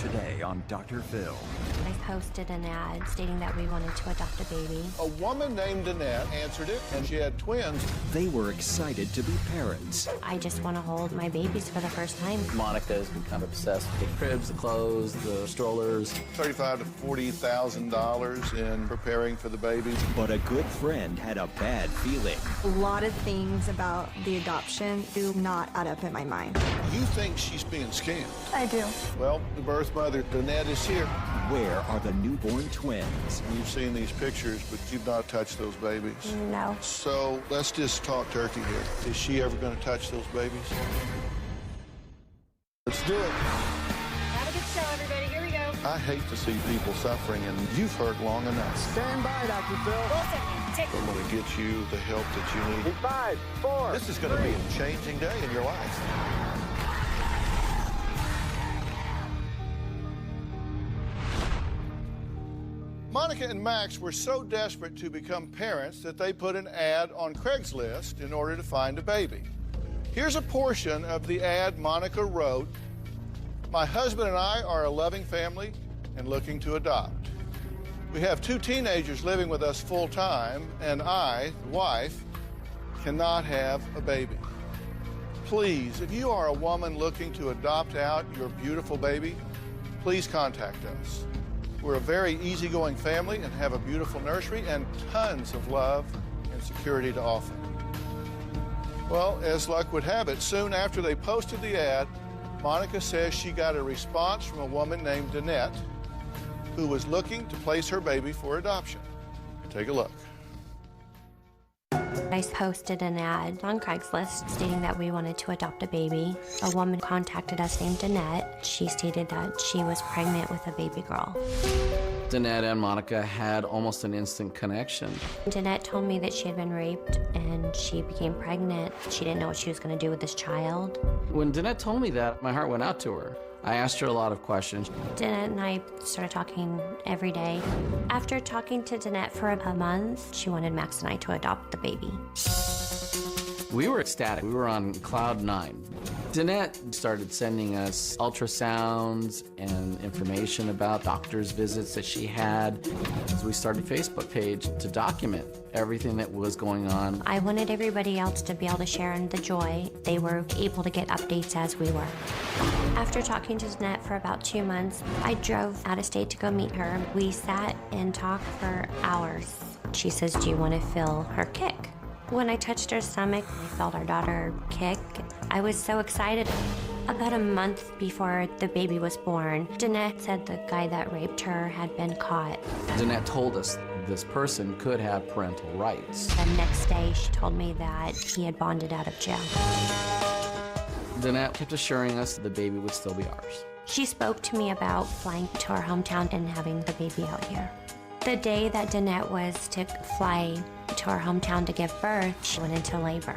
today on Dr. Phil. I posted an ad stating that we wanted to adopt a baby. A woman named Annette answered it, and she had twins. They were excited to be parents. I just want to hold my babies for the first time. Monica has become obsessed with the cribs, the clothes, the strollers. $35,000 to $40,000 in preparing for the baby. But a good friend had a bad feeling. A lot of things about the adoption do not add up in my mind. You think she's being scammed? I do. Well, the birth mother, Annette, is here. Where are the newborn twins? You've seen these pictures, but you've not touched those babies. No. So let's just talk turkey here. Is she ever going to touch those babies? Let's do it. Have a good show, everybody. Here we go. I hate to see people suffering, and you've hurt long enough. Stand by, Dr. Phil. Wilson, take I'm going to get you the help that you need. In 5, 4, This is going to be a changing day in your life. Monica and Max were so desperate to become parents that they put an ad on Craigslist in order to find a baby. Here's a portion of the ad Monica wrote. My husband and I are a loving family and looking to adopt. We have 2 teenagers living with us full time, and I, the wife, cannot have a baby. Please, if you are a woman looking to adopt out your beautiful baby, please contact us. We're a very easygoing family and have a beautiful nursery and tons of love and security to offer. Well, as luck would have it, soon after they posted the ad, Monica says she got a response from a woman named Annette who was looking to place her baby for adoption. Take a look. I posted an ad on Craigslist stating that we wanted to adopt a baby. A woman contacted us named Annette. She stated that she was pregnant with a baby girl. Danette and Monica had almost an instant connection. Danette told me that she had been raped and she became pregnant. She didn't know what she was going to do with this child. When Danette told me that, my heart went out to her. I asked her a lot of questions. Danette and I started talking every day. After talking to Danette for a month, she wanted Max and I to adopt the baby. We were ecstatic. We were on cloud 9. Danette started sending us ultrasounds and information about doctor's visits that she had. So we started a Facebook page to document everything that was going on. I wanted everybody else to be able to share in the joy. They were able to get updates as we were. After talking to Danette for about 2 months, I drove out of state to go meet her. We sat and talked for hours. She says, "Do you want to feel her kick?" When I touched her stomach, I felt our daughter kick. I was so excited. About a month before the baby was born, Danette said the guy that raped her had been caught. Danette told us this person could have parental rights. The next day, she told me that he had bonded out of jail. Danette kept assuring us the baby would still be ours. She spoke to me about flying to our hometown and having the baby out here. The day that Danette was to fly to our hometown to give birth, she went into labor.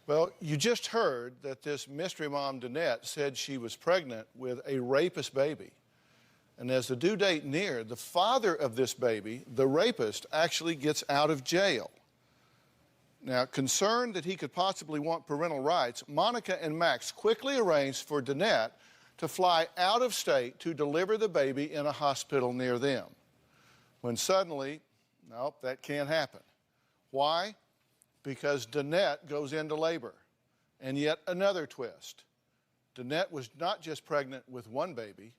Well, you just heard that this mystery mom, Danette, said she was pregnant with a rapist baby. And as the due date neared, the father of this baby, the rapist, actually gets out of jail. Now, concerned that he could possibly want parental rights, Monica and Max quickly arranged for Danette to fly out of state to deliver the baby in a hospital near them. When suddenly, nope, that can't happen. Why? Because Danette goes into labor. And yet another twist. Danette was not just pregnant with one baby.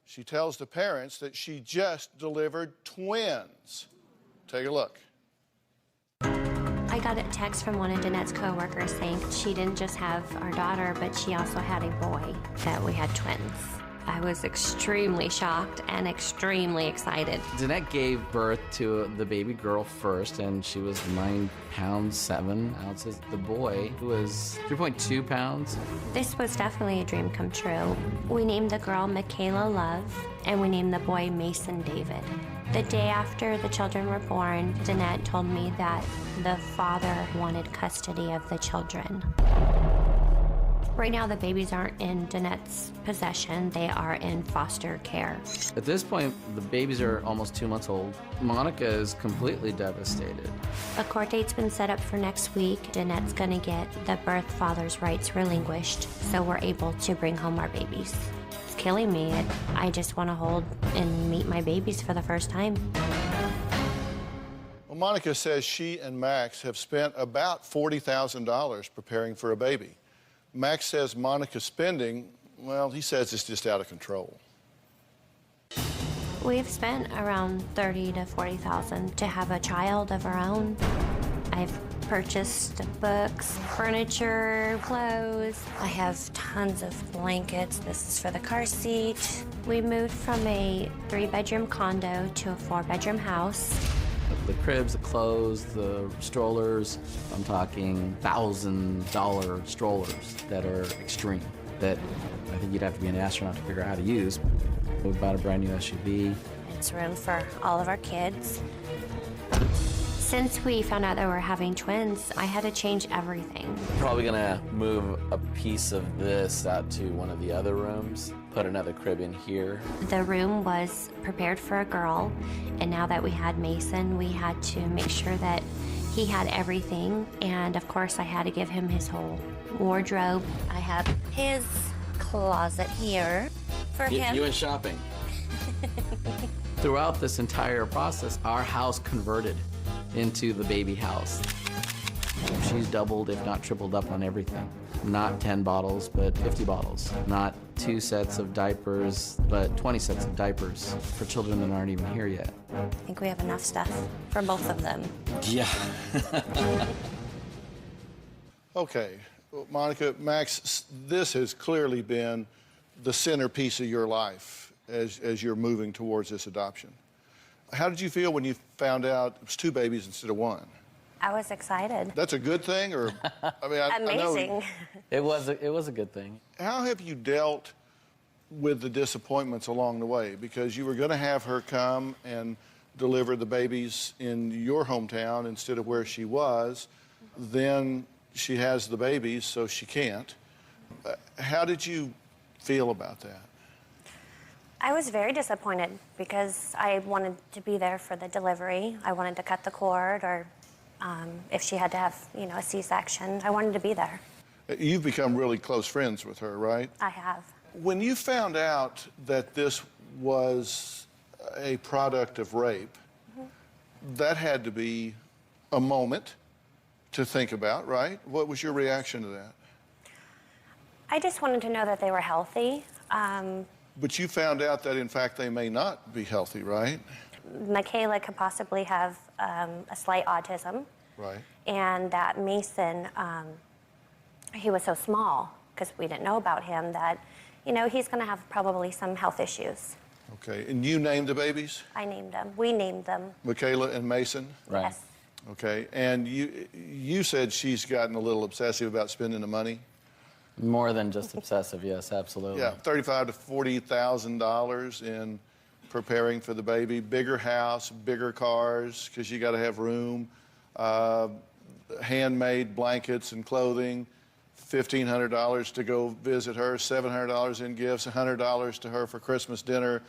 She tells the parents that she just delivered twins. Take a look. I got a text from one of Danette's coworkers saying she didn't just have our daughter, but she also had a boy, that we had twins. I was extremely shocked and extremely excited. Danette gave birth to the baby girl first, and she was 9 pounds 7 ounces. The boy was 3.2 pounds. This was definitely a dream come true. We named the girl Michaela Love, and we named the boy Mason David. The day after the children were born, Danette told me that the father wanted custody of the children. Right now, the babies aren't in Danette's possession. They are in foster care. At this point, the babies are almost 2 months old. Monica is completely devastated. A court date's been set up for next week. Danette's gonna get the birth father's rights relinquished, so we're able to bring home our babies. It's killing me. I just want to hold and meet my babies for the first time. Well, Monica says she and Max have spent about $40,000 preparing for a baby. Max says Monica's spending, well, he says it's just out of control. We've spent around $30,000 to $40,000 to have a child of our own. I've purchased books, furniture, clothes. I have tons of blankets. This is for the car seat. We moved from a 3-bedroom condo to a 4-bedroom house. The cribs, the clothes, the strollers, I'm talking $1,000 strollers that are extreme, that I think you'd have to be an astronaut to figure out how to use. We bought a brand new SUV. It's room for all of our kids. Since we found out that we're having twins, I had to change everything. Probably gonna move a piece of this out to one of the other rooms, put another crib in here. The room was prepared for a girl, and now that we had Mason, we had to make sure that he had everything. And of course, I had to give him his whole wardrobe. I have his closet here for him. You went shopping. Throughout this entire process, our house converted into the baby house. She's doubled, if not tripled up on everything. Not 10 bottles, but 50 bottles. Not 2 sets of diapers, but 20 sets of diapers for children that aren't even here yet. I think we have enough stuff for both of them. Yeah. Okay, well, Monica, Max, this has clearly been the centerpiece of your life as you're moving towards this adoption. How did you feel when you found out it was 2 babies instead of 1? I was excited. That's a good thing, or I mean, I Amazing. know. It was a good thing. How have you dealt with the disappointments along the way? Because you were going to have her come and deliver the babies in your hometown instead of where she was. Then she has the babies, so she can't. How did you feel about that? I was very disappointed because I wanted to be there for the delivery. I wanted to cut the cord, or if she had to have, a C-section, I wanted to be there. You've become really close friends with her, right? I have. When you found out that this was a product of rape, that had to be a moment to think about, right? What was your reaction to that? I just wanted to know that they were healthy. But you found out that, in fact, they may not be healthy, right? Michaela could possibly have a slight autism. Right. And that Mason, he was so small, because we didn't know about him, that, he's going to have probably some health issues. Okay, and you named the babies? I named them. We named them. Michaela and Mason? Right. Yes. Okay, and you said she's gotten a little obsessive about spending the money? More than just obsessive, yes, absolutely. Yeah, $35,000 to $40,000 in preparing for the baby. Bigger house, bigger cars, because you got to have room. Handmade blankets and clothing. $1,500 to go visit her. $700 in gifts. $100 to her for Christmas dinner.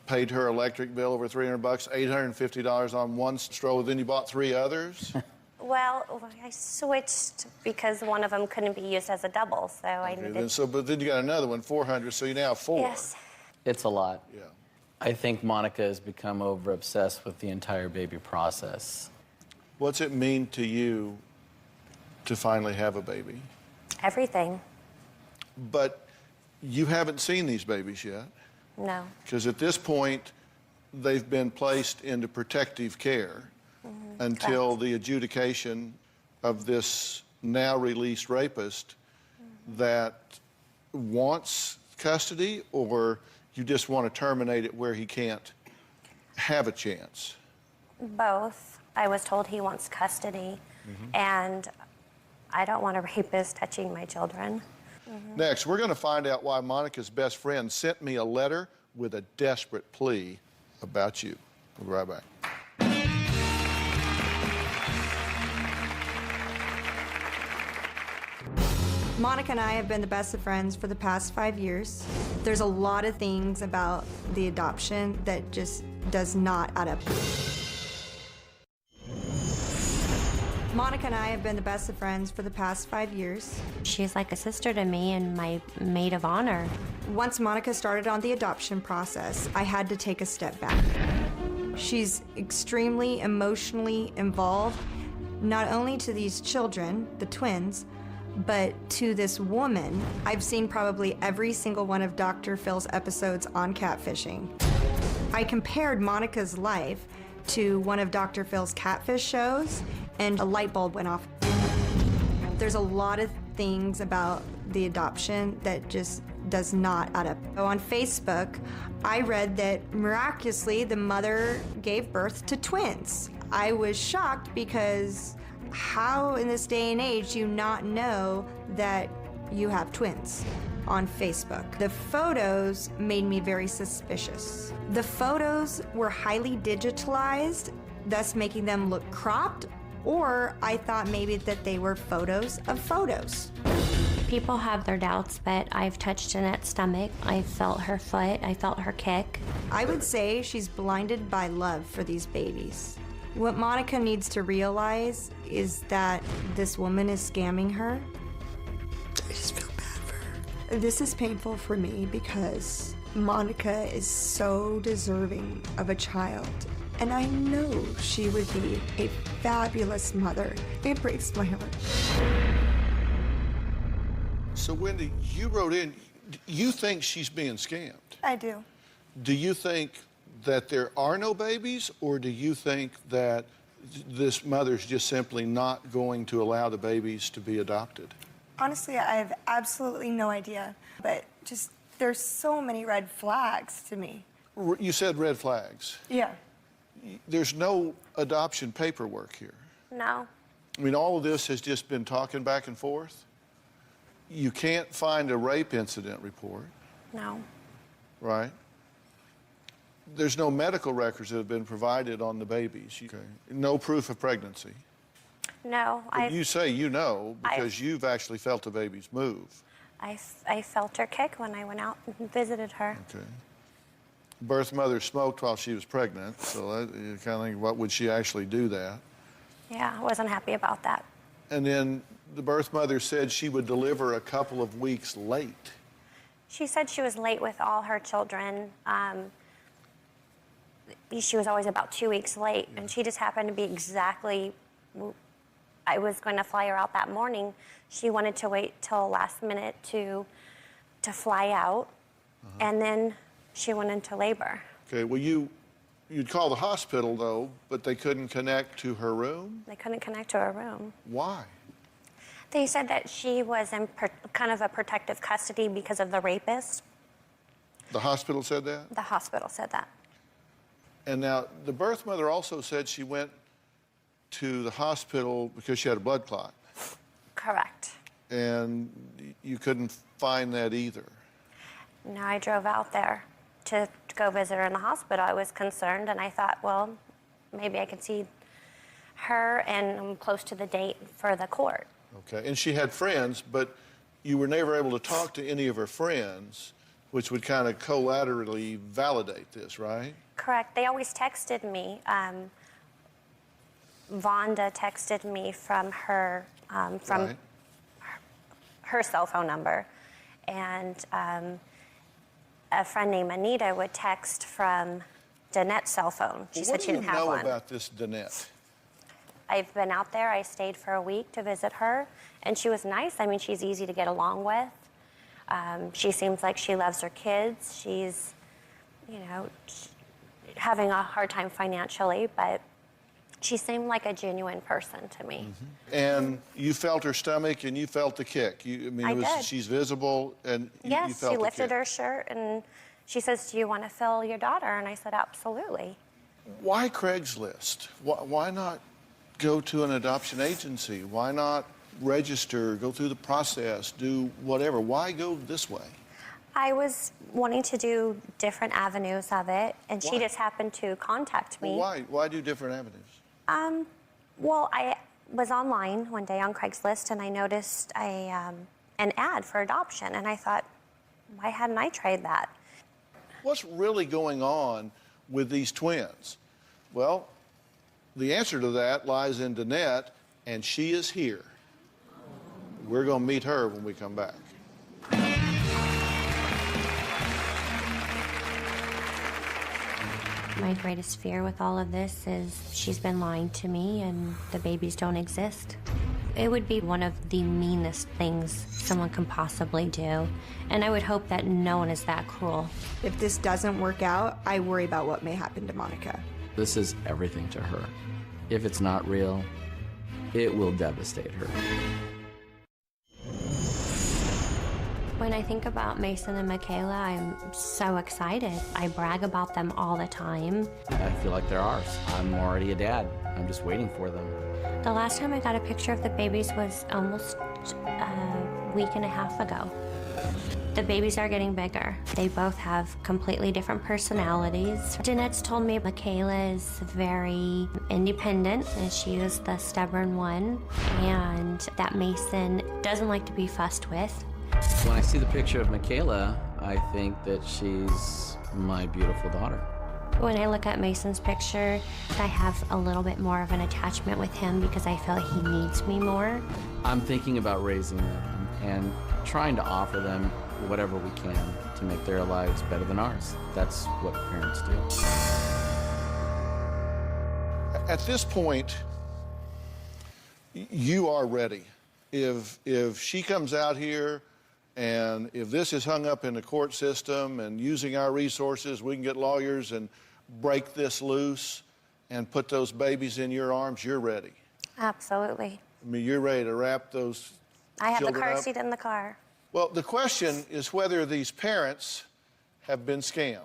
Paid her electric bill over $300. $850 on one stroller. Then you bought 3 others. Well, I switched because one of them couldn't be used as a double, so I needed... But then you got another one, 400, so you now have 4. Yes. It's a lot. Yeah. I think Monica has become over-obsessed with the entire baby process. What's it mean to you to finally have a baby? Everything. But you haven't seen these babies yet. No. Because at this point, they've been placed into protective care until the adjudication of this now released rapist that wants custody, or you just want to terminate it where he can't have a chance? Both. I was told he wants custody, and I don't want a rapist touching my children. Next, we're going to find out why Monica's best friend sent me a letter with a desperate plea about you. We'll be right back. Monica and I have been the best of friends for the past 5 years. There's a lot of things about the adoption that just does not add up. Monica and I have been the best of friends for the past 5 years. She's like a sister to me and my maid of honor. Once Monica started on the adoption process, I had to take a step back. She's extremely emotionally involved, not only to these children, the twins, but to this woman. I've seen probably every single one of Dr. Phil's episodes on catfishing. I compared Monica's life to one of Dr. Phil's catfish shows, and a light bulb went off. There's a lot of things about the adoption that just does not add up. So on Facebook, I read that miraculously the mother gave birth to twins. I was shocked because how in this day and age do you not know that you have twins on Facebook? The photos made me very suspicious. The photos were highly digitalized, thus making them look cropped, or I thought maybe that they were photos of photos. People have their doubts, but I've touched Jeanette's stomach. I felt her foot. I felt her kick. I would say she's blinded by love for these babies. What Monica needs to realize is that this woman is scamming her. I just feel bad for her. This is painful for me because Monica is so deserving of a child. And I know she would be a fabulous mother. It breaks my heart. So, Wendy, you wrote in, you think she's being scammed. I do. Do you think that there are no babies, or do you think that this mother's just simply not going to allow the babies to be adopted? Honestly, I have absolutely no idea. But just, there's so many red flags to me. You said red flags. Yeah. There's no adoption paperwork here. No. I mean, all of this has just been talking back and forth. You can't find a rape incident report. No. Right? There's no medical records that have been provided on the babies. Okay. No proof of pregnancy. No. You say you know because you've actually felt the babies move. I felt her kick when I went out and visited her. Okay. Birth mother smoked while she was pregnant, so you kind of think, what would she actually do that? Yeah, I wasn't happy about that. And then the birth mother said she would deliver a couple of weeks late. She said she was late with all her children. She was always about 2 weeks late, and she just happened to be exactly, I was going to fly her out that morning. She wanted to wait till last minute to fly out, and then she went into labor. Okay, well, you'd call the hospital, though, but they couldn't connect to her room? They couldn't connect to her room. Why? They said that she was in kind of a protective custody because of the rapist. The hospital said that? The hospital said that. And now, the birth mother also said she went to the hospital because she had a blood clot. Correct. And you couldn't find that either. No, I drove out there to go visit her in the hospital. I was concerned, and I thought, well, maybe I could see her, and I'm close to the date for the court. Okay, and she had friends, but you were never able to talk to any of her friends, which would kind of collaterally validate this, right? Correct. They always texted me. Vonda texted me from her Right. her cell phone number, and a friend named Anita would text from Danette's cell phone. She said she didn't have one. What do you know about this Danette? I've been out there. I stayed for a week to visit her, and she was nice. I mean, she's easy to get along with. She seems like she loves her kids. She's, having a hard time financially, but she seemed like a genuine person to me. Mm-hmm. And you felt her stomach and you felt the kick. I did. She's visible and you Yes, felt the kick. she lifted her shirt and she says, "Do you want to fill your daughter?" And I said, "Absolutely." Why Craigslist? Why not go to an adoption agency? Why not register, go through the process, do whatever? Why go this way? I was wanting to do different avenues of it, and Why? she just happened to contact me. Well, why? Why do different avenues? Well, I was online one day on Craigslist, and I noticed a an ad for adoption. And I thought, why hadn't I tried that? What's really going on with these twins? Well, the answer to that lies in Danette, and she is here. We're going to meet her when we come back. My greatest fear with all of this is she's been lying to me and the babies don't exist. It would be one of the meanest things someone can possibly do, and I would hope that no one is that cruel. If this doesn't work out, I worry about what may happen to Monica. This is everything to her. If it's not real, it will devastate her. When I think about Mason and Michaela, I'm so excited. I brag about them all the time. I feel like they're ours. I'm already a dad. I'm just waiting for them. The last time I got a picture of the babies was almost a week and a half ago. The babies are getting bigger. They both have completely different personalities. Danette's told me Michaela is very independent, and she is the stubborn one, and that Mason doesn't like to be fussed with. When I see the picture of Michaela, I think that she's my beautiful daughter. When I look at Mason's picture, I have a little bit more of an attachment with him because I feel he needs me more. I'm thinking about raising them and trying to offer them whatever we can to make their lives better than ours. That's what parents do. At this point, you are ready. If she comes out here and if this is hung up in the court system and using our resources, we can get lawyers and break this loose and put those babies in your arms, you're ready. Absolutely. I mean, you're ready to wrap those I have the children car up. seat in the car. Well, the question is whether these parents have been scammed.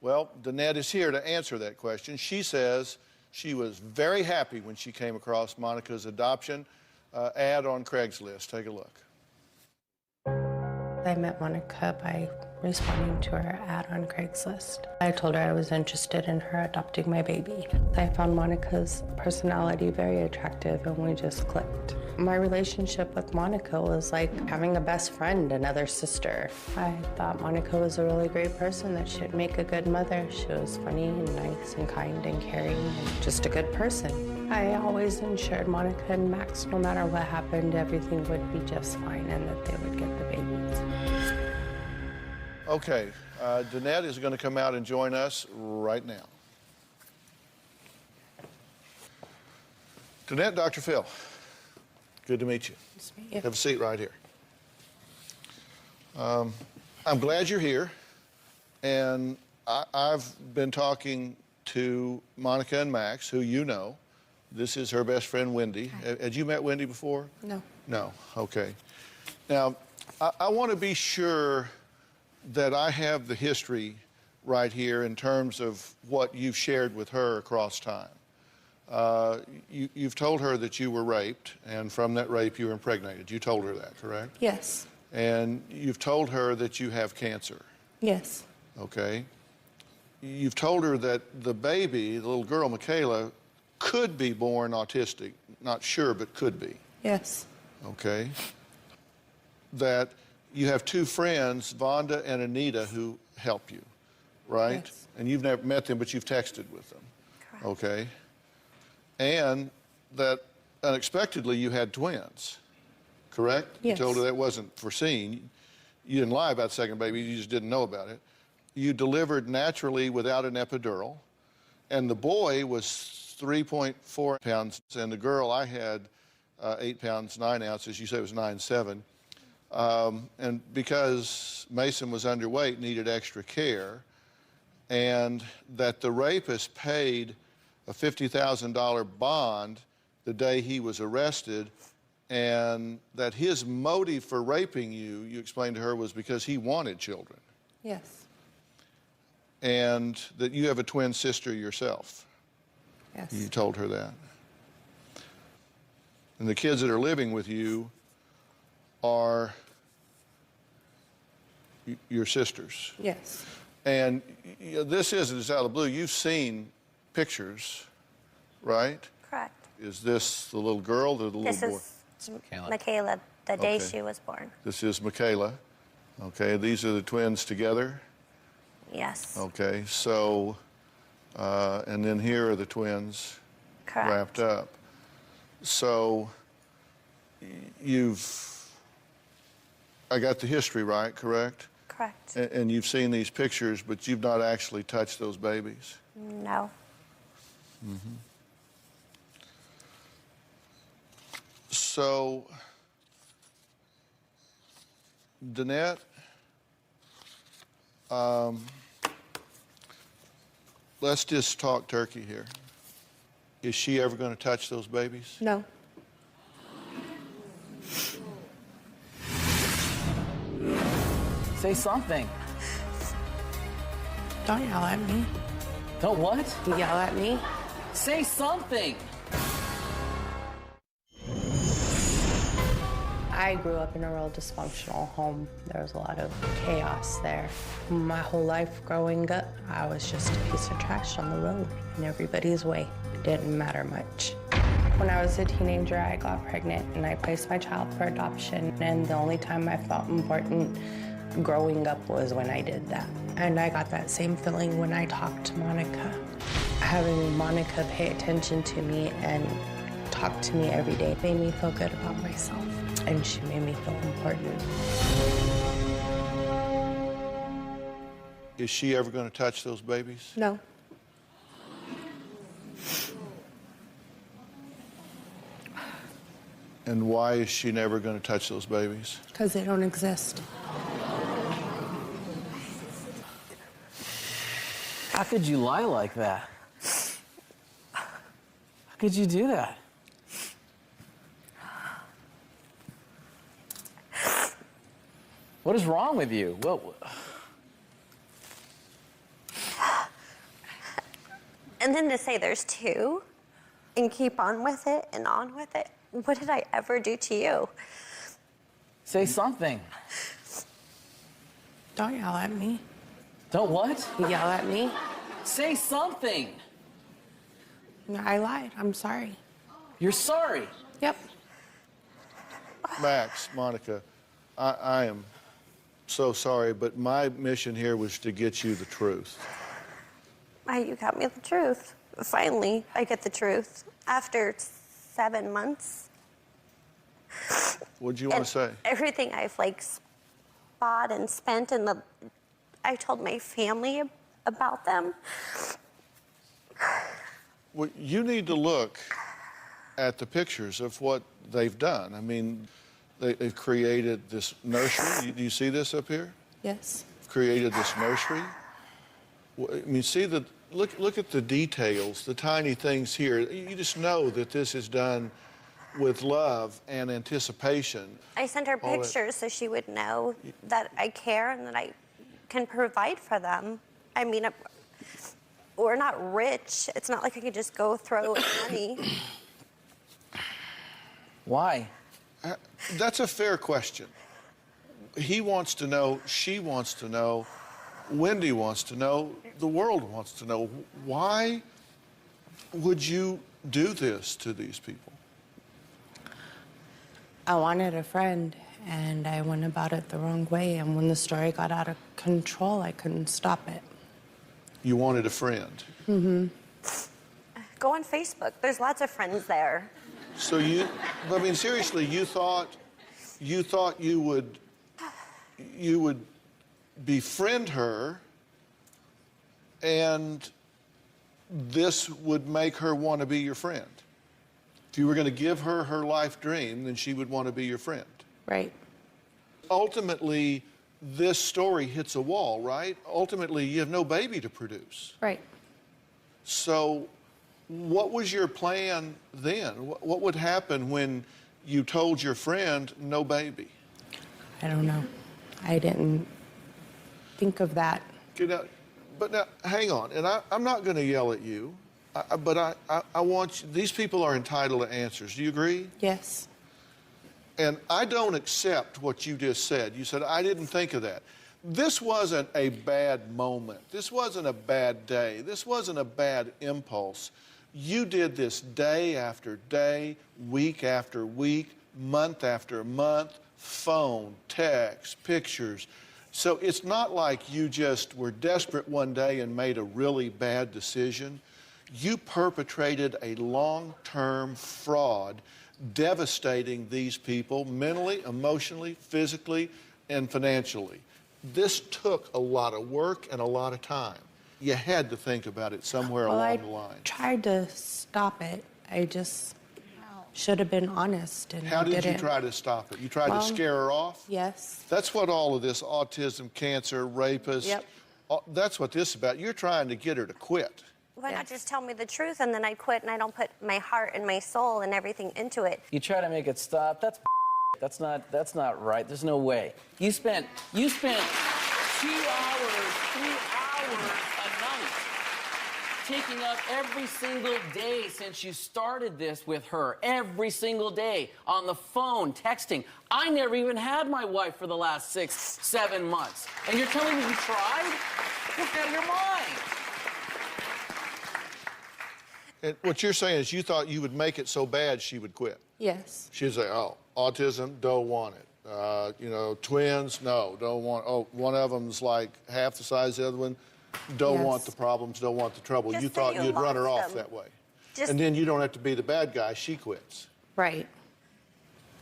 Well, Danette is here to answer that question. She says she was very happy when she came across Monica's adoption ad on Craigslist. Take a look. I met Monica by responding to her ad on Craigslist. I told her I was interested in her adopting my baby. I found Monica's personality very attractive and we just clicked. My relationship with Monica was like having a best friend, another sister. I thought Monica was a really great person, that she'd make a good mother. She was funny and nice and kind and caring and just a good person. I always ensured Monica and Max, no matter what happened, everything would be just fine and that they would get the babies. Okay, Danette is going to come out and join us right now. Danette, Dr. Phil, good to meet you. Nice to meet you. Have a seat right here. I'm glad you're here, and I've been talking to Monica and Max, who you know. This is her best friend, Wendy. Hi. Had you met Wendy before? No. No, okay. Now, I want to be sure that I have the history right here in terms of what you've shared with her across time. You've told her that you were raped, and from that rape you were impregnated. You told her that, correct? Yes. And you've told her that you have cancer, Yes. okay? You've told her that the baby, the little girl, Michaela, could be born autistic. Not sure, but could be, Yes. okay? That you have two friends, Vonda and Anita, who help you, right? Yes. And you've never met them, but you've texted with them, Correct. okay? And that unexpectedly you had twins, correct? Yes. You told her that wasn't foreseen. You didn't lie about the second baby, you just didn't know about it. You delivered naturally without an epidural, and the boy was 3.4 pounds, and the girl I had 8 pounds 9 ounces. You said it was 9.7. And because Mason was underweight, needed extra care, and that the rapist paid a $50,000 bond the day he was arrested, and that his motive for raping you, you explained to her, was because he wanted children, Yes. and that you have a twin sister yourself. Yes. You told her that. And the kids that are living with you are your sisters. Yes. And this isn't just out of the blue. You've seen pictures, right? Correct. Is this the little girl or the little This boy? is Michaela. Michaela, the day Okay. she was born. This is Michaela. Okay, these are the twins together. Yes. Okay, so, and then here are the twins Correct. wrapped up. So, I got the history right, correct? Correct. And you've seen these pictures, but you've not actually touched those babies. No. So, Danette, let's just talk turkey here. Is she ever going to touch those babies? No. Say something. Don't yell at me. Don't what? Yell at me. Say something. I grew up in a real dysfunctional home. There was a lot of chaos there. My whole life growing up, I was just a piece of trash on the road in everybody's way. It didn't matter much. When I was a teenager, I got pregnant and I placed my child for adoption. And the only time I felt important growing up was when I did that. And I got that same feeling when I talked to Monica. Having Monica pay attention to me and talk to me every day made me feel good about myself. And she made me feel important. Is she ever going to touch those babies? No. And why is she never going to touch those babies? Because they don't exist. How could you lie like that? How could you do that? What is wrong with you? And then to say there's two and keep on with it and on with it. What did I ever do to you? Say something. Don't yell at me. Don't what? Yell at me. Say something. I lied. I'm sorry. You're sorry. Yep. Max, Monica, I am so sorry, but my mission here was to get you the truth. You got me the truth. Finally, I get the truth. After 7 months. What'd you want to say? Everything I've bought and spent and I told my family about them. Well, you need to look at the pictures of what they've done. I mean, they've created this nursery. Do you see this up here? Yes. Created this nursery. I mean, look at the details, the tiny things here. You just know that this is done with love and anticipation. I sent her pictures so she would know that I care and that I can provide for them. I mean, we're not rich. It's not like I could just go throw money. Why? That's a fair question. He wants to know, she wants to know, Wendy wants to know, the world wants to know. Why would you do this to these people? I wanted a friend, and I went about it the wrong way. And when the story got out of control, I couldn't stop it. You wanted a friend. Mm-hmm. Go on Facebook. There's lots of friends there. So I mean, seriously, you thought you would befriend her, and this would make her want to be your friend. If you were going to give her her life dream, then she would want to be your friend. Right. Ultimately, this story hits a wall, right? Ultimately, you have no baby to produce. Right. So what was your plan then? What would happen when you told your friend no baby? I don't know. I didn't think of that. But now, hang on, and I'm not going to yell at you, but I want you, these people are entitled to answers. Do you agree? Yes. And I don't accept what you just said. You said, I didn't think of that. This wasn't a bad moment. This wasn't a bad day. This wasn't a bad impulse. You did this day after day, week after week, month after month, phone, text, pictures. So it's not like you just were desperate one day and made a really bad decision. You perpetrated a long-term fraud, devastating these people mentally, emotionally, physically, and financially. This took a lot of work and a lot of time. You had to think about it somewhere along the line. I tried to stop it. I just should have been honest, and How I did you didn't. try to stop it? You tried to scare her off? Yes. That's what all of this autism, cancer, rapist, Yep. That's what this is about. You're trying to get her to quit. Why not just tell me the truth and then I quit and I don't put my heart and my soul and everything into it? You try to make it stop. That's not right. There's no way. You spent 2 hours, 3 hours a night taking up every single day since you started this with her. Every single day on the phone, texting. I never even had my wife for the last 6, 7 months. And you're telling me you tried? You're out of your mind. And what you're saying is you thought you would make it so bad she would quit. Yes. She'd say, oh, autism, don't want it. You know, twins, no, don't want. Oh, one of them's like half the size of the other one. Don't want the problems, don't want the trouble. Just you say thought you you'd run her lost off them. that way. Just- And then you don't have to be the bad guy. She quits. Right.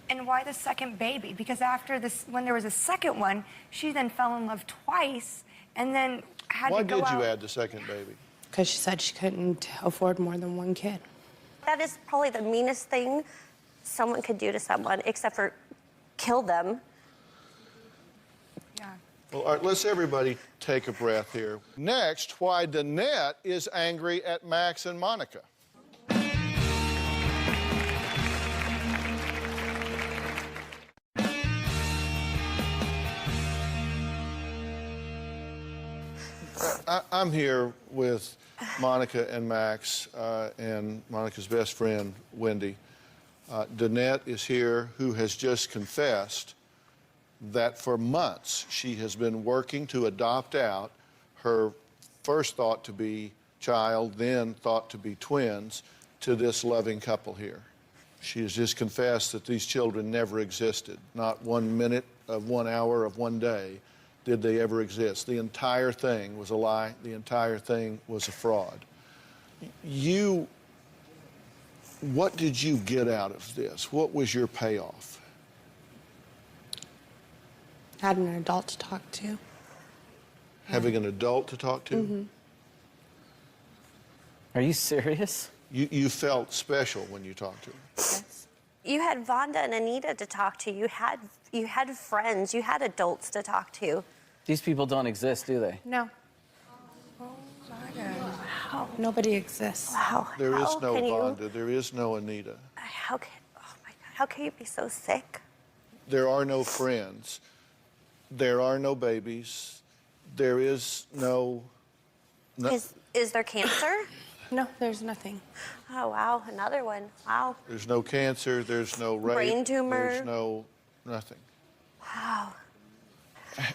And why the second baby? Because after this, when there was a second one, she then fell in love twice and then had Why to go did you out. add the second baby? Because she said she couldn't afford more than 1 kid. That is probably the meanest thing someone could do to someone, except for kill them. Yeah. Well, all right, let's everybody take a breath here. Next, why Danette is angry at Max and Monica. I'm here with Monica and Max and Monica's best friend, Wendy. Danette is here, who has just confessed that for months she has been working to adopt out her first thought to be child, then thought to be twins, to this loving couple here. She has just confessed that these children never existed. Not 1 minute of 1 hour of 1 day did they ever exist. The entire thing was a lie. The entire thing was a fraud. What did you get out of this? What was your payoff? Had an adult to talk to. Having an adult to talk to? Mm-hmm. Are you serious? You felt special when you talked to her. Yes. You had Vonda and Anita to talk to. You had friends. You had adults to talk to. These people don't exist, do they? No. How? Nobody exists. Wow. There is How no can you- Vonda. There is no Anita. How can? Oh my God! How can you be so sick? There are no friends. There are no babies. There is no... Is there cancer? No, there's nothing. Oh wow! Another one. Wow. There's no cancer. There's no rape. Brain tumor. There's no nothing. Wow.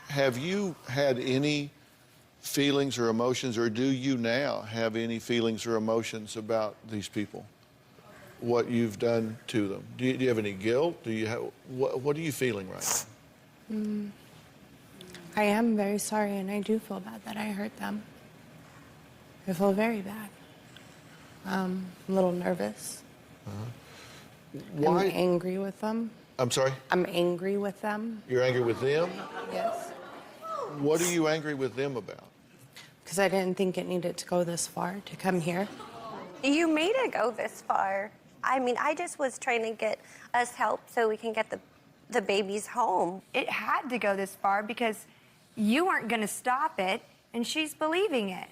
Have you had any feelings or emotions, or do you now have any feelings or emotions about these people? What you've done to them? Do you have any guilt? Do you have what are you feeling right now? I am very sorry, and I do feel bad that I hurt them. I feel very bad. I'm a little nervous. Why? I'm angry with them. I'm sorry? I'm angry with them. You're angry with them? Yes. What are you angry with them about? Because I didn't think it needed to go this far to come here. You made it go this far. I mean, I just was trying to get us help so we can get the babies home. It had to go this far because you weren't going to stop it, and she's believing it.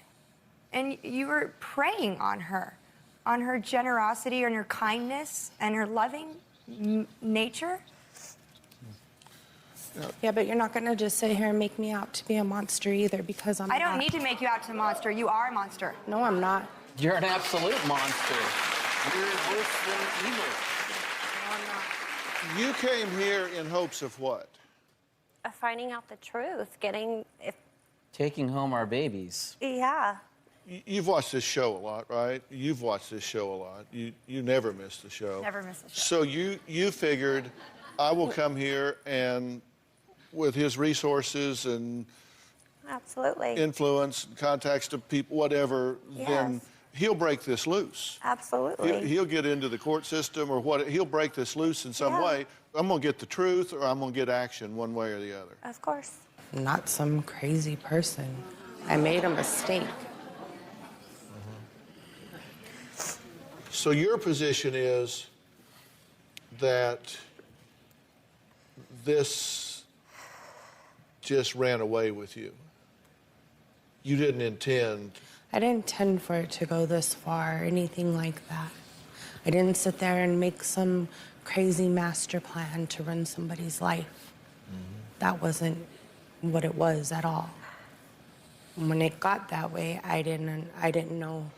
And you were preying on her generosity and her kindness and her loving nature. Yeah, but you're not going to just sit here and make me out to be a monster either, because I'm I don't not. need to make you out to a monster. You are a monster. No, I'm not. You're an absolute monster. You're worse than evil. No, I'm not. You came here in hopes of what? Finding out the truth, Taking home our babies. yeah. You've watched this show a lot, right? You've watched this show a lot. You never miss the show. Never miss the show. So you figured, I will come here and with his resources and Absolutely. influence, contacts to people, whatever, then Yes. he'll break this loose. Absolutely. He'll get into the court system or what, he'll break this loose in some Yeah. way. I'm gonna get the truth or I'm gonna get action one way or the other. Of course. Not some crazy person. I made a mistake. So your position is that this just ran away with you. You didn't intend. I didn't intend for it to go this far or anything like that. I didn't sit there and make some crazy master plan to run somebody's life. That wasn't what it was at all. When it got that way, I didn't know.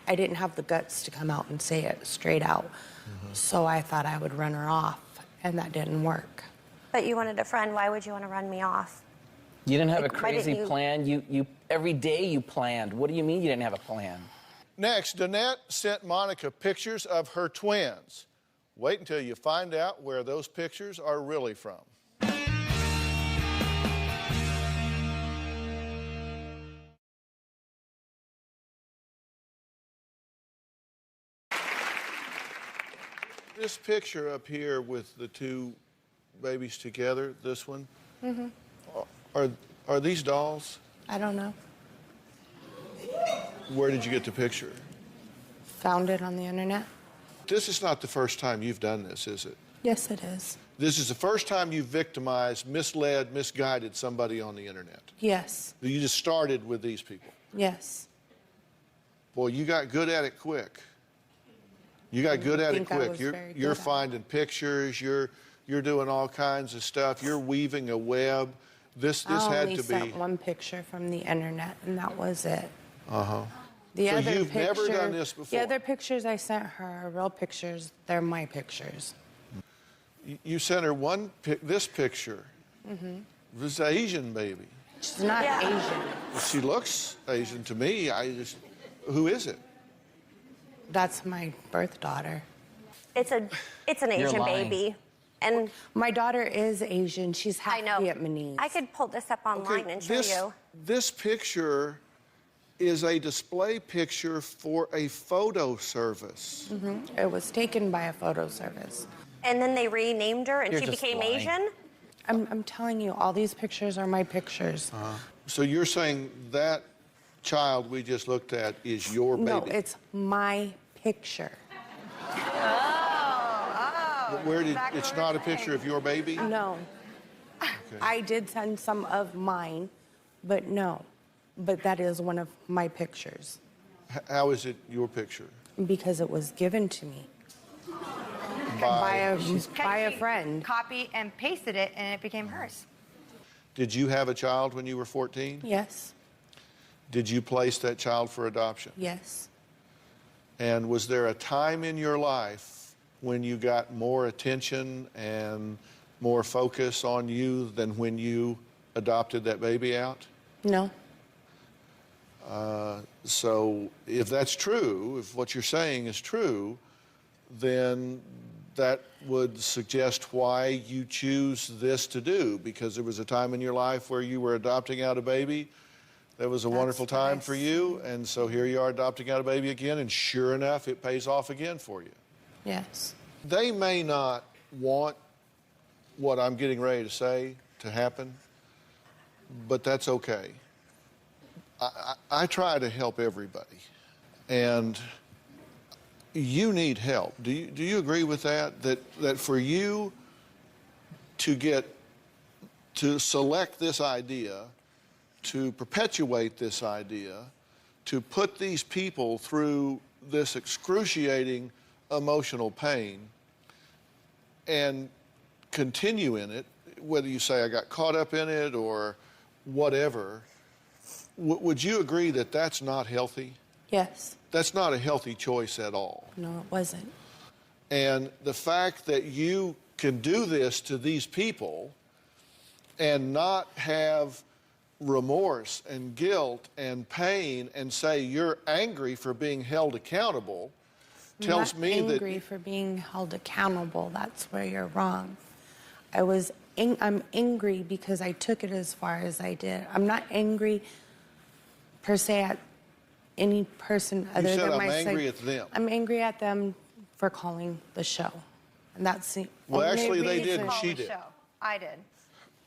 I didn't have the guts to come out and say it straight out. So I thought I would run her off, and that didn't work. But you wanted a friend. Why would you want to run me off? You didn't have a Like, why didn't crazy you- plan. You every day you planned. What do you mean you didn't have a plan? Next, Danette sent Monica pictures of her twins. Wait until you find out where those pictures are really from. This picture up here with the two babies together, this one, are these dolls? I don't know. Where did you get the picture? Found it on the internet? This is not the first time you've done this, is it? Yes, it is. This is the first time you've victimized, misled, misguided somebody on the internet. Yes. You just started with these people. Yes. Boy, you got good at it quick. You got good at it think I quick. was You're very good you're at it. finding pictures. You're doing all kinds of stuff. You're weaving a web. This I had only to be. sent one picture from the internet, and that was it. Uh-huh. The So other you've never done this The before? other pictures I sent her are real pictures. They're my pictures. You sent her this picture. This Asian baby. She's not Asian. She looks Asian to me. Who is it? That's my birth daughter. It's an Asian lying. baby. And My daughter is Asian. She's half I know. Vietnamese. I could pull this up online and show you. This picture is a display picture for a photo service. It was taken by a photo service. And then they renamed her and You're she just became lying. Asian? I'm telling you, all these pictures are my pictures. So you're saying that child we just looked at is your baby? No, it's my picture. It's not a picture of your baby? No. I did send some of mine, but no. But that is one of my pictures How is it your picture? because it was given to me by a friend. Copy and pasted it, and it became hers. Did you have a child when you were 14? Yes, Did you place that child for adoption? yes. And was there a time in your life when you got more attention and more focus on you than when you adopted that baby out? No. So if that's true, if what you're saying is true, then that would suggest why you choose this to do, because there was a time in your life where you were adopting out a baby. That was a wonderful what I time for you, and so here you are adopting out a baby again, and sure enough, it pays off again for you. Yes. They may not want what I'm getting ready to say to happen, but that's okay. I try to help everybody, and you need help. Do you agree with that? That for you to select this idea, to perpetuate this idea, to put these people through this excruciating emotional pain and continue in it, whether you say I got caught up in it or whatever, would you agree that that's not healthy? Yes. That's not a healthy choice at all. No, it wasn't. And the fact that you can do this to these people and not have remorse and guilt and pain and say you're angry for being held accountable tells me that... I'm not angry for being held accountable. That's where you're wrong. I'm angry because I took it as far as I did. I'm not angry per se at any person other than myself. You said I'm angry at them. I'm angry at them for calling the show. And that's the Well, only actually, they reason. didn't. She did. Show. I did.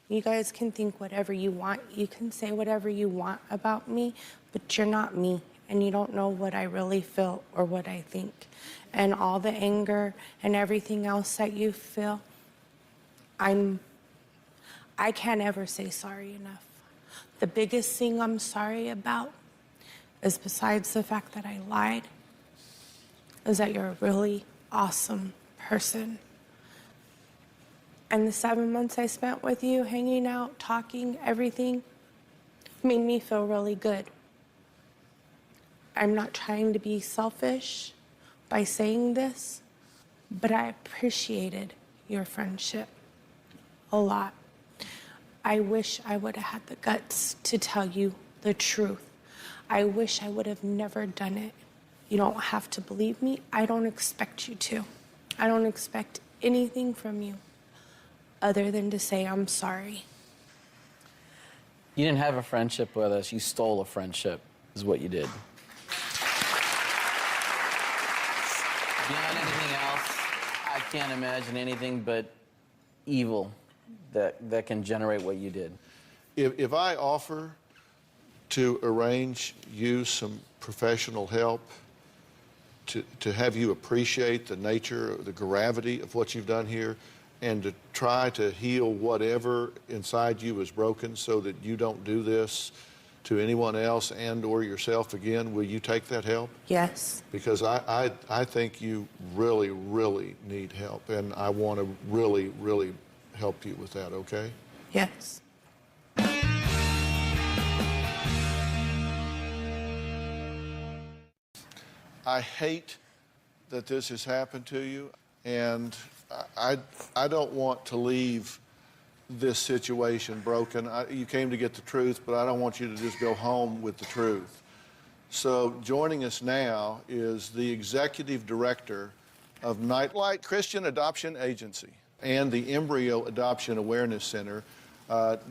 You guys can think whatever you want. You can say whatever you want about me, but you're not me. And you don't know what I really feel or what I think. And all the anger and everything else that you feel, I can't ever say sorry enough. The biggest thing I'm sorry about is, besides the fact that I lied, is that you're a really awesome person. And the 7 months I spent with you, hanging out, talking, everything, made me feel really good. I'm not trying to be selfish by saying this, but I appreciated your friendship a lot. I wish I would have had the guts to tell you the truth. I wish I would have never done it. You don't have to believe me. I don't expect you to. I don't expect anything from you other than to say I'm sorry. You didn't have a friendship with us. You stole a friendship, is what you did. Beyond anything else, I can't imagine anything but evil that can generate what you did. If I offer to arrange you some professional help to have you appreciate the nature, the gravity of what you've done here, and to try to heal whatever inside you is broken so that you don't do this to anyone else and or yourself again, will you take that help? Yes. Because I think you really, really need help, and I want to really, really help you with that, okay? Yes. I hate that this has happened to you, and I don't want to leave this situation broken. You came to get the truth, but I don't want you to just go home with the truth. So joining us now is the executive director of Nightlight Christian Adoption Agency and the Embryo Adoption Awareness Center,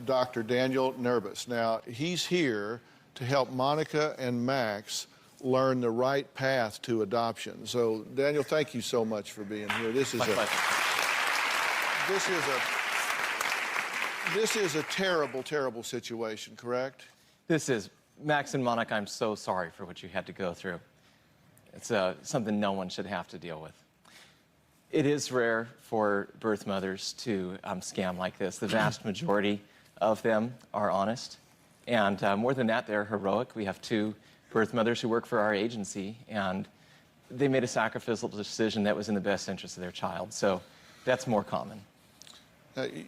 Dr. Daniel Nerbus. Now, he's here to help Monica and Max learn the right path to adoption. So, Daniel, thank you so much for being here. This is a terrible, terrible situation, correct? This is. Max and Monica, I'm so sorry for what you had to go through. It's something no one should have to deal with. It is rare for birth mothers to scam like this. The vast majority of them are honest. And more than that, they're heroic. We have 2 birth mothers who work for our agency, and they made a sacrificial decision that was in the best interest of their child. So that's more common.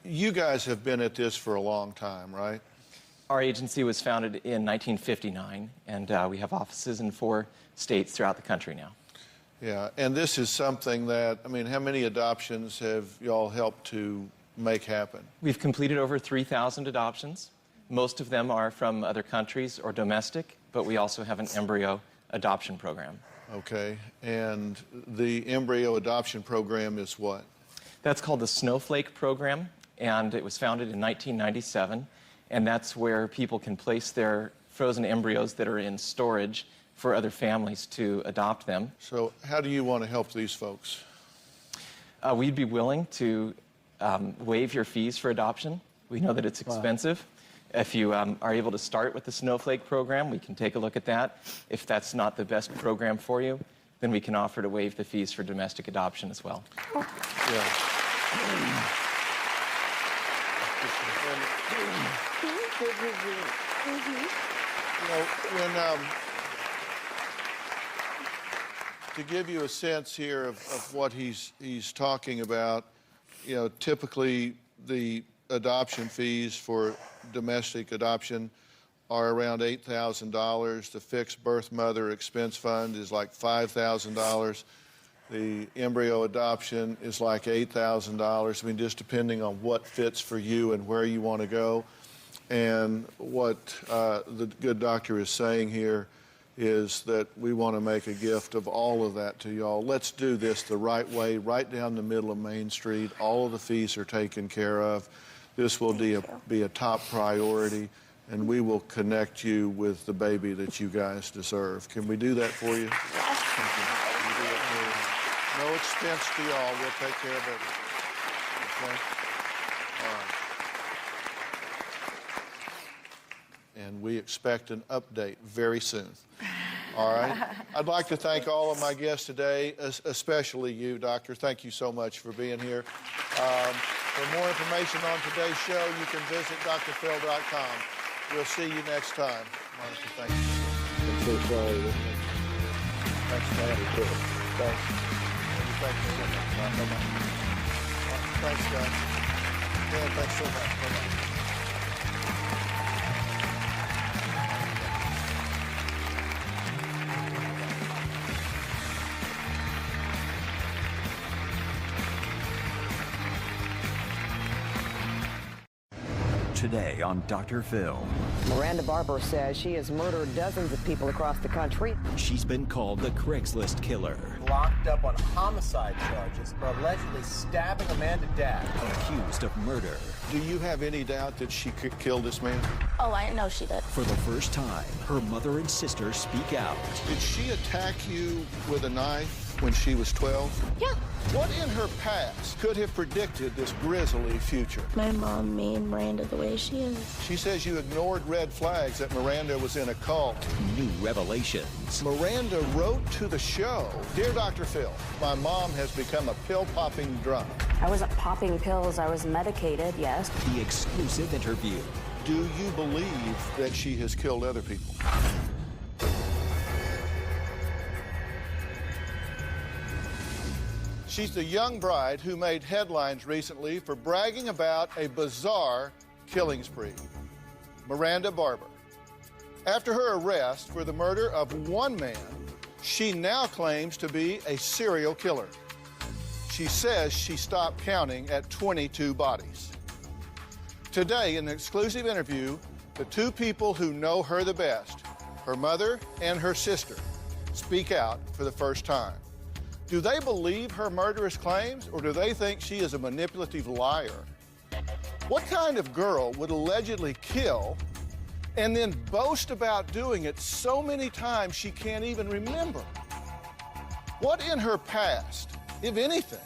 You guys have been at this for a long time, right? Our agency was founded in 1959, and we have offices in 4 states throughout the country now. Yeah, and this is something that, I mean, how many adoptions have y'all helped to make happen? We've completed over 3,000 adoptions. Most of them are from other countries or domestic, but we also have an embryo adoption program. Okay, and the embryo adoption program is what? That's called the Snowflake program, and it was founded in 1997, and that's where people can place their frozen embryos that are in storage for other families to adopt them. So how do you want to help these folks? We'd be willing to waive your fees for adoption. We know that it's expensive. If you are able to start with the Snowflake program, we can take a look at that. If that's not the best program for you, then we can offer to waive the fees for domestic adoption as well. Yeah. You know, to give you a sense here of what he's talking about, you know, typically the adoption fees for domestic adoption are around $8,000. The fixed birth mother expense fund is like $5,000. The embryo adoption is like $8,000. I mean, just depending on what fits for you and where you want to go. And what the good doctor is saying here is that we want to make a gift of all of that to y'all. Let's do this the right way, right down the middle of Main Street. All of the fees are taken care of. This will be a top priority, and we will connect you with the baby that you guys deserve. Can we do that for you? Yes. Thank you. Can we do that for you? No expense to y'all. We'll take care of it. Okay? All right. And we expect an update very soon. All right? I'd like to thank all of my guests today, especially you, Doctor. Thank you so much for being here. For more information on today's show, you can visit drphil.com. We'll see you next time. Monica, thank you. I'm so sorry. Thanks, man. Thanks. Thank you so much. Bye-bye. Thanks, guys. Dan, thanks so much. Bye-bye. Today on Dr. Phil. Miranda Barber says she has murdered dozens of people across the country. She's been called the Craigslist killer. Locked up on homicide charges for allegedly stabbing a man to death. Accused of murder. Do you have any doubt that she killed this man? Oh, I know she did. For the first time, her mother and sister speak out. Did she attack you with a knife when she was 12? Yeah. What in her past could have predicted this grisly future? My mom made Miranda the way she is. She says you ignored red flags, that Miranda was in a cult. New revelations. Miranda wrote to the show, "Dear Dr. Phil, my mom has become a pill-popping drunk." I wasn't popping pills, I was medicated, yes. The exclusive interview. Do you believe that she has killed other people? She's the young bride who made headlines recently for bragging about a bizarre killing spree. Miranda Barber. After her arrest for the murder of one man, she now claims to be a serial killer. She says she stopped counting at 22 bodies. Today, in an exclusive interview, the two people who know her the best, her mother and her sister, speak out for the first time. Do they believe her murderous claims, or do they think she is a manipulative liar? What kind of girl would allegedly kill and then boast about doing it so many times she can't even remember? What in her past, if anything,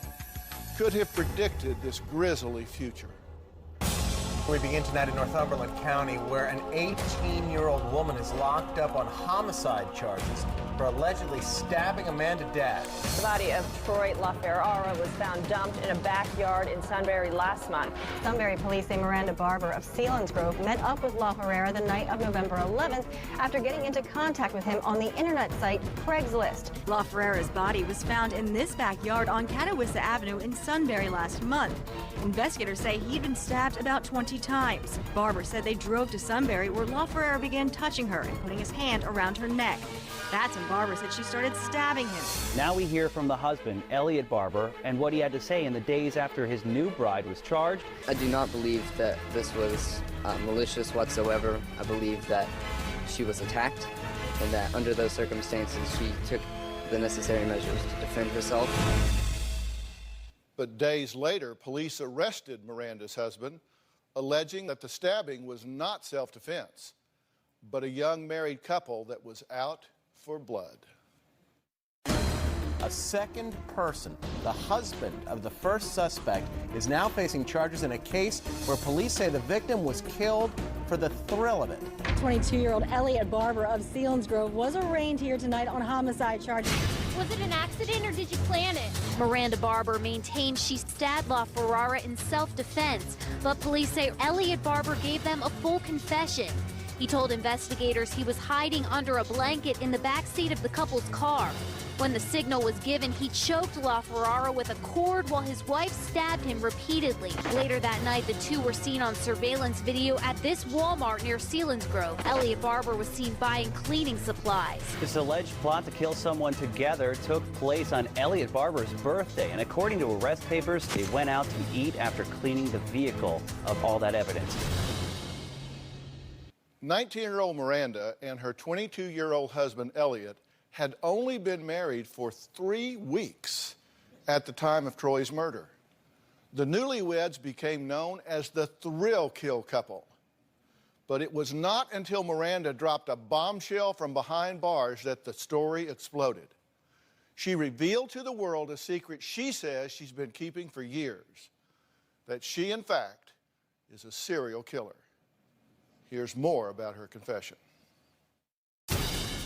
could have predicted this grisly future? We begin tonight in Northumberland County, where an 18-year-old woman is locked up on homicide charges for allegedly stabbing a man to death. The body of Troy LaFerrara was found dumped in a backyard in Sunbury last month. Sunbury police say Miranda Barber of Selinsgrove met up with LaFerrara the night of November 11th after getting into contact with him on the internet site Craigslist. LaFerrara's body was found in this backyard on Catawissa Avenue in Sunbury last month. Investigators say he'd been stabbed about 20 times. Barber said they drove to Sunbury, where LaFerrara began touching her and putting his hand around her neck. That's when Barber said she started stabbing him. Now we hear from the husband, Elliot Barber, and what he had to say in the days after his new bride was charged. I do not believe that this was malicious whatsoever. I believe that she was attacked, and that under those circumstances she took the necessary measures to defend herself. But days later, police arrested Miranda's husband, alleging that the stabbing was not self-defense, but a young married couple that was out for blood. A second person, the husband of the first suspect, is now facing charges in a case where police say the victim was killed for the thrill of it. 22-year-old Elliot Barber of Selinsgrove was arraigned here tonight on homicide charges. Was it an accident or did you plan it? Miranda Barber maintains she stabbed LaFerrara in self-defense, but police say Elliot Barber gave them a full confession. He told investigators he was hiding under a blanket in the back seat of the couple's car. When the signal was given, he choked LaFerrara with a cord while his wife stabbed him repeatedly. Later that night, the two were seen on surveillance video at this Walmart near Selinsgrove. Elliot Barber was seen buying cleaning supplies. This alleged plot to kill someone together took place on Elliot Barber's birthday, and according to arrest papers, they went out to eat after cleaning the vehicle of all that evidence. 「 This alleged plot to kill someone together took place on Elliot Barber's birthday, and according to arrest papers, they went out to eat after cleaning the vehicle of all that evidence. 」19-year-old Miranda and her 22-year-old husband, Elliot, had only been married for 3 weeks at the time of Troy's murder. The newlyweds became known as the thrill kill couple. But it was not until Miranda dropped a bombshell from behind bars that the story exploded. She revealed to the world a secret she says she's been keeping for years, that she, in fact, is a serial killer. Here's more about her confession.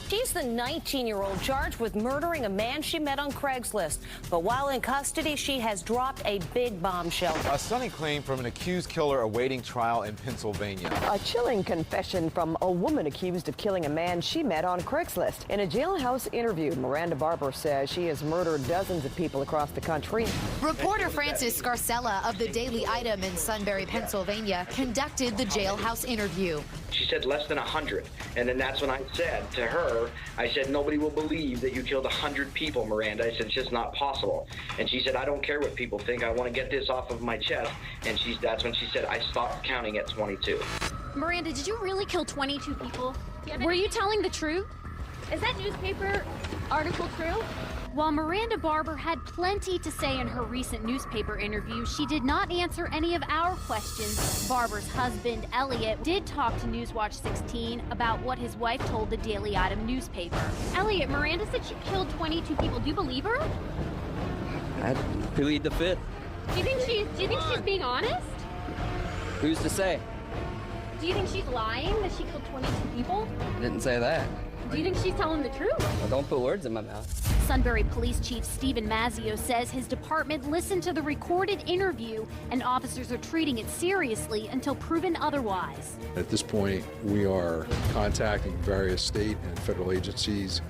She's the 19-year-old charged with murdering a man she met on Craigslist. But while in custody, she has dropped a big bombshell. A stunning claim from an accused killer awaiting trial in Pennsylvania. A chilling confession from a woman accused of killing a man she met on Craigslist. In a jailhouse interview, Miranda Barber says she has murdered dozens of people across the country. Reporter Francis Scarcella of the Daily Item in Sunbury, Pennsylvania, conducted the jailhouse interview. She said less than 100. And then that's when I said to her, I said, nobody will believe that you killed 100 people, Miranda. I said, it's just not possible. And she said, I don't care what people think. I want to get this off of my chest. And that's when she said, I stopped counting at 22. Miranda, did you really kill 22 people? Were you telling the truth? Is that newspaper article true? While Miranda Barber had plenty to say in her recent newspaper interview, she did not answer any of our questions. Barber's husband, Elliot, did talk to Newswatch 16 about what his wife told the Daily Item newspaper. Elliot, Miranda said she killed 22 people. Do you believe her? I plead the fifth. Do you think she's being honest? Who's to say? Do you think she's lying that she killed 22 people? I didn't say that. Do you think she's telling the truth? Well, don't put words in my mouth. Sunbury Police Chief Stephen Mazzio says his department listened to the recorded interview and officers are treating it seriously until proven otherwise. At this point, we are contacting various state and federal agencies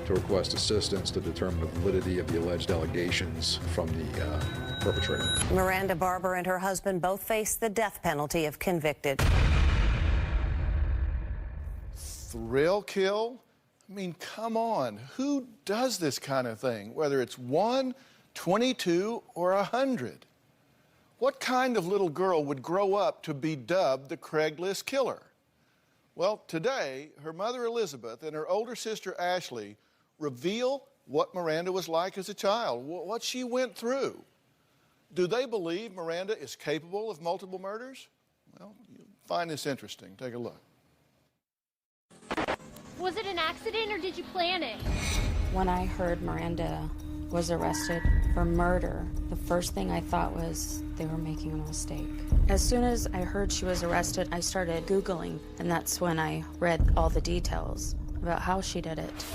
to request assistance to determine the validity of the alleged allegations from the perpetrator. Miranda Barber and her husband both face the death penalty if convicted. Thrill kill? I mean, come on. Who does this kind of thing, whether it's 1, 22, or 100? What kind of little girl would grow up to be dubbed the Craigslist killer? Well, today, her mother Elizabeth and her older sister Ashley reveal what Miranda was like as a child, what she went through. Do they believe Miranda is capable of multiple murders? Well, you'll find this interesting. Take a look. Was it an accident or did you plan it? When I heard Miranda was arrested for murder, the first thing I thought was they were making a mistake. As soon as I heard she was arrested, I started Googling, and that's when I read all the details about how she did it.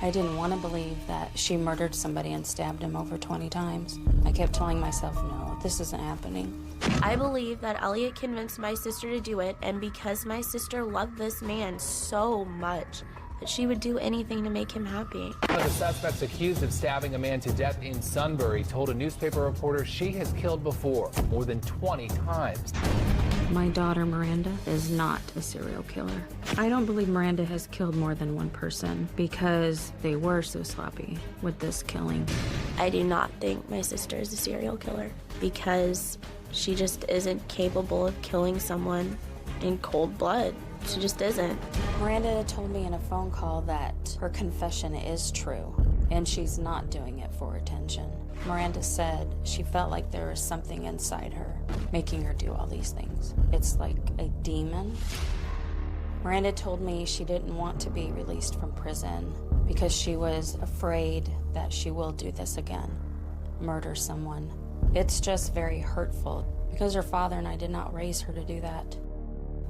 I didn't want to believe that she murdered somebody and stabbed him over 20 times. I kept telling myself, no, this isn't happening. I believe that Elliot convinced my sister to do it, and because my sister loved this man so much, that she would do anything to make him happy. The suspects accused of stabbing a man to death in Sunbury told a newspaper reporter she has killed before, more than 20 times. My daughter Miranda is not a serial killer. I don't believe Miranda has killed more than one person because they were so sloppy with this killing. I do not think my sister is a serial killer because she just isn't capable of killing someone in cold blood. She just isn't. Miranda told me in a phone call that her confession is true and she's not doing it for attention. Miranda said she felt like there was something inside her making her do all these things. It's like a demon. Miranda told me she didn't want to be released from prison because she was afraid that she will do this again, murder someone. It's just very hurtful because her father and I did not raise her to do that.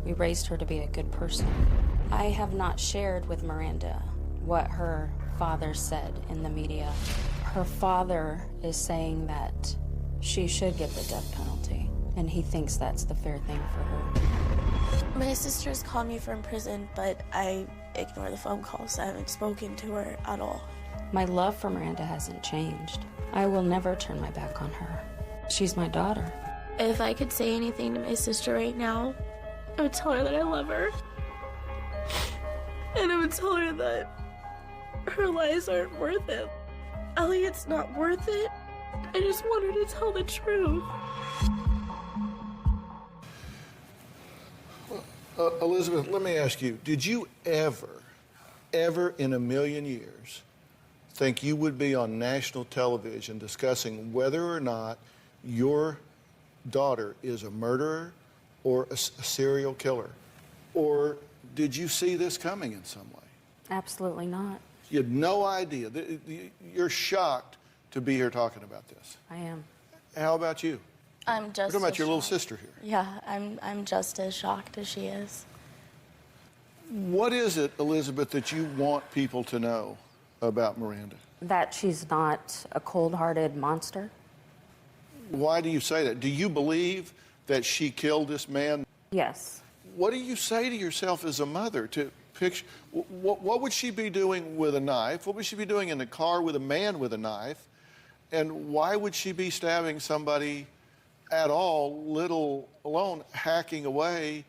We raised her to be a good person. I have not shared with Miranda what her father said in the media. Her father is saying that she should get the death penalty, and he thinks that's the fair thing for her. My sister's called me from prison, but I ignore the phone calls. I haven't spoken to her at all. My love for Miranda hasn't changed. I will never turn my back on her. She's my daughter. If I could say anything to my sister right now, I would tell her that I love her. And I would tell her that her lies aren't worth it. Elliot's not worth it. I just want her to tell the truth. Elizabeth, let me ask you, did you ever in a million years think you would be on national television discussing whether or not your daughter is a murderer or a serial killer? Or did you see this coming in some way? Absolutely not. You had no idea. You're shocked to be here talking about this. I am. How about you? I'm just We're talking about your little shocked. sister here. Yeah, I'm just as shocked as she is. What is it, Elizabeth, that you want people to know about Miranda? That she's not a cold-hearted monster. Why do you say that? Do you believe that she killed this man? Yes. What do you say to yourself as a mother to picture? What would she be doing with a knife? What would she be doing in the car with a man with a knife? And why would she be stabbing somebody at all, little alone, hacking away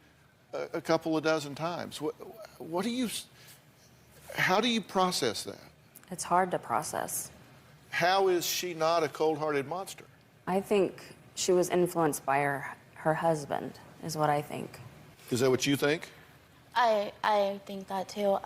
a couple of dozen times? How do you process that? It's hard to process. How is she not a cold-hearted monster? I think she was influenced by her husband, is what I think. Is that what you think? I think that too.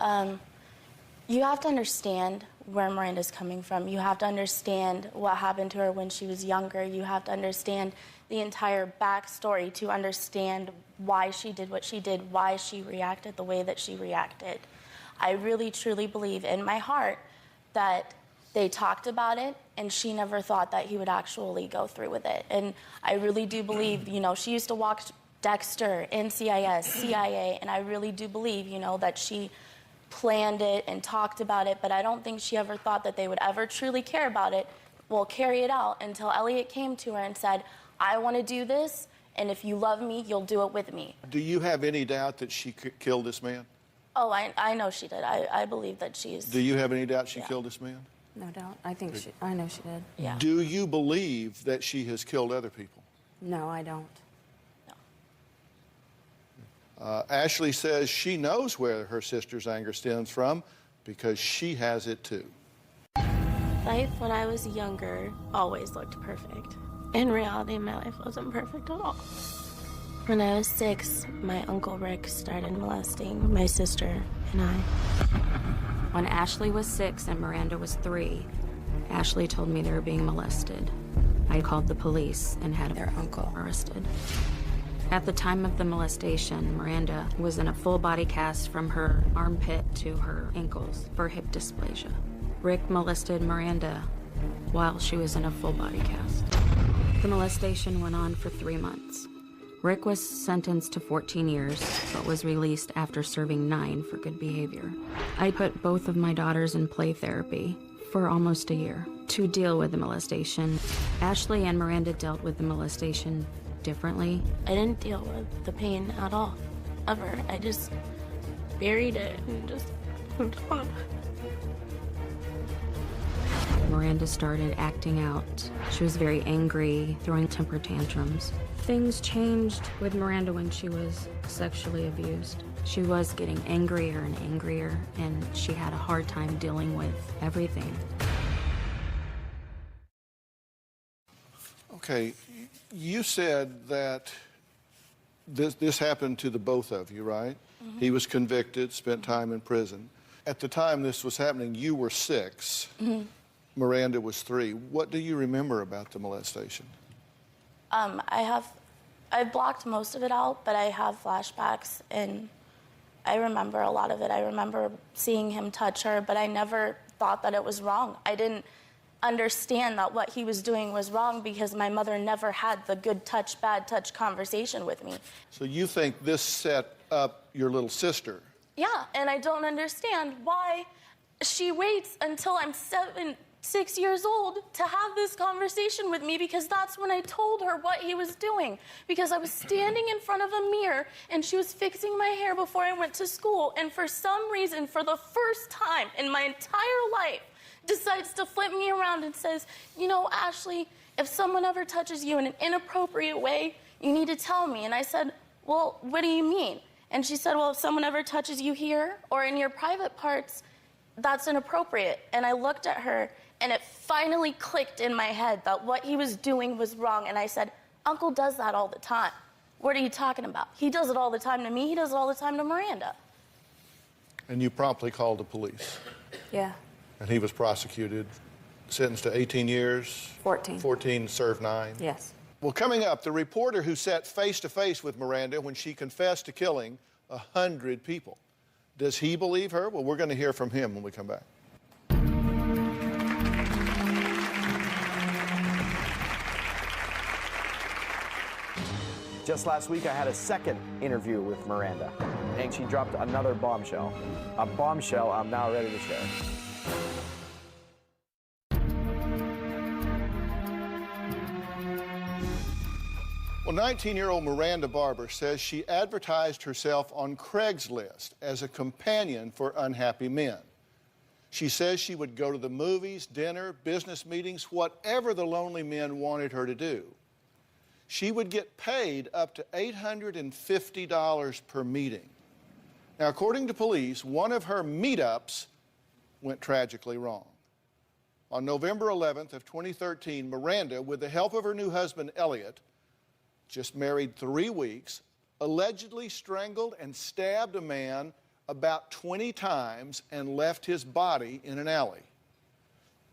You have to understand where Miranda's coming from. You have to understand what happened to her when she was younger. You have to understand the entire backstory to understand why she did what she did, why she reacted the way that she reacted. I really, truly believe in my heart that they talked about it and she never thought that he would actually go through with it. And I really do believe, she used to walk Dexter, NCIS, CIA, and I really do believe, that she planned it and talked about it, but I don't think she ever thought that they would ever truly care about it, carry it out until Elliot came to her and said, I want to do this, and if you love me, you'll do it with me. Do you have any doubt that she killed this man? Oh, I know she did. I believe that she's... Do you have any doubt she killed this man? No doubt. I know she did. Yeah. Do you believe that she has killed other people? No, I don't. Ashley says she knows where her sister's anger stems from because she has it too. Life when I was younger always looked perfect. In reality, my life wasn't perfect at all. When I was 6, my Uncle Rick started molesting my sister and I. When Ashley was 6 and Miranda was 3, Ashley told me they were being molested. I called the police and had their uncle arrested. At the time of the molestation, Miranda was in a full body cast from her armpit to her ankles for hip dysplasia. Rick molested Miranda while she was in a full body cast. The molestation went on for 3 months. Rick was sentenced to 14 years, but was released after serving 9 for good behavior. I put both of my daughters in play therapy for almost a year to deal with the molestation. Ashley and Miranda dealt with the molestation differently. I didn't deal with the pain at all, ever. I just buried it and just moved on. Miranda started acting out. She was very angry, throwing temper tantrums. Things changed with Miranda when she was sexually abused. She was getting angrier and angrier, and she had a hard time dealing with everything. Okay, you said that this happened to the both of you, right? Mm-hmm. He was convicted, spent time in prison. At the time this was happening, you were 6. Mm-hmm. Miranda was 3. What do you remember about the molestation? I blocked most of it out, but I have flashbacks, and I remember a lot of it. I remember seeing him touch her, but I never thought that it was wrong. I didn't understand that what he was doing was wrong because my mother never had the good touch, bad touch conversation with me. So you think this set up your little sister? Yeah, and I don't understand why she waits until I'm 6 years old to have this conversation with me, because that's when I told her what he was doing. Because I was standing in front of a mirror and she was fixing my hair before I went to school, and for some reason, for the first time in my entire life, decides to flip me around and says, Ashley, if someone ever touches you in an inappropriate way, you need to tell me. And I said, well, what do you mean? And she said, well, if someone ever touches you here or in your private parts, that's inappropriate. And I looked at her, and it finally clicked in my head that what he was doing was wrong. And I said, Uncle does that all the time. What are you talking about? He does it all the time to me. He does it all the time to Miranda. And you promptly called the police. Yeah. And he was prosecuted, sentenced to 18 years. 14. 14, served 9. Yes. Well, coming up, the reporter who sat face-to-face with Miranda when she confessed to killing 100 people. Does he believe her? Well, we're going to hear from him when we come back. Just last week, I had a second interview with Miranda, and she dropped another bombshell. A bombshell I'm now ready to share. Well, 19-year-old Miranda Barber says she advertised herself on Craigslist as a companion for unhappy men. She says she would go to the movies, dinner, business meetings, whatever the lonely men wanted her to do. She would get paid up to $850 per meeting. Now, according to police, one of her meetups went tragically wrong. On November 11th of 2013, Miranda, with the help of her new husband, Elliot, just married 3 weeks, allegedly strangled and stabbed a man about 20 times and left his body in an alley.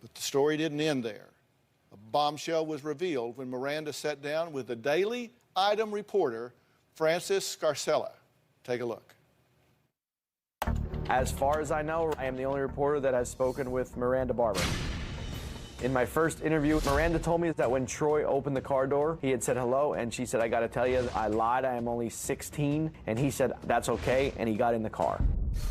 But the story didn't end there. A bombshell was revealed when Miranda sat down with the Daily Item reporter, Francis Scarcella. Take a look. As far as I know, I am the only reporter that has spoken with Miranda Barber. In my first interview, Miranda told me that when Troy opened the car door, he had said hello, and she said, I gotta tell you, I lied, I am only 16, and he said, that's okay, and he got in the car.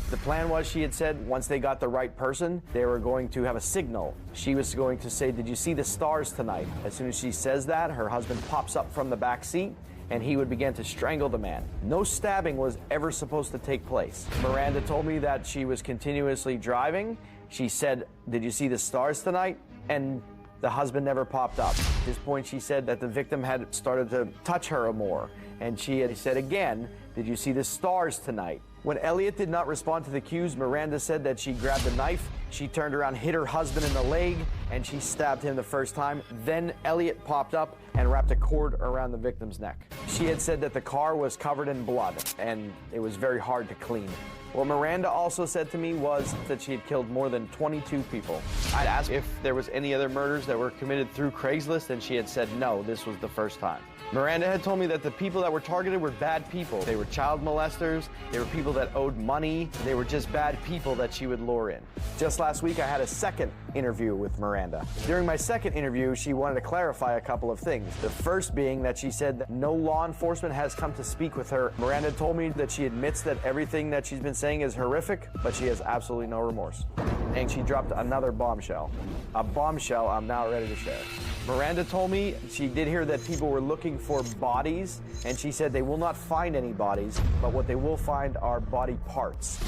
The plan was, she had said, once they got the right person, they were going to have a signal. She was going to say, did you see the stars tonight? As soon as she says that, her husband pops up from the back seat, and he would begin to strangle the man. No stabbing was ever supposed to take place. Miranda told me that she was continuously driving. She said, did you see the stars tonight? And the husband never popped up. At this point, she said that the victim had started to touch her more. And she had said again, did you see the stars tonight? When Elliot did not respond to the cues, Miranda said that she grabbed a knife, she turned around, hit her husband in the leg, and she stabbed him the first time. Then Elliot popped up and wrapped a cord around the victim's neck. She had said that the car was covered in blood, and it was very hard to clean. What Miranda also said to me was that she had killed more than 22 people. I'd asked if there was any other murders that were committed through Craigslist, and she had said no, this was the first time. Miranda had told me that the people that were targeted were bad people. They were child molesters, they were people that owed money, they were just bad people that she would lure in. Just last week, I had a second interview with Miranda. During my second interview, she wanted to clarify a couple of things. The first being that she said that no law enforcement has come to speak with her. Miranda told me that she admits that everything that she's been saying is horrific, but she has absolutely no remorse. And she dropped another bombshell. A bombshell I'm now ready to share. Miranda told me she did hear that people were looking for bodies, and she said they will not find any bodies, but what they will find are body parts.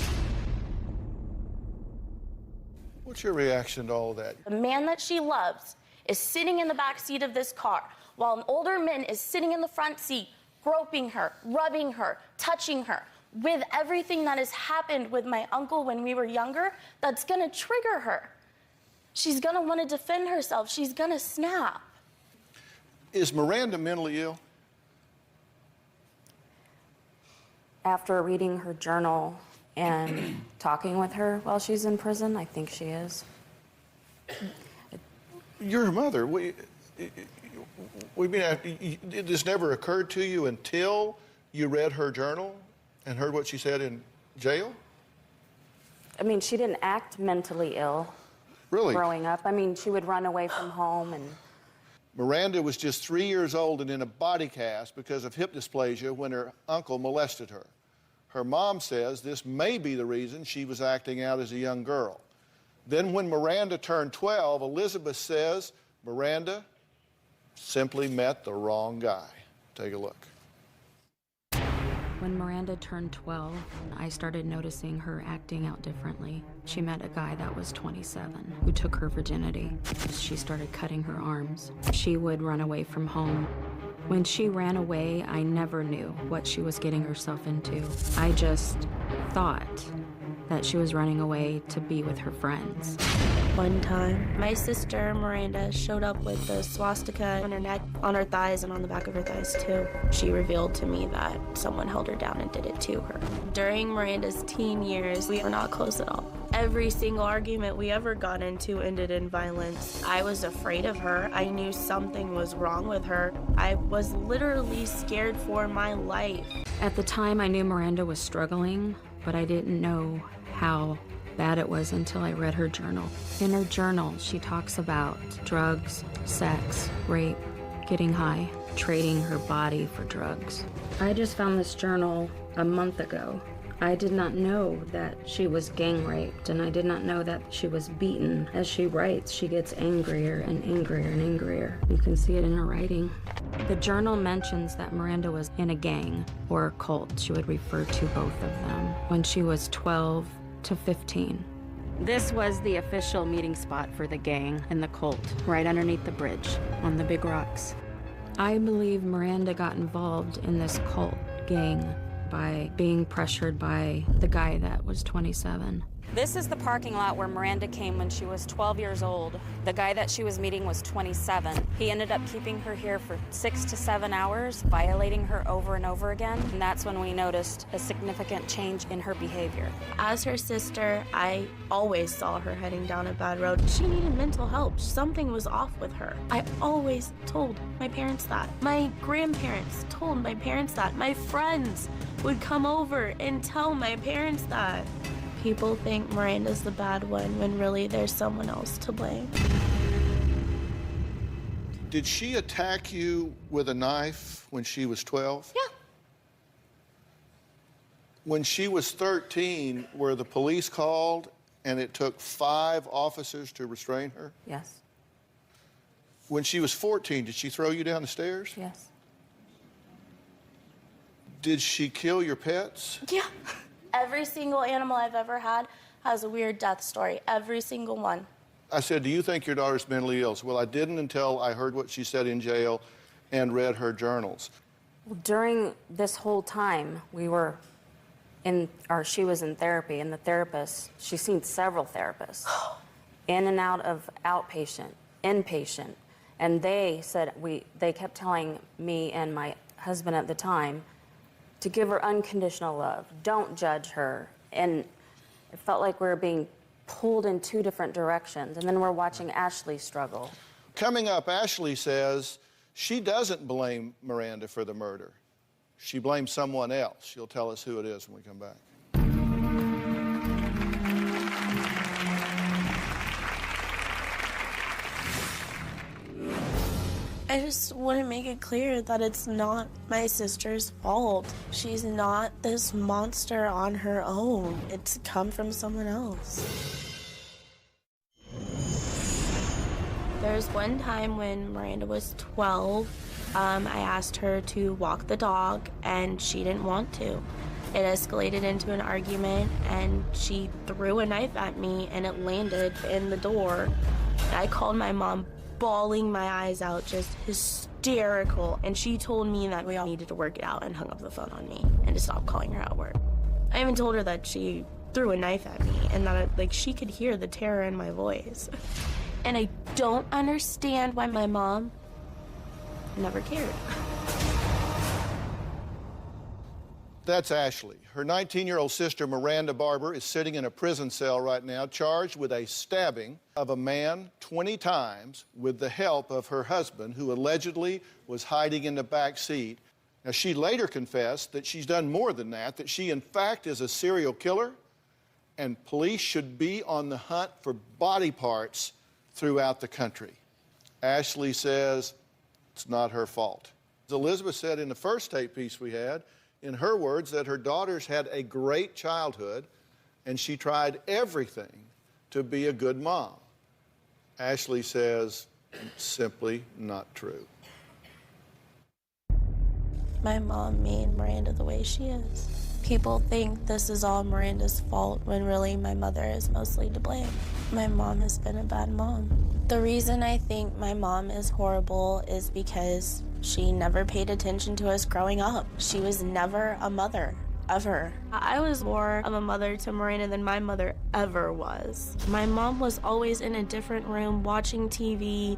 What's your reaction to all that? The man that she loves is sitting in the back seat of this car, while an older man is sitting in the front seat, groping her, rubbing her, touching her. With everything that has happened with my uncle when we were younger, that's gonna trigger her. She's gonna wanna defend herself. She's gonna snap. Is Miranda mentally ill? After reading her journal and talking with her while she's in prison, I think she is. You're her mother. This never occurred to you until you read her journal and heard what she said in jail? I mean, she didn't act mentally ill. Really? Growing up. I mean, she would run away from home and... Miranda was just 3 years old and in a body cast because of hip dysplasia when her uncle molested her. Her mom says this may be the reason she was acting out as a young girl. Then when Miranda turned 12, Elizabeth says Miranda simply met the wrong guy. Take a look. When Miranda turned 12, I started noticing her acting out differently. She met a guy that was 27 who took her virginity. She started cutting her arms. She would run away from home. When she ran away, I never knew what she was getting herself into. I just thought that she was running away to be with her friends. One time, my sister Miranda showed up with a swastika on her neck, on her thighs, and on the back of her thighs too. She revealed to me that someone held her down and did it to her. During Miranda's teen years, we were not close at all. Every single argument we ever got into ended in violence. I was afraid of her. I knew something was wrong with her. I was literally scared for my life. At the time, I knew Miranda was struggling, but I didn't know how bad it was until I read her journal. In her journal, she talks about drugs, sex, rape, getting high, trading her body for drugs. I just found this journal a month ago. I did not know that she was gang raped, and I did not know that she was beaten. As she writes, she gets angrier and angrier and angrier. You can see it in her writing. The journal mentions that Miranda was in a gang or a cult. She would refer to both of them when she was 12 to 15. This was the official meeting spot for the gang and the cult, right underneath the bridge on the big rocks. I believe Miranda got involved in this cult gang by being pressured by the guy that was 27. This is the parking lot where Miranda came when she was 12 years old. The guy that she was meeting was 27. He ended up keeping her here for 6 to 7 hours, violating her over and over again, and that's when we noticed a significant change in her behavior. As her sister, I always saw her heading down a bad road. She needed mental help. Something was off with her. I always told my parents that. My grandparents told my parents that. My friends would come over and tell my parents that. People think Miranda's the bad one when really there's someone else to blame. Did she attack you with a knife when she was 12? Yeah. When she was 13, were the police called and it took 5 officers to restrain her? Yes. When she was 14, did she throw you down the stairs? Yes. Did she kill your pets? Yeah. Every single animal I've ever had has a weird death story. Every single one. I said, do you think your daughter's mentally ill? Well, I didn't until I heard what she said in jail and read her journals. Well, during this whole time, she was in therapy, and the therapist, she's seen several therapists, in and out of outpatient, inpatient, and they said, they kept telling me and my husband at the time to give her unconditional love, don't judge her, and it felt like we were being pulled in 2 different directions, and then we're watching Ashley struggle. Coming up, Ashley says she doesn't blame Miranda for the murder. She blames someone else. She'll tell us who it is when we come back. I just want to make it clear that it's not my sister's fault. She's not this monster on her own. It's come from someone else. There's one time when Miranda was 12, I asked her to walk the dog, and she didn't want to. It escalated into an argument, and she threw a knife at me, and it landed in the door. I called my mom, bawling my eyes out, just hysterical, and she told me that we all needed to work it out and hung up the phone on me and to stop calling her at work. I even told her that she threw a knife at me and that she could hear the terror in my voice. And I don't understand why my mom never cared. That's Ashley. Her 19-year-old sister, Miranda Barber, is sitting in a prison cell right now, charged with a stabbing of a man 20 times with the help of her husband, who allegedly was hiding in the back seat. Now, she later confessed that she's done more than that she, in fact, is a serial killer, and police should be on the hunt for body parts throughout the country. Ashley says it's not her fault. As Elizabeth said in the first tape piece we had, in her words, that her daughters had a great childhood and she tried everything to be a good mom. Ashley says it's simply not true. My mom made Miranda the way she is. People think this is all Miranda's fault when really my mother is mostly to blame. My mom has been a bad mom. The reason I think my mom is horrible is because she never paid attention to us growing up. She was never a mother. ever. I was more of a mother to Miranda than my mother ever was. My mom was always in a different room watching TV,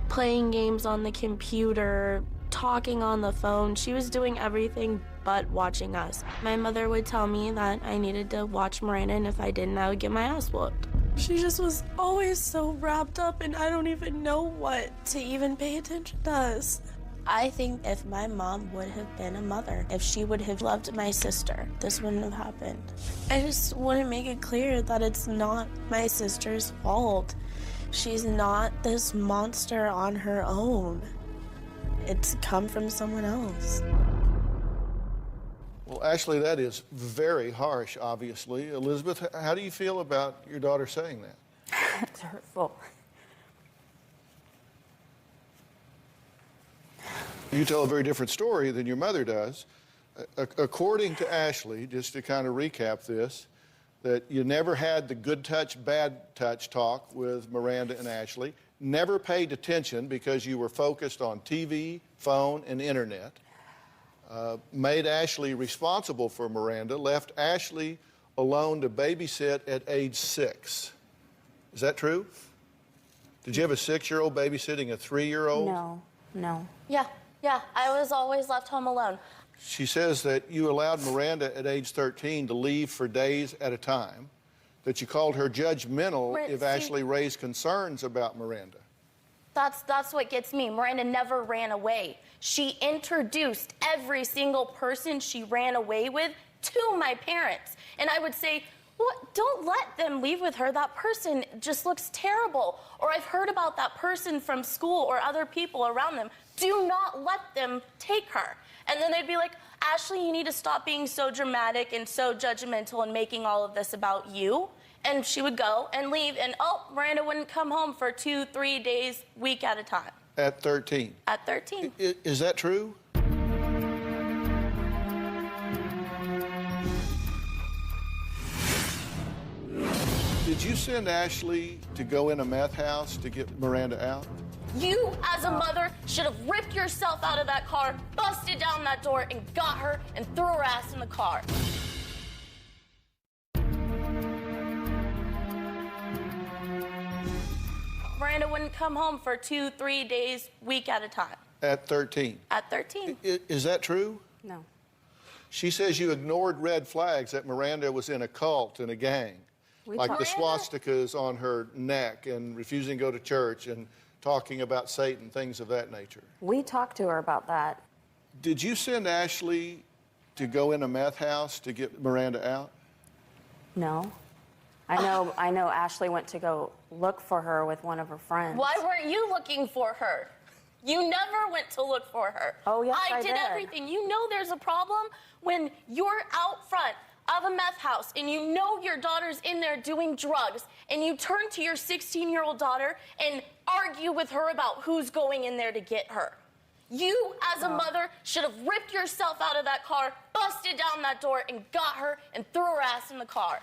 playing games on the computer, talking on the phone. She was doing everything but watching us. My mother would tell me that I needed to watch Miranda, and if I didn't, I would get my ass whooped. She just was always so wrapped up, and I don't even know what to even pay attention to us. I think if my mom would have been a mother, if she would have loved my sister, this wouldn't have happened. I just want to make it clear that it's not my sister's fault. She's not this monster on her own. It's come from someone else. Well, Ashley, that is very harsh, obviously. Elizabeth, how do you feel about your daughter saying that? It's hurtful. You tell a very different story than your mother does. According to Ashley, just to kind of recap this, that you never had the good touch, bad touch talk with Miranda and Ashley, never paid attention because you were focused on TV, phone, and internet, made Ashley responsible for Miranda, left Ashley alone to babysit at age 6. Is that true? Did you have a 6-year-old babysitting a 3-year-old? No. Yeah, I was always left home alone. She says that you allowed Miranda at age 13 to leave for days at a time, that you called her judgmental if Ashley raised concerns about Miranda. That's what gets me. Miranda never ran away. She introduced every single person she ran away with to my parents. And I would say, what? Don't let them leave with her. That person just looks terrible. Or I've heard about that person from school or other people around them. Do not let them take her. And then they'd be like, Ashley, you need to stop being so dramatic and so judgmental and making all of this about you. And she would go and leave, and Miranda wouldn't come home for 2-3 days, week at a time. At 13? At 13. Is that true? Did you send Ashley to go in a meth house to get Miranda out? You, as a mother, should have ripped yourself out of that car, busted down that door, and got her and threw her ass in the car. Miranda wouldn't come home for 2-3 days, week at a time. At 13? At 13. Is that true? No. She says you ignored red flags, that Miranda was in a cult and a gang. Like the swastikas on her neck and refusing to go to church and talking about Satan, things of that nature. We talked to her about that. Did you send Ashley to go in a meth house to get Miranda out? No. I know Ashley went to go look for her with one of her friends. Why weren't you looking for her? You never went to look for her. Oh, yes, I did everything. You know there's a problem when you're out front of a meth house and you know your daughter's in there doing drugs and you turn to your 16-year-old daughter and argue with her about who's going in there to get her. You, as a mother, should have ripped yourself out of that car, busted down that door, and got her and threw her ass in the car.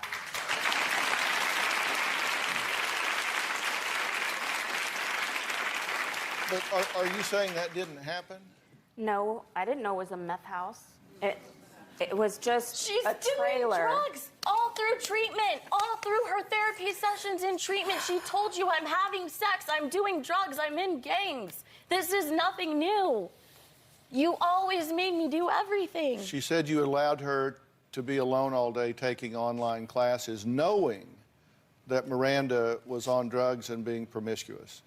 But are you saying that didn't happen? No, I didn't know it was a meth house. It was just a trailer. She's doing drugs all through treatment, all through her therapy sessions in treatment. She told you, I'm having sex, I'm doing drugs, I'm in gangs. This is nothing new. You always made me do everything. She said you allowed her to be alone all day taking online classes, knowing that Miranda was on drugs and being promiscuous.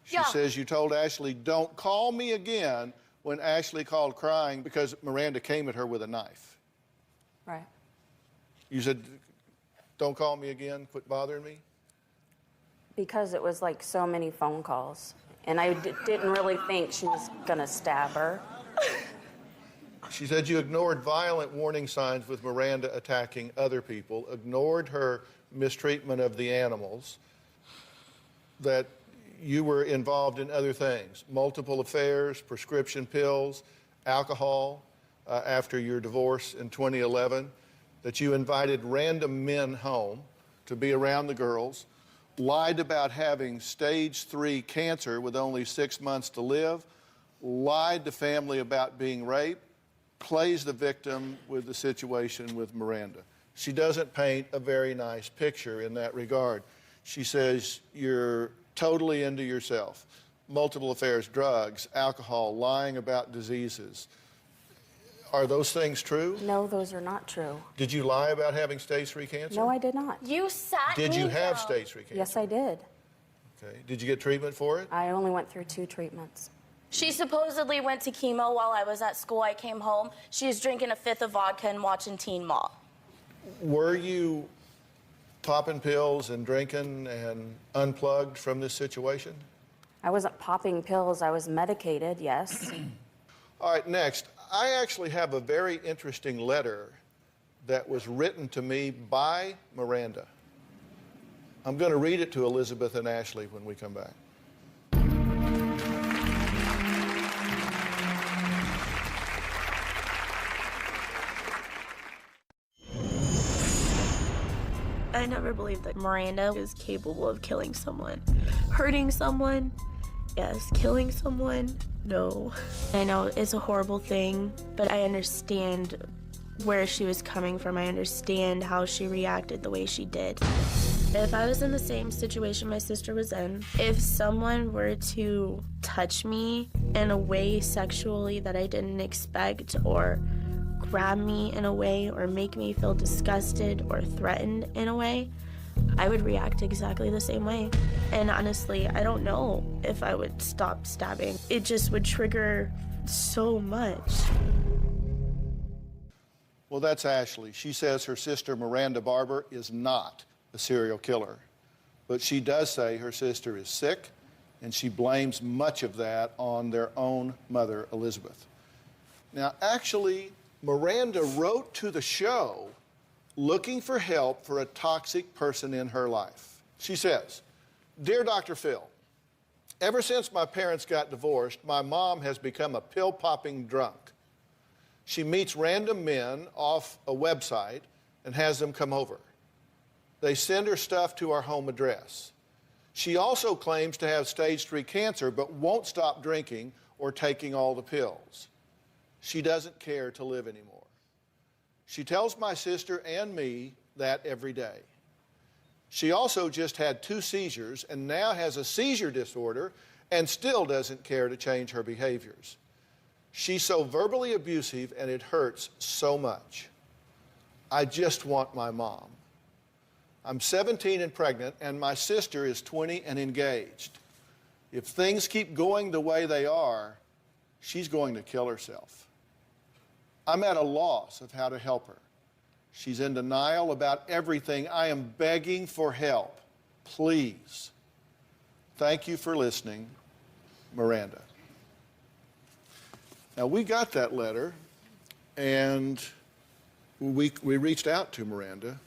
She says you told Ashley, don't call me again, when Ashley called crying because Miranda came at her with a knife. Right. You said, don't call me again, quit bothering me? Because it was like so many phone calls. And I didn't really think she was going to stab her. She said you ignored violent warning signs with Miranda attacking other people, ignored her mistreatment of the animals, that you were involved in other things, multiple affairs, prescription pills, alcohol, after your divorce in 2011, that you invited random men home to be around the girls, lied about having stage 3 cancer with only 6 months to live, lied to family about being raped, plays the victim with the situation with Miranda. She doesn't paint a very nice picture in that regard. She says you're totally into yourself. Multiple affairs, drugs, alcohol, lying about diseases. Are those things true? No, those are not true. Did you lie about having stage 3 cancer? No, I did not. You sat Did me you have down. stage 3 cancer? Yes, I did. Okay. Did you get treatment for it? I only went through 2 treatments. She supposedly went to chemo while I was at school. I came home. She was drinking a 5th of vodka and watching Teen Mom. Were you popping pills and drinking and unplugged from this situation? I wasn't popping pills. I was medicated, yes. All right, next. I actually have a very interesting letter that was written to me by Miranda. I'm going to read it to Elizabeth and Ashley when we come back. I never believed that Miranda is capable of killing someone. Hurting someone, yes. Killing someone, no. I know it's a horrible thing, but I understand where she was coming from. I understand how she reacted the way she did. If I was in the same situation my sister was in, if someone were to touch me in a way sexually that I didn't expect, or grab me in a way, or make me feel disgusted or threatened in a way, I would react exactly the same way. And honestly, I don't know if I would stop stabbing. It just would trigger so much. Well, that's Ashley. She says her sister Miranda Barber is not a serial killer, but she does say her sister is sick, and she blames much of that on their own mother, Elizabeth. Now, actually, Miranda wrote to the show looking for help for a toxic person in her life. She says, "Dear Dr. Phil, ever since my parents got divorced, my mom has become a pill-popping drunk. She meets random men off a website and has them come over. They send her stuff to our home address. She also claims to have stage 3 cancer, but won't stop drinking or taking all the pills. She doesn't care to live anymore. She tells my sister and me that every day. She also just had 2 seizures and now has a seizure disorder and still doesn't care to change her behaviors. She's so verbally abusive and it hurts so much. I just want my mom. I'm 17 and pregnant, and my sister is 20 and engaged. If things keep going the way they are, she's going to kill herself. I'm at a loss of how to help her. She's in denial about everything. I am begging for help. Please. Thank you for listening, Miranda." Now, we got that letter, and we reached out to Miranda,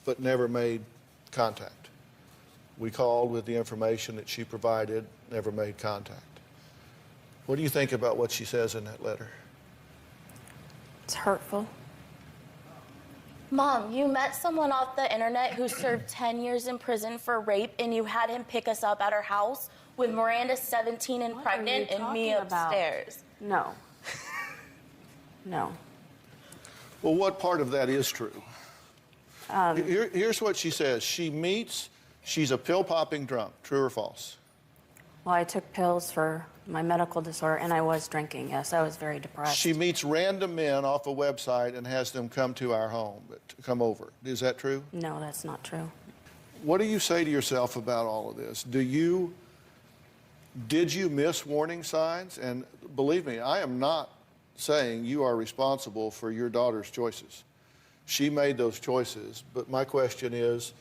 but never made contact. We called with the information that she provided, never made contact. What do you think about what she says in that letter? It's hurtful. Mom, you met someone off the internet who served 10 years in prison for rape, and you had him pick us up at our house with Miranda 17 and pregnant and me upstairs. No. No. Well, what part of that is true? Here's what she says. She's a pill-popping drunk. True or false? Well, I took pills for my medical disorder, and I was drinking. Yes, I was very depressed. She meets random men off a website and has them come to our home, come over. Is that true? No, that's not true. What do you say to yourself about all of this? Did you miss warning signs? And believe me, I am not saying you are responsible for your daughter's choices. She made those choices, but my question is,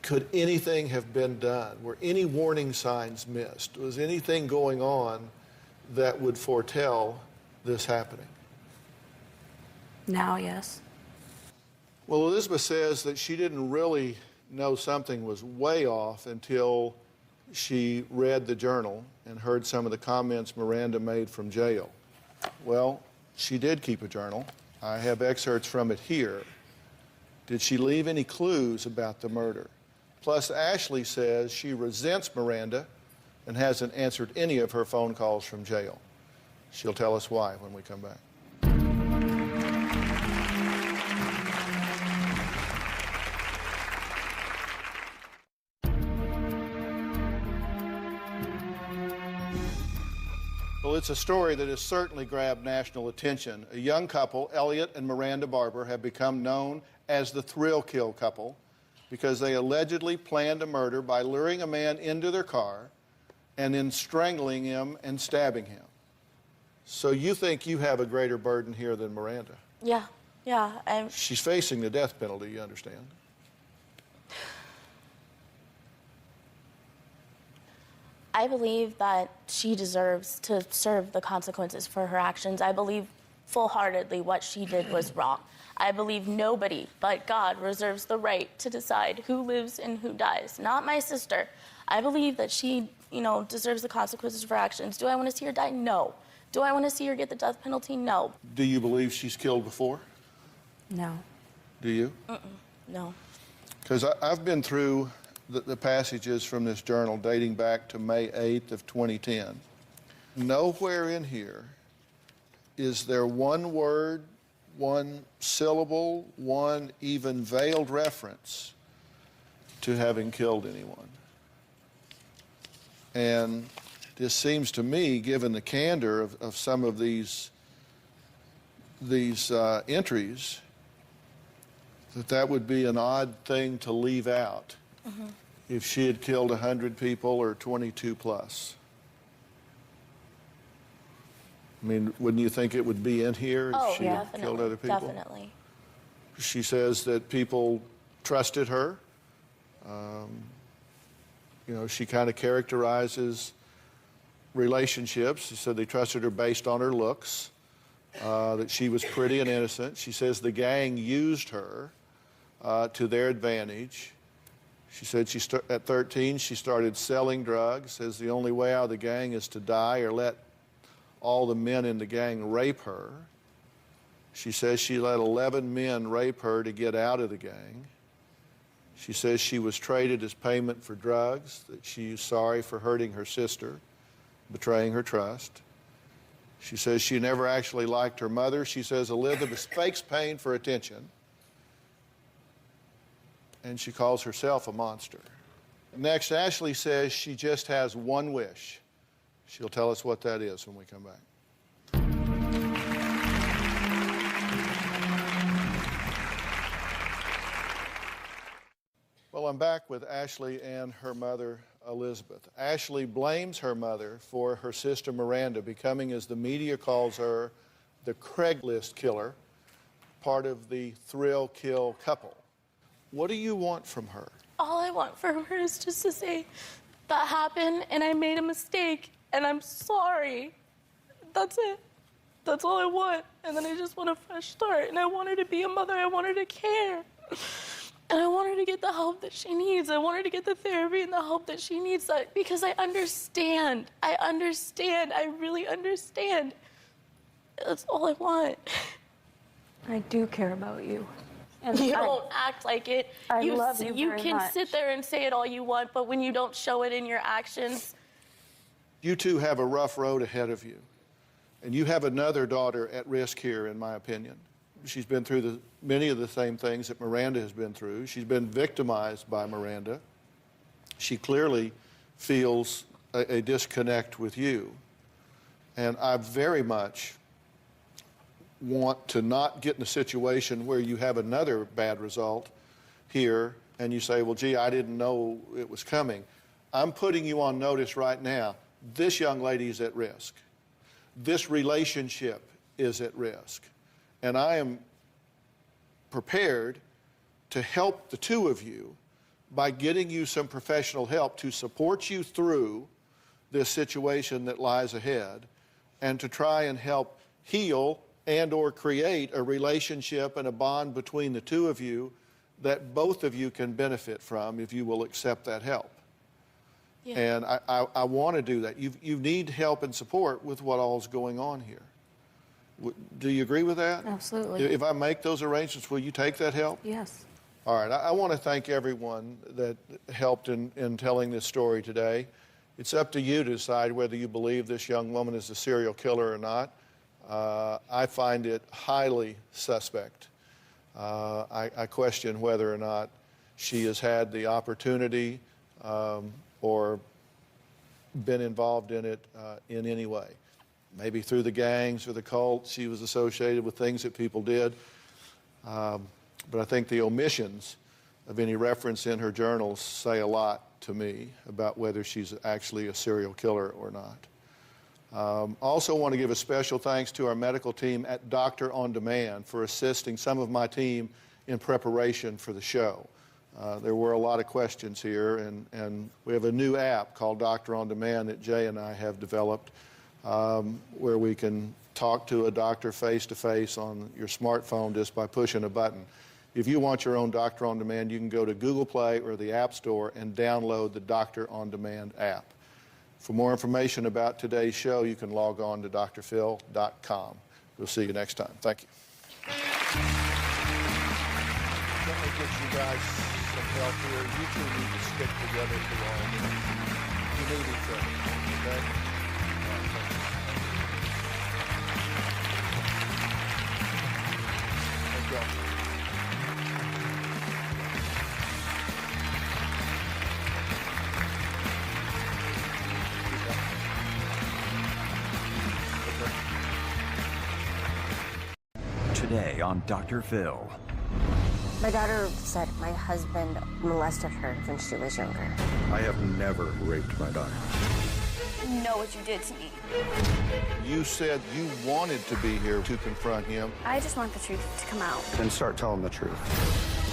could anything have been done? Were any warning signs missed? Was anything going on that would foretell this happening? Now, yes. Well, Elizabeth says that she didn't really know something was way off until she read the journal and heard some of the comments Miranda made from jail. Well, she did keep a journal. I have excerpts from it here. Did she leave any clues about the murder? Plus, Ashley says she resents Miranda and hasn't answered any of her phone calls from jail. She'll tell us why when we come back. Well, it's a story that has certainly grabbed national attention. A young couple, Elliot and Miranda Barber, have become known as the thrill kill couple because they allegedly planned a murder by luring a man into their car and then strangling him and stabbing him. So you think you have a greater burden here than Miranda? Yeah, yeah. She's facing the death penalty, you understand? I believe that she deserves to serve the consequences for her actions. I believe full-heartedly what she did was wrong. I believe nobody but God reserves the right to decide who lives and who dies, not my sister. I believe that she, deserves the consequences for her actions. Do I want to see her die? No. Do I want to see her get the death penalty? No. Do you believe she's killed before? No. Do you? No. Because I've been through the passages from this journal dating back to May 8th of 2010. Nowhere in here is there one word, one syllable, one even veiled reference to having killed anyone. And this seems to me, given the candor of some of these entries, that would be an odd thing to leave out. If she had killed 100 people or 22 plus. I mean, wouldn't you think it would be in here if she had killed other people? Definitely. She says that people trusted her. She kind of characterizes relationships. She said they trusted her based on her looks, that she was pretty and innocent. She says the gang used her to their advantage. She said at 13, she started selling drugs. Says the only way out of the gang is to die or let all the men in the gang rape her. She says she let 11 men rape her to get out of the gang. She says she was traded as payment for drugs, that she's sorry for hurting her sister, betraying her trust. She says she never actually liked her mother. She says Elizabeth fakes pain for attention. And she calls herself a monster. Next, Ashley says she just has one wish. She'll tell us what that is when we come back. Well, I'm back with Ashley and her mother, Elizabeth. Ashley blames her mother for her sister Miranda becoming, as the media calls her, the Craigslist killer, part of the thrill kill couple. What do you want from her? All I want from her is just to say, that happened and I made a mistake and I'm sorry. That's it. That's all I want. And then I just want a fresh start. And I want her to be a mother. I want her to care. And I want her to get the help that she needs. I want her to get the therapy and the help that she needs, because I understand. I understand. I really understand. That's all I want. I do care about you. And you don't act like it. I love you You very can much. sit there and say it all you want, but when you don't show it in your actions. You two have a rough road ahead of you. And you have another daughter at risk here, in my opinion. She's been through many of the same things that Miranda has been through. She's been victimized by Miranda. She clearly feels a disconnect with you. And I very much want to not get in a situation where you have another bad result here and you say, well, gee, I didn't know it was coming. I'm putting you on notice right now. This young lady is at risk. This relationship is at risk. And I am prepared to help the two of you by getting you some professional help to support you through this situation that lies ahead and to try and help heal and or create a relationship and a bond between the two of you that both of you can benefit from if you will accept that help. Yeah. And I want to do that. You need help and support with what all's going on here. Do you agree with that? Absolutely. If I make those arrangements, will you take that help? Yes. All right. I want to thank everyone that helped in telling this story today. It's up to you to decide whether you believe this young woman is a serial killer or not. I find it highly suspect. I question whether or not she has had the opportunity or been involved in it in any way. Maybe through the gangs or the cult, she was associated with things that people did. But I think the omissions of any reference in her journals say a lot to me about whether she's actually a serial killer or not. Also want to give a special thanks to our medical team at Doctor on Demand for assisting some of my team in preparation for the show. There were a lot of questions here, and we have a new app called Doctor on Demand that Jay and I have developed where we can talk to a doctor face-to-face on your smartphone just by pushing a button. If you want your own Doctor on Demand, you can go to Google Play or the App Store and download the Doctor on Demand app. For more information about today's show, you can log on to drphil.com. We'll see you next time. Thank you. Let me get you guys some help here. You two need to stick together too long. You need each other, okay? Thank you. Today on Dr. Phil. My daughter said my husband molested her when she was younger. I have never raped my daughter. You know what you did to me. You said you wanted to be here to confront him. I just want the truth to come out. Then start telling the truth.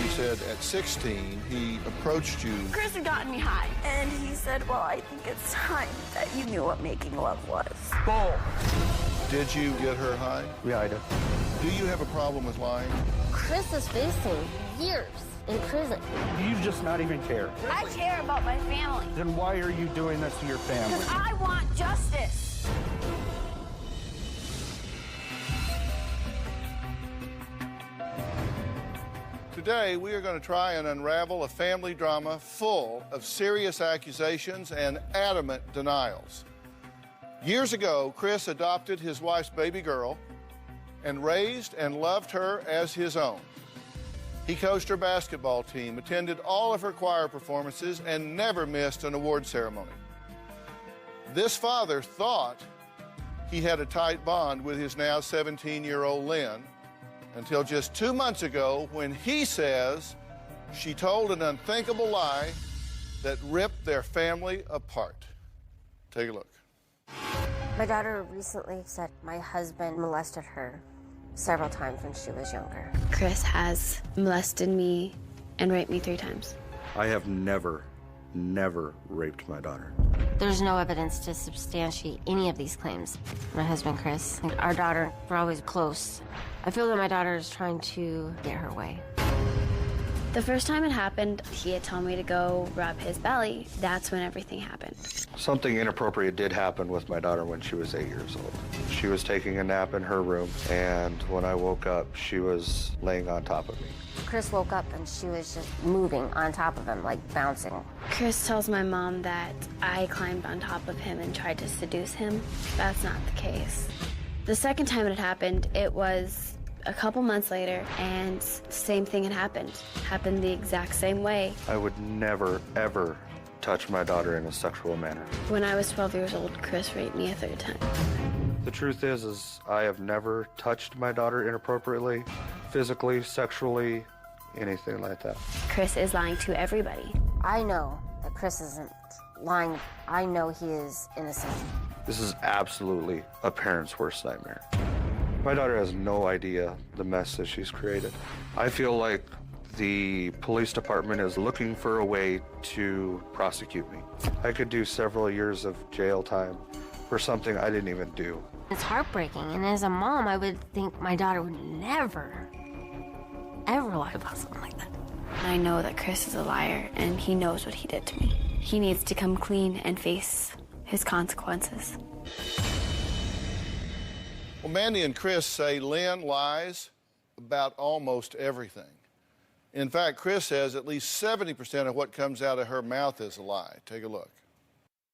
He said at 16, he approached you. Chris had gotten me high, and he said, well, I think it's time that you knew what making love was. Bull. Did you get her high? Yeah, I did. Do you have a problem with lying? Chris is facing years in prison. You just not even care. I care about my family. Then why are you doing this to your family? Because I want justice. Today, we are going to try and unravel a family drama full of serious accusations and adamant denials. Years ago, Chris adopted his wife's baby girl and raised and loved her as his own. He coached her basketball team, attended all of her choir performances, and never missed an award ceremony. This father thought he had a tight bond with his now 17-year-old Lynn until just 2 months ago when he says she told an unthinkable lie that ripped their family apart. Take a look. My daughter recently said my husband molested her several times when she was younger. Chris has molested me and raped me 3 times. I have never raped my daughter. There's no evidence to substantiate any of these claims. My husband, Chris, and our daughter were always close. I feel that my daughter is trying to get her way. The first time it happened, he had told me to go rub his belly. That's when everything happened. Something inappropriate did happen with my daughter when she was 8 years old. She was taking a nap in her room, and when I woke up, she was laying on top of me. Chris woke up and she was just moving on top of him, like bouncing. Chris tells my mom that I climbed on top of him and tried to seduce him. That's not the case. The second time it happened, it was a couple months later, and same thing had happened. Happened the exact same way. I would never, ever touch my daughter in a sexual manner. When I was 12 years old, Chris raped me a 3rd time. The truth is I have never touched my daughter inappropriately, physically, sexually, anything like that. Chris is lying to everybody. I know that Chris isn't lying. I know he is innocent. This is absolutely a parent's worst nightmare. My daughter has no idea the mess that she's created. I feel like the police department is looking for a way to prosecute me. I could do several years of jail time for something I didn't even do. It's heartbreaking, and as a mom, I would think my daughter would never, ever lie about something like that. I know that Chris is a liar, and he knows what he did to me. He needs to come clean and face his consequences. Well, Mandy and Chris say Lynn lies about almost everything. In fact, Chris says at least 70% of what comes out of her mouth is a lie. Take a look.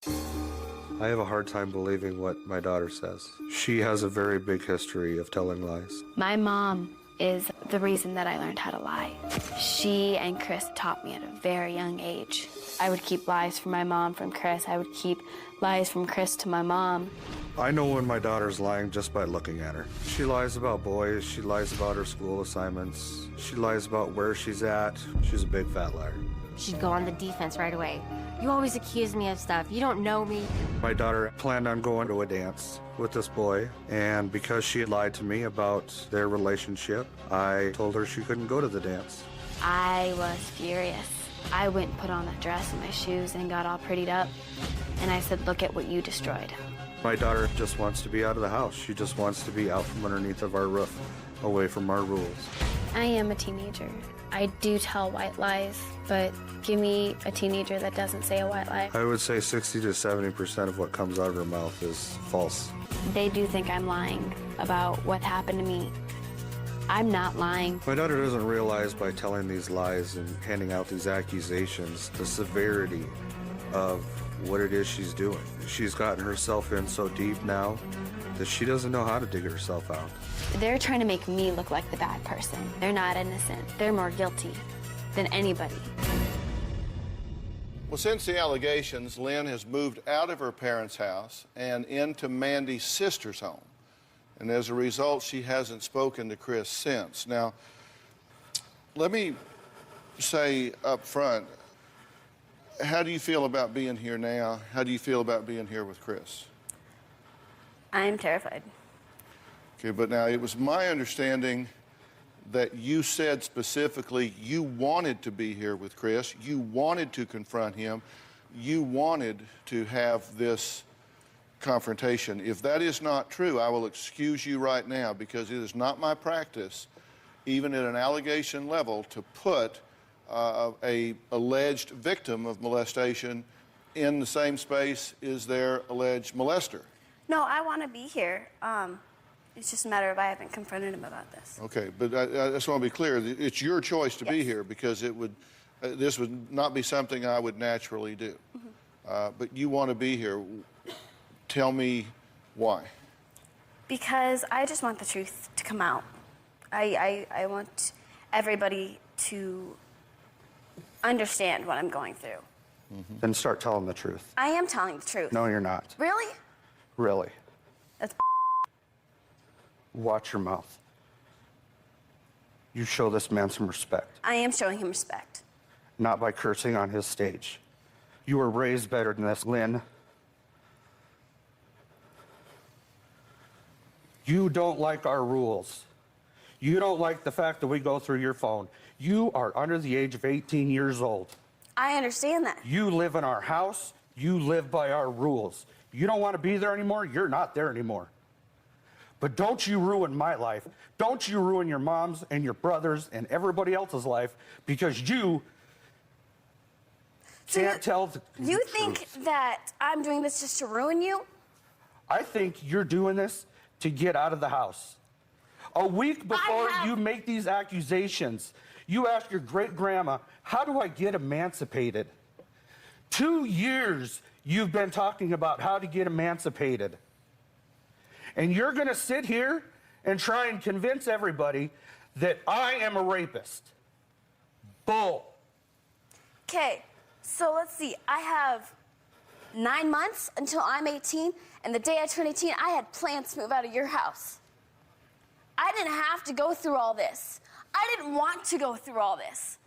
I have a hard time believing what my daughter says. She has a very big history of telling lies. My mom is the reason that I learned how to lie. She and Chris taught me at a very young age. I would keep lies from my mom from Chris. I would keep lies from Chris to my mom. I know when my daughter's lying just by looking at her. She lies about boys, she lies about her school assignments, she lies about where she's at. She's a big fat liar. She'd go on the defense right away. You always accuse me of stuff. You don't know me. My daughter planned on going to a dance with this boy, and because she had lied to me about their relationship, I told her she couldn't go to the dance. I was furious. I went and put on a dress and my shoes and got all prettied up. And I said, look at what you destroyed. My daughter just wants to be out of the house. She just wants to be out from underneath of our roof, away from our rules. I am a teenager. I do tell white lies, but give me a teenager that doesn't say a white lie. I would say 60 to 70% of what comes out of her mouth is false. They do think I'm lying about what happened to me. I'm not lying. My daughter doesn't realize by telling these lies and handing out these accusations the severity of what it is she's doing. She's gotten herself in so deep now that she doesn't know how to dig herself out. They're trying to make me look like the bad person. They're not innocent. They're more guilty than anybody. Well, since the allegations, Lynn has moved out of her parents' house and into Mandy's sister's home. And as a result, she hasn't spoken to Chris since. Now, let me say up front, how do you feel about being here now? How do you feel about being here with Chris? I'm terrified. Okay, but now it was my understanding that you said specifically you wanted to be here with Chris, you wanted to confront him, you wanted to have this confrontation. If that is not true, I will excuse you right now because it is not my practice, even at an allegation level, to put a alleged victim of molestation in the same space as their alleged molester. No, I want to be here. It's just a matter of I haven't confronted him about this. Okay, but I just want to be clear. It's your choice to be here because it would, this would not be something I would naturally do. But you want to be here. Tell me why. Because I just want the truth to come out. I want everybody to understand what I'm going through. Then start telling the truth. I am telling the truth. No, you're not. Really? Really. That's Watch your mouth. You show this man some respect. I am showing him respect. Not by cursing on his stage. You were raised better than this, Lynn. You don't like our rules. You don't like the fact that we go through your phone. You are under the age of 18 years old. I understand that. You live in our house. You live by our rules. You don't want to be there anymore, you're not there anymore. But don't you ruin my life. Don't you ruin your mom's and your brother's and everybody else's life because you can't tell the You think that I'm doing this just to ruin you? I think you're doing this to get out of the house. A week before you make these accusations, you ask your great-grandma, how do I get emancipated? 2 years you've been talking about how to get emancipated. And you're going to sit here and try and convince everybody that I am a rapist. Bull. Okay, so let's see. I have 9 months until I'm 18, and the day I turn 18, I had plans to move out of your house. I didn't have to go through all this. I didn't want to go through all this.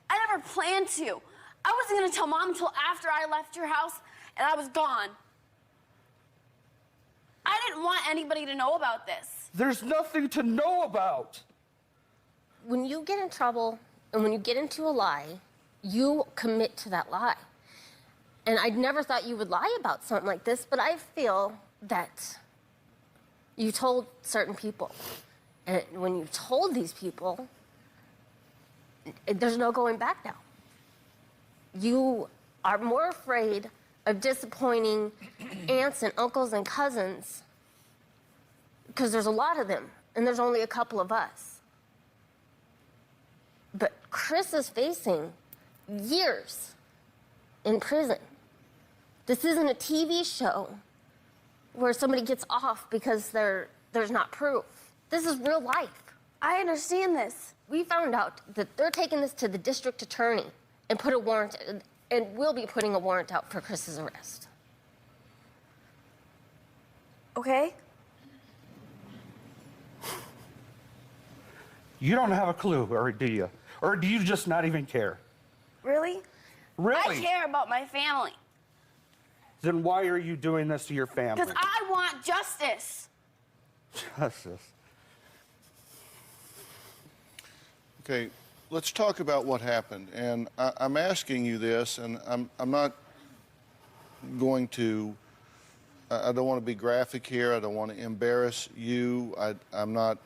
I never planned to. I wasn't going to tell Mom until after I left your house and I was gone. I didn't want anybody to know about this. There's nothing to know about. When you get in trouble and when you get into a lie, you commit to that lie. And I never thought you would lie about something like this, but I feel that you told certain people. And when you told these people, there's no going back now. You are more afraid of disappointing aunts and uncles and cousins because there's a lot of them and there's only a couple of us. But Chris is facing years in prison. This isn't a TV show where somebody gets off because there's not proof. This is real life. I understand this. We found out that they're taking this to the district attorney and put a warrant, and we'll be putting a warrant out for Chris's arrest. Okay? You don't have a clue, or do you? Or do you just not even care? Really? Really? I care about my family. Then why are you doing this to your family? Because I want justice. Justice. Okay, let's talk about what happened. And I'm asking you this, and I'm not going to, I don't want to be graphic here. I don't want to embarrass you. I'm not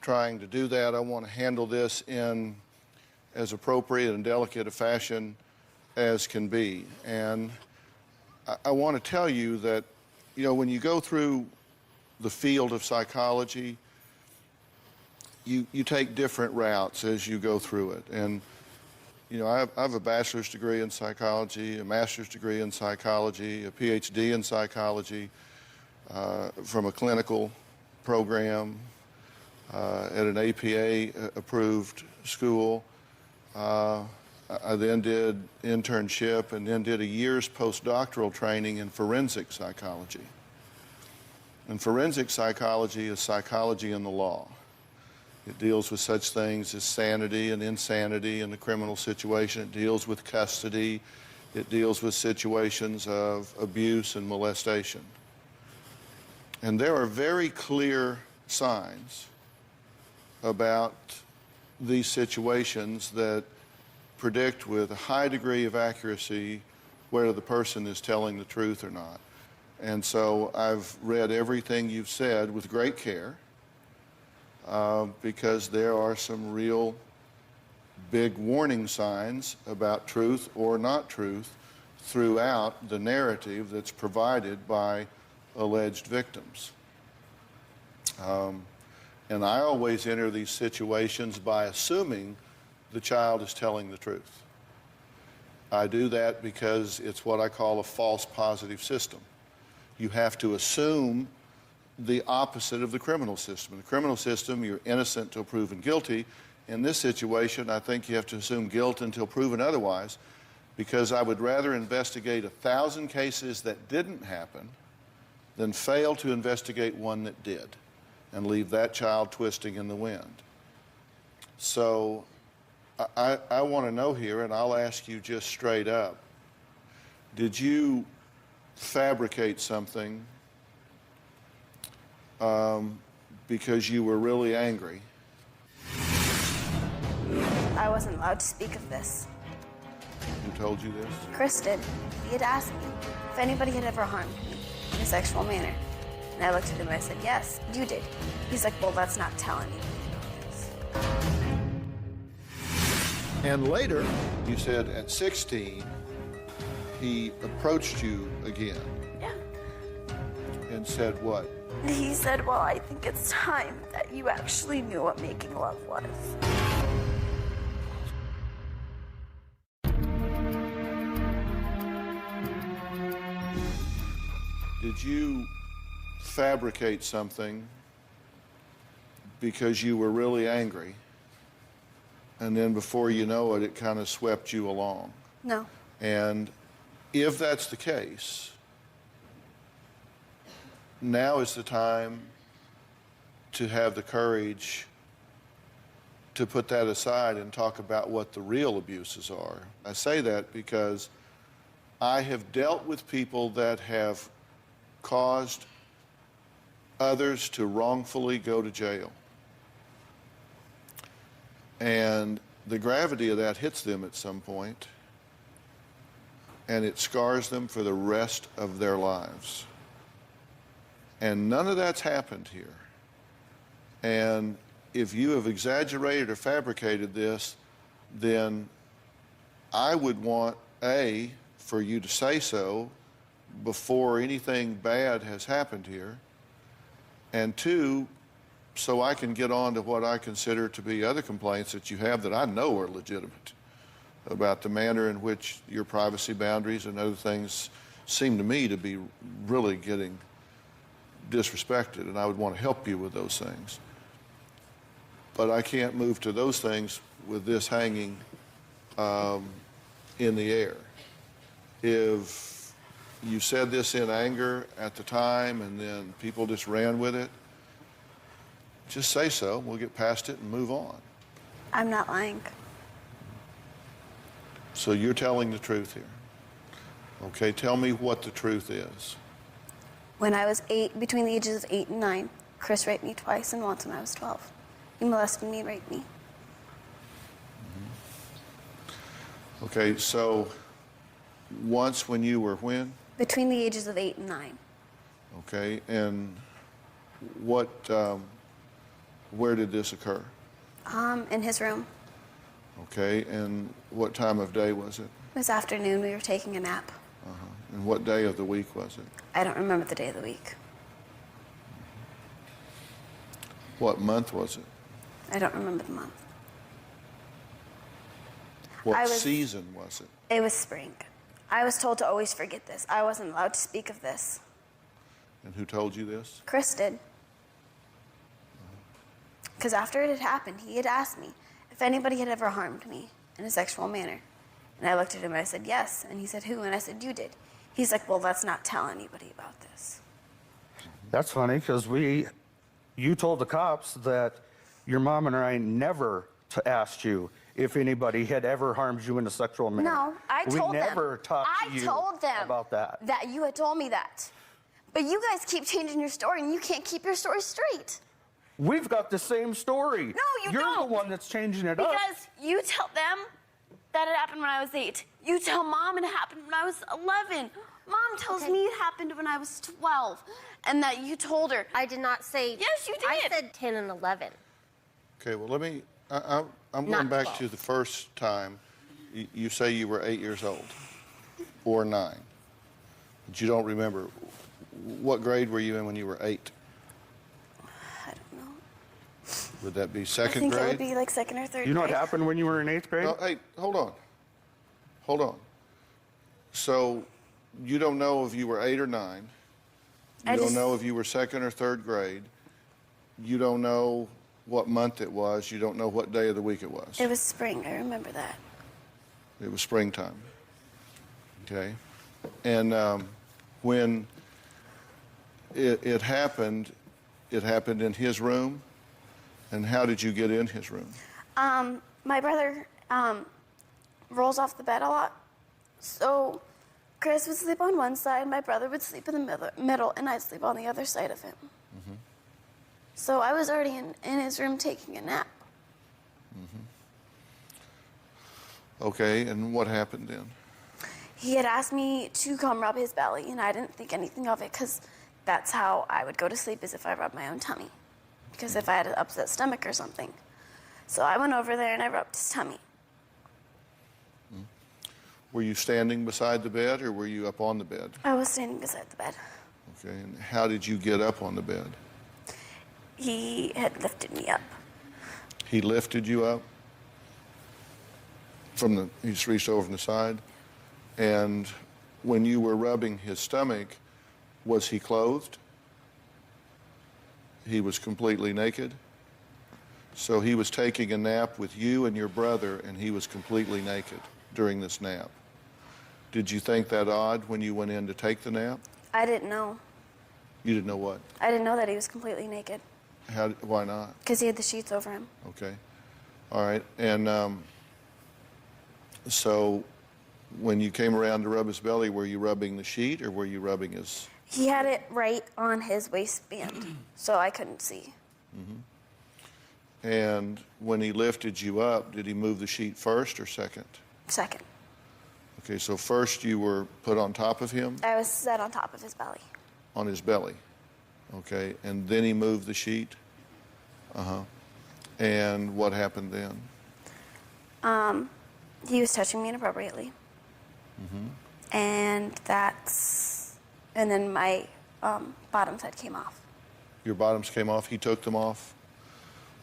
trying to do that. I want to handle this in as appropriate and delicate a fashion as can be. And I want to tell you that, you know, when you go through the field of psychology, you take different routes as you go through it. And, you know, I have a bachelor's degree in psychology, a master's degree in psychology, a PhD in psychology from a clinical program at an APA-approved school. I then did internship and then did a year's postdoctoral training in forensic psychology. And forensic psychology is psychology in the law. It deals with such things as sanity and insanity in the criminal situation. It deals with custody. It deals with situations of abuse and molestation. And there are very clear signs about these situations that predict with a high degree of accuracy whether the person is telling the truth or not. And so I've read everything you've said with great care. Because there are some real big warning signs about truth or not truth throughout the narrative that's provided by alleged victims. And I always enter these situations by assuming the child is telling the truth. I do that because it's what I call a false positive system. You have to assume the opposite of the criminal system. In the criminal system, you're innocent till proven guilty. In this situation, I think you have to assume guilt until proven otherwise, because I would rather investigate 1,000 cases that didn't happen than fail to investigate one that did and leave that child twisting in the wind. So I want to know here, and I'll ask you just straight up, did you fabricate something because you were really angry? I wasn't allowed to speak of this. Who told you this? Chris did. He had asked me if anybody had ever harmed me in a sexual manner. And I looked at him and I said, yes, you did. He's like, well, that's not telling you. And later, you said at 16, he approached you again. Yeah. And said what? He said, well, I think it's time that you actually knew what making love was. Did you fabricate something because you were really angry, and then before you know it, it kind of swept you along? No. And if that's the case, now is the time to have the courage to put that aside and talk about what the real abuses are. I say that because I have dealt with people that have caused others to wrongfully go to jail. And the gravity of that hits them at some point, and it scars them for the rest of their lives. And none of that's happened here. And if you have exaggerated or fabricated this, then I would want, A, for you to say so before anything bad has happened here, and 2, so I can get on to what I consider to be other complaints that you have that I know are legitimate. about the manner in which your privacy boundaries and other things seem to me to be really getting disrespected, and I would want to help you with those things. But I can't move to those things with this hanging in the air. If you said this in anger at the time and then people just ran with it, just say so. We'll get past it and move on. I'm not lying. So you're telling the truth here. Okay, tell me what the truth is. When I was 8, between the ages of 8 and 9, Chris raped me twice and once when I was 12. He molested me and raped me. Okay, so once when you were when? Between the ages of 8 and 9. Okay, and what, where did this occur? In his room. Okay, and what time of day was it? It was afternoon. We were taking a nap. And what day of the week was it? I don't remember the day of the week. What month was it? I don't remember the month. What season was it? It was spring. I was told to always forget this. I wasn't allowed to speak of this. And who told you this? Chris did. Because after it had happened, he had asked me if anybody had ever harmed me in a sexual manner. And I looked at him and I said, yes. And he said, who? And I said, you did. He's like, well, let's not tell anybody about this. That's funny, because you told the cops that your mom and I never asked you if anybody had ever harmed you in a sexual manner. No, I told them. We never talked to you about that. That you had told me that. But you guys keep changing your story and you can't keep your story straight. We've got the same story. No, You're the one that's changing it up. Because you tell them that it happened when I was 8. You tell Mom it happened when I was 11. Mom tells me it happened when I was 12. And that you told her. I did not say. Yes, you did. I said 10 and 11. Okay, well, let me, I'm going back to the first time. You say you were 8 years old, or 9. But you don't remember. What grade were you in when you were 8? I don't know. Would that be second I think grade? it would be like 2nd or 3rd You know what grade. happened when you were in 8th grade? No, hey, hold on. Hold on. So you don't know if you were 8 or 9. You don't know if you were 2nd or 3rd grade. You don't know what month it was. You don't know what day of the week it was. It was spring. I remember that. It was springtime. Okay. And when it happened in his room. And how did you get in his room? My brother rolls off the bed a lot. So Chris would sleep on one side, my brother would sleep in the middle, and I'd sleep on the other side of him. So I was already in his room taking a nap. Okay, and what happened then? He had asked me to come rub his belly, and I didn't think anything of it because that's how I would go to sleep, is if I rubbed my own tummy. Because if I had an upset stomach or something. So I went over there and I rubbed his tummy. Were you standing beside the bed or were you up on the bed? I was standing beside the bed. Okay, and how did you get up on the bed? He had lifted me up. He lifted you up? He just reached over from the side? And when you were rubbing his stomach, was he clothed? He was completely naked? So he was taking a nap with you and your brother, and he was completely naked during this nap. Did you think that odd when you went in to take the nap? I didn't know. You didn't know what? I didn't know that he was completely naked. Why not? Because he had the sheets over him. Okay. All right. And so when you came around to rub his belly, were you rubbing the sheet or were you rubbing his... He had it right on his waistband, so I couldn't see. And when he lifted you up, did he move the sheet first or second? Second. Okay, so first you were put on top of him? I was set on top of his belly. On his belly. Okay, and then he moved the sheet? And what happened then? He was touching me inappropriately. And then my bottoms head came off. Your bottoms came off? He took them off?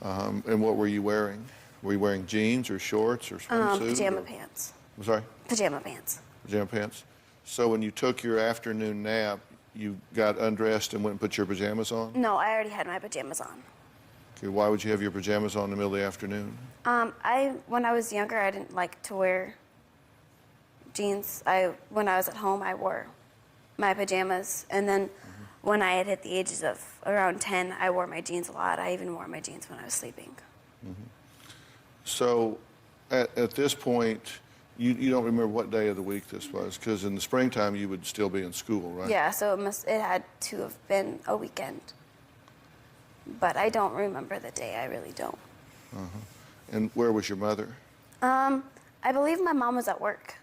And what were you wearing? Were you wearing jeans or shorts or swimsuit? Pajama pants. I'm sorry? Pajama pants. Pajama pants. So when you took your afternoon nap, you got undressed and went and put your pajamas on? No, I already had my pajamas on. Okay, why would you have your pajamas on in the middle of the afternoon? When I was younger, I didn't like to wear jeans. When I was at home, I wore my pajamas, and then when I had hit the ages of around 10, I wore my jeans a lot. I even wore my jeans when I was sleeping. So at this point, you don't remember what day of the week this was, because in the springtime you would still be in school, right? Yeah, so it had to have been a weekend. But I don't remember the day. I really don't. And where was your mother? I believe my mom was at work.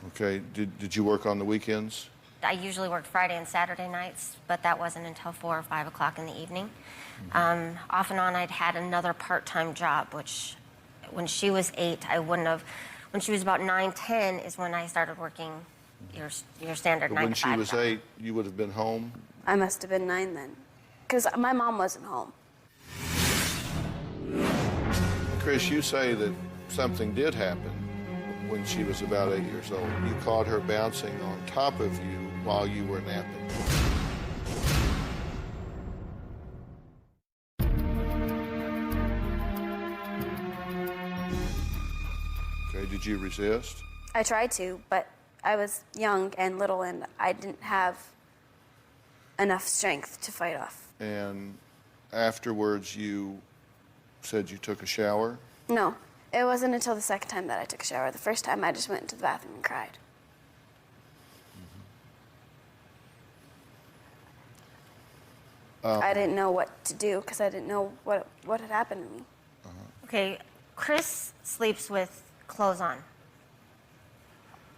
Okay, did you work on the weekends? I usually worked Friday and Saturday nights, but that wasn't until 4 or 5 o'clock in the evening. Off and on, I'd had another part-time job, which when she was 8, I wouldn't have. When she was about 9, 10 is when I started working your standard But 9 when to 5 she was job. 8, you would have been home? I must have been 9 then, because my mom wasn't home. Chris, you say that something did happen when she was about 8 years old. You caught her bouncing on top of you while you were napping. Okay, did you resist? I tried to, but I was young and little, and I didn't have enough strength to fight off. And afterwards, you said you took a shower? No, it wasn't until the second time that I took a shower. The first time, I just went into the bathroom and cried. I didn't know what to do because I didn't know what had happened to me. Okay, Chris sleeps with clothes on.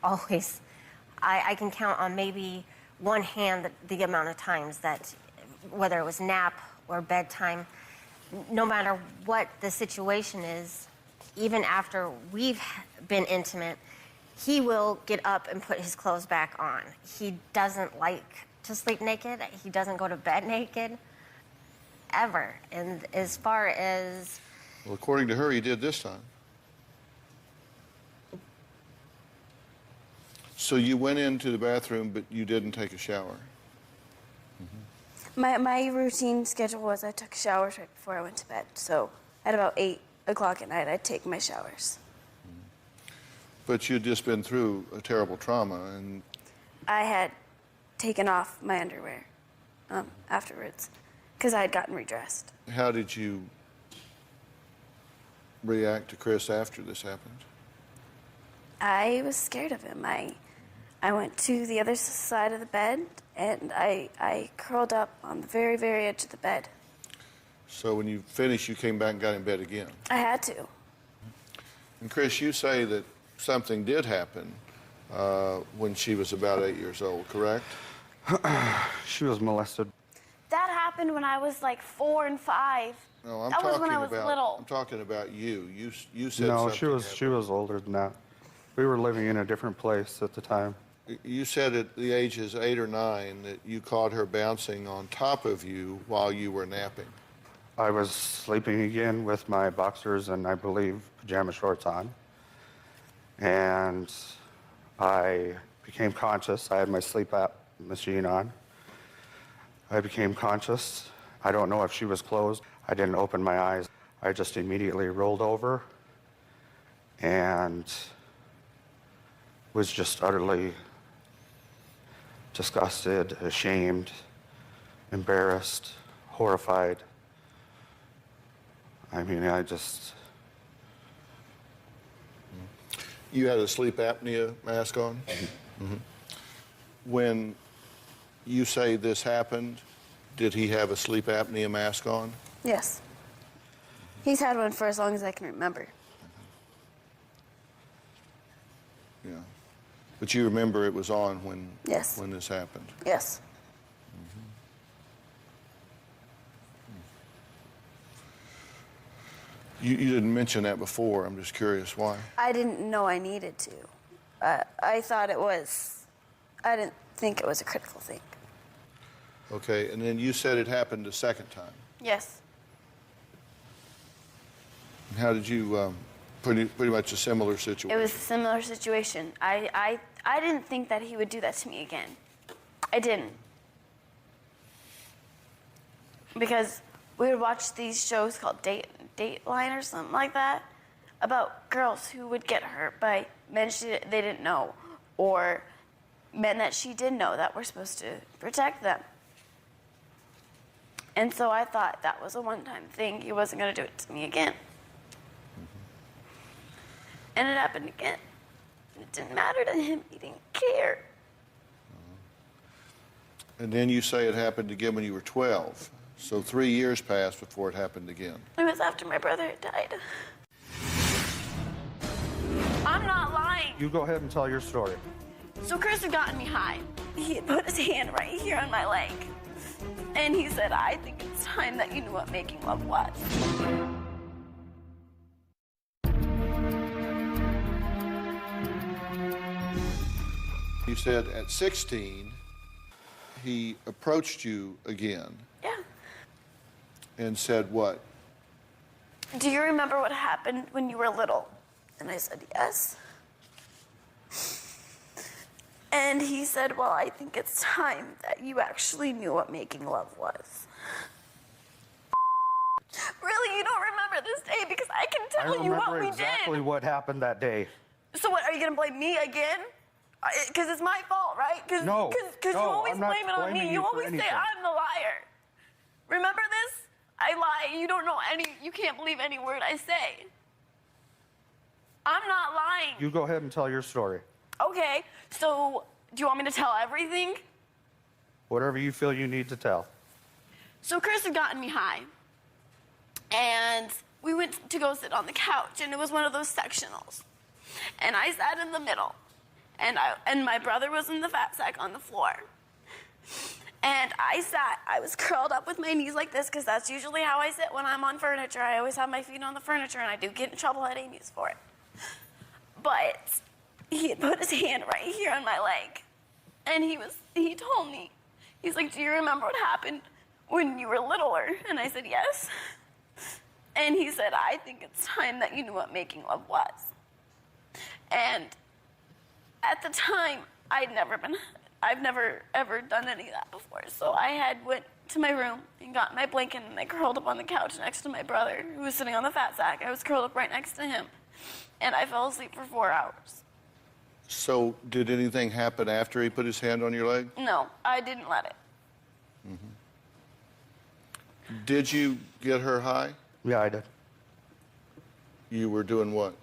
Always. I can count on maybe one hand the amount of times that, whether it was nap or bedtime, no matter what the situation is, even after we've been intimate, he will get up and put his clothes back on. He doesn't like to sleep naked. He doesn't go to bed naked, ever. And as far as... Well, according to her, you did this time. So you went into the bathroom, but you didn't take a shower? My routine schedule was I took showers right before I went to bed. So at about 8 o'clock at night, I'd take my showers. But you'd just been through a terrible trauma, and... I had taken off my underwear afterwards because I had gotten redressed. How did you react to Chris after this happened? I was scared of him. I went to the other side of the bed, and I curled up on the very, very edge of the bed. So when you finished, you came back and got in bed again? I had to. And Chris, you say that something did happen when she was about 8 years old, correct? She was molested. That happened when I was like 4 and 5. No, I'm that talking was when I was about, little. I'm talking about you. You said No, something she was older than that. We were living in a different place at the time. You said at the ages 8 or 9 that you caught her bouncing on top of you while you were napping. I was sleeping again with my boxers and I believe pajama shorts on. And I became conscious. I had my sleep app machine on. I became conscious. I don't know if she was closed. I didn't open my eyes. I just immediately rolled over and was just utterly disgusted, ashamed, embarrassed, horrified. I mean, I just... You had a sleep apnea mask on? When you say this happened, did he have a sleep apnea mask on? Yes. He's had one for as long as I can remember. Yeah. But you remember it was on when, Yes. when this happened? Yes. You didn't mention that before. I'm just curious why. I didn't know I needed to. I thought it was, I didn't think it was a critical thing. Okay, and then you said it happened a second time. Yes. How did you, pretty much a similar situation? It was a similar situation. I didn't think that he would do that to me again. I didn't. Because we would watch these shows called Dateline or something like that about girls who would get hurt by men they didn't know, or men that she did know that were supposed to protect them. And so I thought that was a one-time thing. He wasn't going to do it to me again. And it happened again. It didn't matter to him. He didn't care. And then you say it happened again when you were 12. So 3 years passed before it happened again. It was after my brother had died. I'm not lying. You go ahead and tell your story. So Chris had gotten me high. He had put his hand right here on my leg. And he said, I think it's time that you knew what making love was. You said at 16, he approached you again. Yeah. And said what? Do you remember what happened when you were little? And I said, yes. And he said, well, I think it's time that you actually knew what making love was. Really, you don't remember this day? Because I can tell you what we did. I remember exactly what happened that day. So what, are you gonna blame me again? Because it's my fault, right? No, Because you always I'm not blame it on blaming me. you You for always say anything. I'm the liar. Remember this? I lie. You don't know you can't believe any word I say. I'm not lying. You go ahead and tell your story. Okay, so do you want me to tell everything? Whatever you feel you need to tell. So Chris had gotten me high, and we went to go sit on the couch, and it was one of those sectionals. And I sat in the middle, and my brother was in the fat sack on the floor. And I was curled up with my knees like this, because that's usually how I sit when I'm on furniture. I always have my feet on the furniture, and I do get in trouble at Amy's for it. But he had put his hand right here on my leg, and he told me, he's like, do you remember what happened when you were littler? And I said, yes. And he said, I think it's time that you knew what making love was. And at the time, I've never ever done any of that before. So I went to my room and got my blanket, and I curled up on the couch next to my brother, who was sitting on the fat sack. I was curled up right next to him, and I fell asleep for 4 hours. So did anything happen after he put his hand on your leg? No, I didn't let it. Did you get her high? Yeah, I did. You were doing what?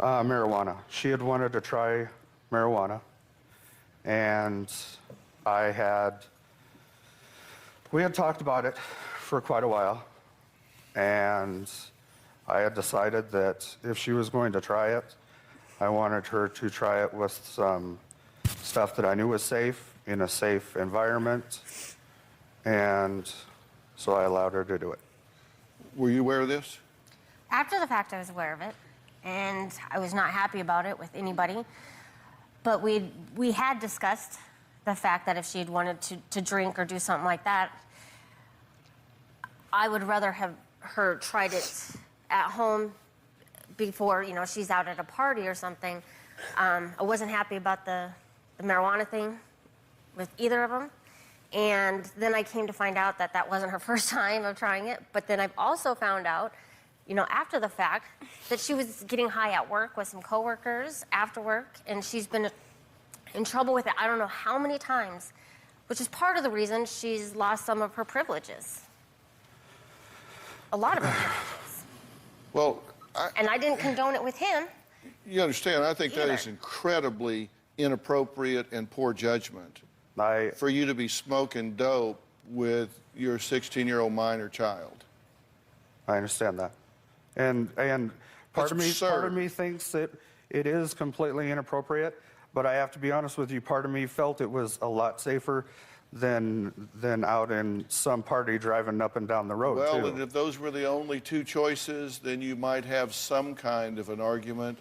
Marijuana. She had wanted to try marijuana, and we had talked about it for quite a while, and I had decided that if she was going to try it, I wanted her to try it with some stuff that I knew was safe, in a safe environment, and so I allowed her to do it. Were you aware of this? After the fact, I was aware of it, and I was not happy about it with anybody. But we had discussed the fact that if she had wanted to drink or do something like that, I would rather have her tried it at home before, she's out at a party or something. I wasn't happy about the marijuana thing with either of them. And then I came to find out that that wasn't her first time of trying it. But then I've also found out, after the fact, that she was getting high at work with some coworkers after work, and she's been in trouble with it I don't know how many times, which is part of the reason she's lost some of her privileges. A lot of her privileges. Well, and I didn't condone it with him. You understand, I think that is incredibly inappropriate and poor judgment for you to be smoking dope with your 16-year-old minor child. I understand that. And part of me thinks that it is completely inappropriate, but I have to be honest with you, part of me felt it was a lot safer than out in some party driving up and down the road, Well, too. and if those were the only two choices, then you might have some kind of an argument,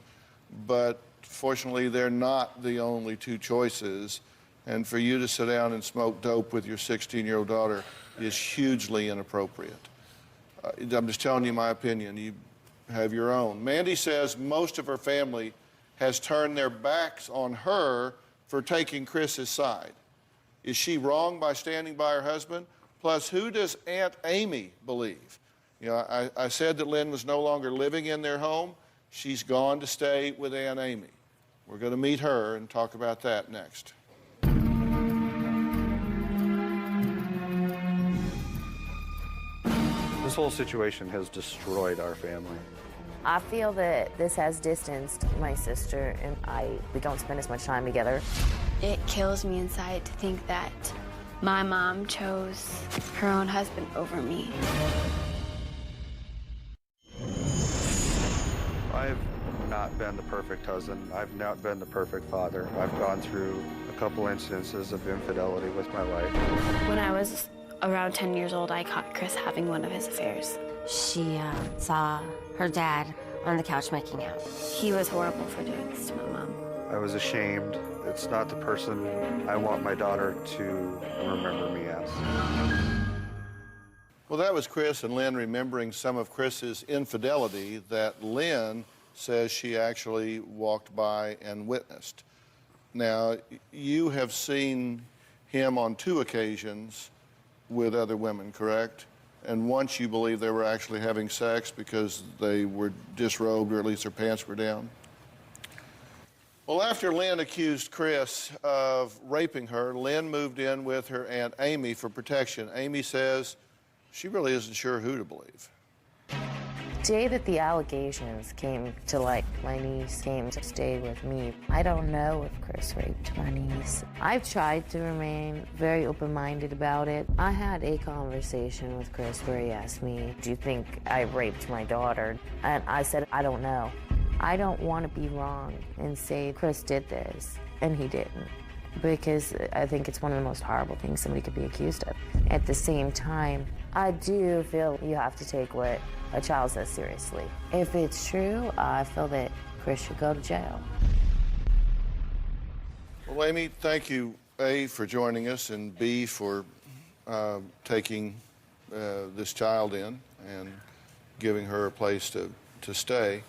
but fortunately they're not the only two choices, and for you to sit down and smoke dope with your 16-year-old daughter is hugely inappropriate. I'm just telling you my opinion. have your own. Mandy says most of her family has turned their backs on her for taking Chris's side. Is she wrong by standing by her husband? Plus, who does Aunt Amy believe? You know, I said that Lynn was no longer living in their home. She's gone to stay with Aunt Amy. We're going to meet her and talk about that next. This whole situation has destroyed our family. I feel that this has distanced my sister and we don't spend as much time together. It kills me inside to think that my mom chose her own husband over me. I've not been the perfect husband. I've not been the perfect father. I've gone through a couple instances of infidelity with my wife. When I was around 10 years old, I caught Chris having one of his affairs. She saw her dad on the couch making out. He was horrible for doing this to my mom. I was ashamed. It's not the person I want my daughter to remember me as. Well, that was Chris and Lynn remembering some of Chris's infidelity that Lynn says she actually walked by and witnessed. Now, you have seen him on 2 occasions with other women, correct? And once you believe they were actually having sex because they were disrobed, or at least their pants were down. Well, after Lynn accused Chris of raping her, Lynn moved in with her Aunt Amy for protection. Amy says she really isn't sure who to believe. The day that the allegations came to light, my niece came to stay with me. I don't know if Chris raped my niece. I've tried to remain very open-minded about it. I had a conversation with Chris where he asked me, do you think I raped my daughter? And I said, I don't know. I don't want to be wrong and say Chris did this, and he didn't, because I think it's one of the most horrible things somebody could be accused of. At the same time, I do feel you have to take what a child says seriously. If it's true, I feel that Chris should go to jail. Well, Amy, thank you, A, for joining us, and B, for taking this child in and giving her a place to stay.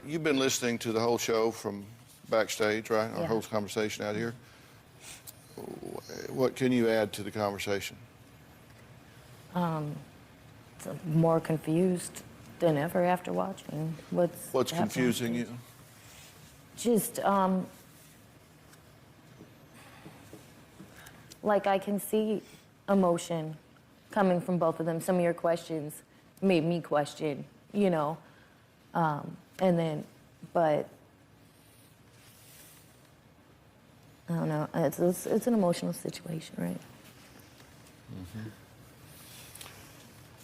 You've been listening to the whole show from backstage, right? Our whole conversation out here. What can you add to the conversation? More confused than ever after watching What's confusing you? Just, like I can see emotion coming from both of them. Some of your questions made me question, you know, and then, but I don't know. It's an emotional situation, right? Mm-hmm.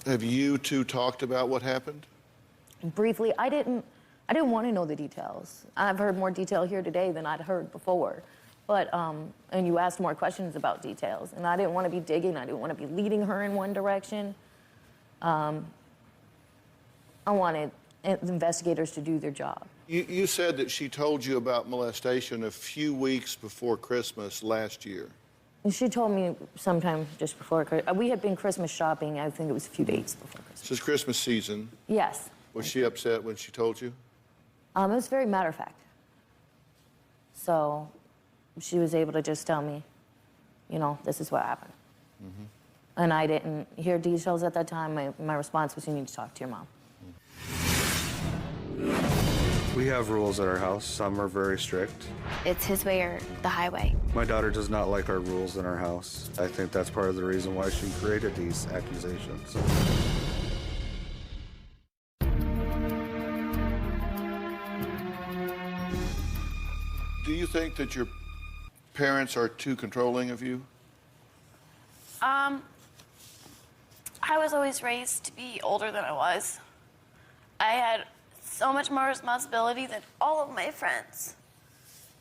Have you two talked about what happened? Briefly, I didn't want to know the details. I've heard more detail here today than I'd heard before. But, and you asked more questions about details, and I didn't want to be digging. I didn't want to be leading her in one direction. I wanted investigators to do their job. You said that she told you about molestation a few weeks before Christmas last year. And she told me sometime just before Christmas. We had been Christmas shopping, I think it was a few days before Christmas. This is Christmas season. Yes. Was she upset when she told you? It was very matter of fact. So she was able to just tell me, you know, this is what happened. Mm-hmm. And I didn't hear details at that time. My response was, you need to talk to your mom. We have rules at our house. Some are very strict. It's his way or the highway. My daughter does not like our rules in our house. I think that's part of the reason why she created these accusations. Do you think that your parents are too controlling of you? I was always raised to be older than I was. I had so much more responsibility than all of my friends.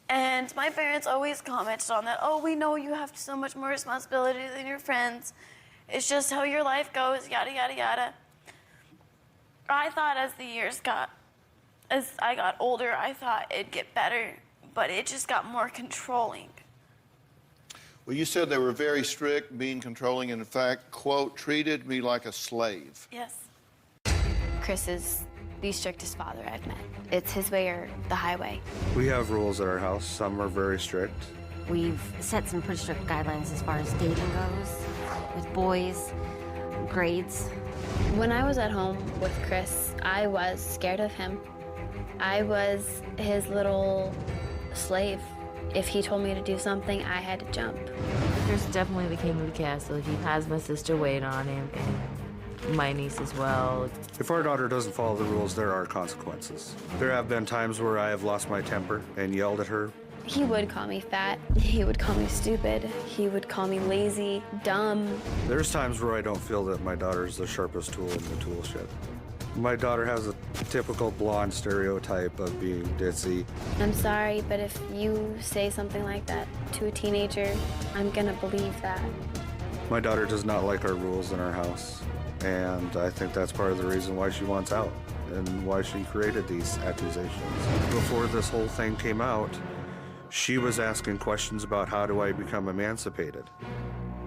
And my parents always commented on that. Oh, we know you have so much more responsibility than your friends. It's just how your life goes, yada, yada, yada. I thought as I got older, I thought it'd get better, but it just got more controlling. Well, you said they were very strict, being controlling, and in fact, quote, treated me like a slave. Yes. Chris is the strictest father I've met. It's his way or the highway. We have rules at our house. Some are very strict. We've set some pretty strict guidelines as far as dating goes, with boys, grades. When I was at home with Chris, I was scared of him. I was his little slave. If he told me to do something, I had to jump. Chris definitely the king of the castle. He has my sister wait on him, and my niece as well. If our daughter doesn't follow the rules, there are consequences. There have been times where I have lost my temper and yelled at her. He would call me fat. He would call me stupid. He would call me lazy, dumb. There's times where I don't feel that my daughter is the sharpest tool in the tool shed. My daughter has a typical blonde stereotype of being ditzy. I'm sorry, but if you say something like that to a teenager, I'm gonna believe that. My daughter does not like our rules in our house, and I think that's part of the reason why she wants out and why she created these accusations. Before this whole thing came out, she was asking questions about how do I become emancipated.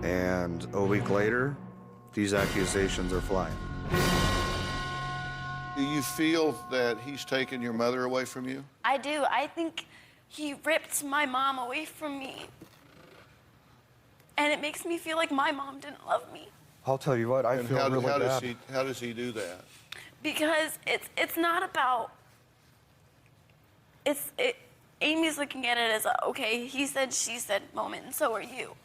And a week later, these accusations are flying. Do you feel that he's taken your mother away from you? I do. I think he ripped my mom away from me. And it makes me feel like my mom didn't love me. I'll tell you what, I feel really bad. How does he do that? Because it's not about, Amy's looking at it as a, okay, he said, she said moment, and so are you.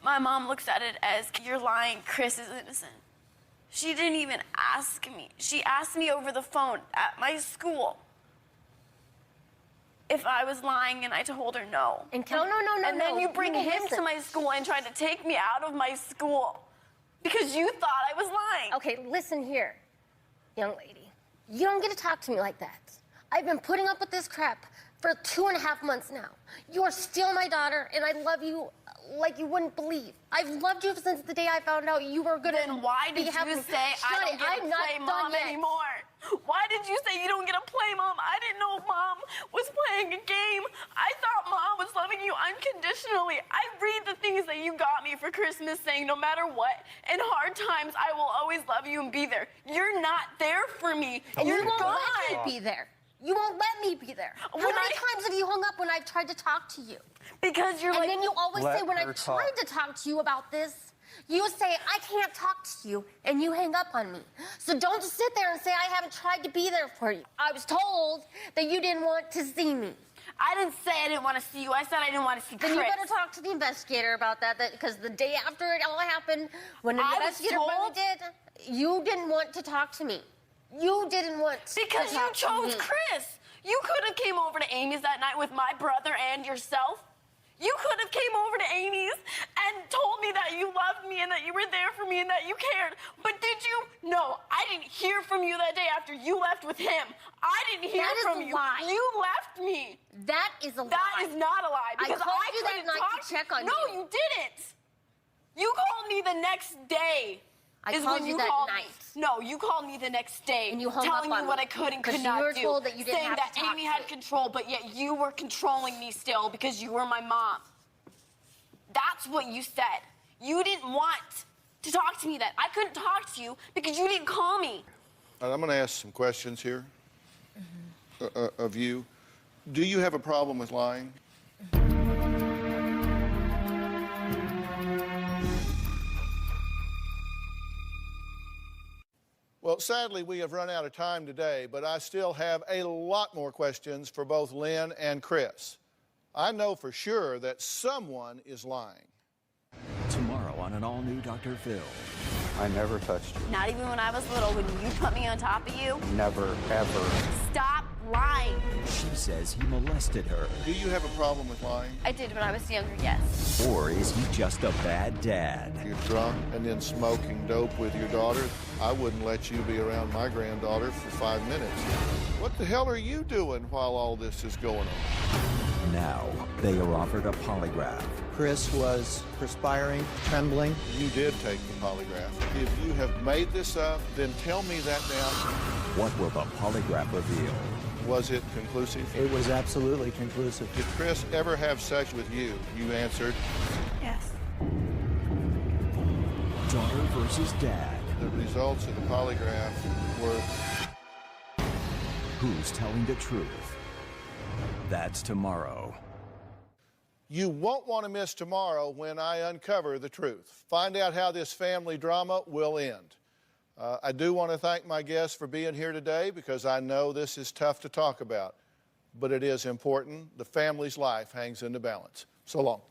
My mom looks at it as, you're lying, Chris is innocent. She didn't even ask me. She asked me over the phone at my school if I was lying, and I told her no. And no. And then you bring him to my school and try to take me out of my school because you thought I was lying. Okay, listen here, young lady. You don't get to talk to me like that. I've been putting up with this crap for 2.5 months now. You are still my daughter, and I love you like you wouldn't believe. I've loved you since the day I found out you were gonna. Then why did you say I don't get to play mom anymore? Why did you say you don't get to play mom? I didn't know mom was playing a game. I thought mom was loving you unconditionally. I read the things that you got me for Christmas saying no matter what, in hard times, I will always love you and be there. You're not there for me. And You're you won't gone. let me be there. You won't let me be there. How many times have you hung up when I've tried to talk to you? Because you're and like... And then you always let say when her I've tried to talk to you about this, you say, I can't talk to you, and you hang up on me. So don't sit there and say I haven't tried to be there for you. I was told that you didn't want to see me. I didn't say I didn't want to see you. I said I didn't want to see Chris. Then you better talk to the investigator about that, because the day after it all happened, when the investigator finally did, you didn't want to talk to me. You didn't want to Because you talk to chose me. Chris. You could have came over to Amy's that night with my brother and yourself. You could have came over to Amy's and told me that you loved me and that you were there for me and that you cared. But did you? No, I didn't hear from you that day after you left with him. I didn't hear from you. That is a lie. You left me. That is a lie. That is not a lie. Because I called you that couldn't night talk to check on No, you. you didn't. You called me the next day. I is called when you you that called night. Me. No, you called me the next day, And you hung telling up me on what me I could and 'cause could you not were do, told that you didn't saying have that to talk Amy to had me. control, but yet you were controlling me still because you were my mom. That's what you said. You didn't want to talk to me then. I couldn't talk to you because you didn't call me. I'm going to ask some questions here of you. Do you have a problem with lying? Well, sadly, we have run out of time today, but I still have a lot more questions for both Lynn and Chris. I know for sure that someone is lying. Tomorrow on an all-new Dr. Phil. I never touched you. Not even when I was little, when you put me on top of you. Never, ever. Stop lying. She says he molested her. Do you have a problem with lying? I did when I was younger, yes. Or is he just a bad dad? You're drunk and then smoking dope with your daughter. I wouldn't let you be around my granddaughter for 5 minutes. What the hell are you doing while all this is going on? Now, they are offered a polygraph. Chris was perspiring, trembling. You did take the polygraph. If you have made this up, then tell me that now. What will the polygraph reveal? Was it conclusive? It was absolutely conclusive. Did Chris ever have sex with you? You answered. Yes. Daughter versus dad. The results of the polygraph were Who's telling the truth? That's tomorrow. You won't want to miss tomorrow when I uncover the truth. Find out how this family drama will end. I do want to thank my guests for being here today because I know this is tough to talk about, but it is important. The family's life hangs in the balance. So long.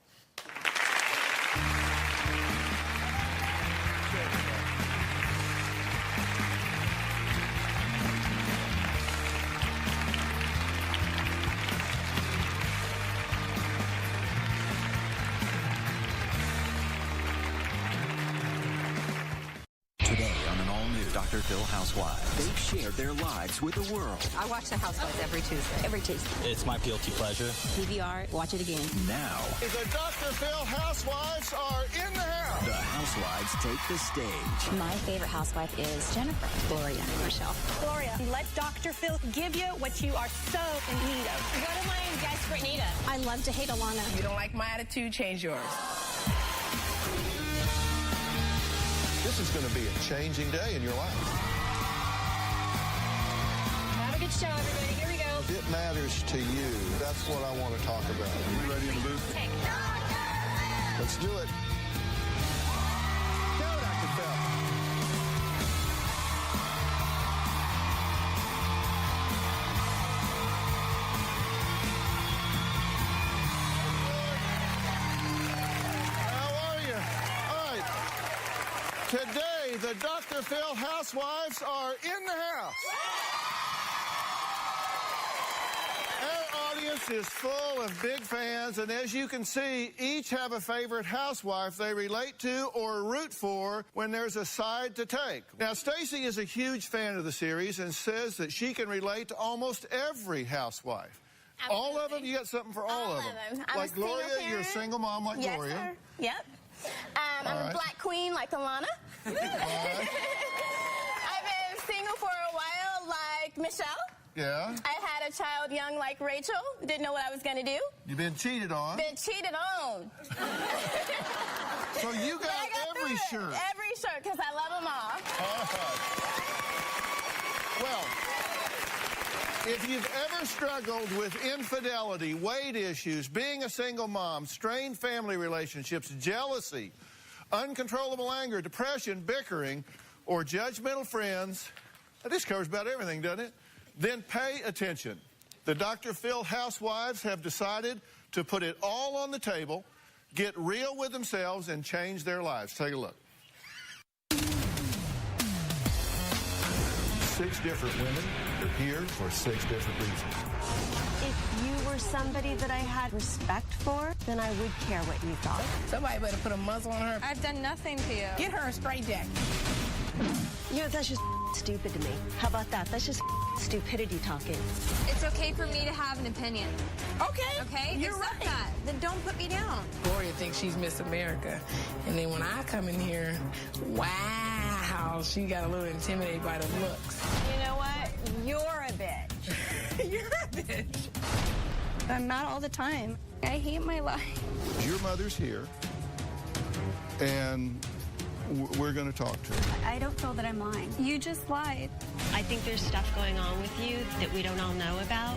Dr. Phil Housewives. They've shared their lives with the world. I watch The Housewives every Tuesday. Every Tuesday. It's my guilty pleasure. DVR, watch it again. Now, the Dr. Phil Housewives are in the house. The Housewives take the stage. My favorite housewife is Jennifer, Gloria, Michelle. Gloria, let Dr. Phil give you what you are so in need of. Go to my guest for Nita. I love to hate Alana. You don't like my attitude, change yours. This is going to be a changing day in your life. Have a good show, everybody. Here we go. It matters to you. That's what I want to talk about. Are you ready in the booth? Let's do it. Go, Dr. Phil. Today, the Dr. Phil Housewives are in the house. Our audience is full of big fans, and as you can see, each have a favorite housewife they relate to or root for when there's a side to take. Now, Stacy is a huge fan of the series and says that she can relate to almost every housewife. Absolutely. All of them? You got something for all of them. Like Gloria, you're a single mom like yes, Gloria. Sir. Yep. I'm a black queen like Alana. I've been single for a while like Michelle. Yeah. I had a child young like Rachel. Didn't know what I was going to do. You've been cheated on. Been cheated on. So you got every shirt. Every shirt because I love them all. Well, if you've ever struggled with infidelity, weight issues, being a single mom, strained family relationships, jealousy, uncontrollable anger, depression, bickering, or judgmental friends, this covers about everything, doesn't it? Then pay attention. The Dr. Phil Housewives have decided to put it all on the table, get real with themselves, and change their lives. Take a look. 6 different women are here for 6 different reasons. If you were somebody that I had respect for, then I would care what you thought. Somebody better put a muzzle on her. I've done nothing to you. Get her a straight jacket. You know, that's just stupid to me. How about that? That's just stupidity talking. It's okay for me to have an opinion. Okay. Okay? You're Accept right. that. Then don't put me down. Gloria thinks she's Miss America. And then when I come in here, wow, she got a little intimidated by the looks. You know what? You're a bitch. You're a bitch. I'm mad all the time. I hate my life. Your mother's here, and we're going to talk to her. I don't feel that I'm lying. You just lied. I think there's stuff going on with you that we don't all know about.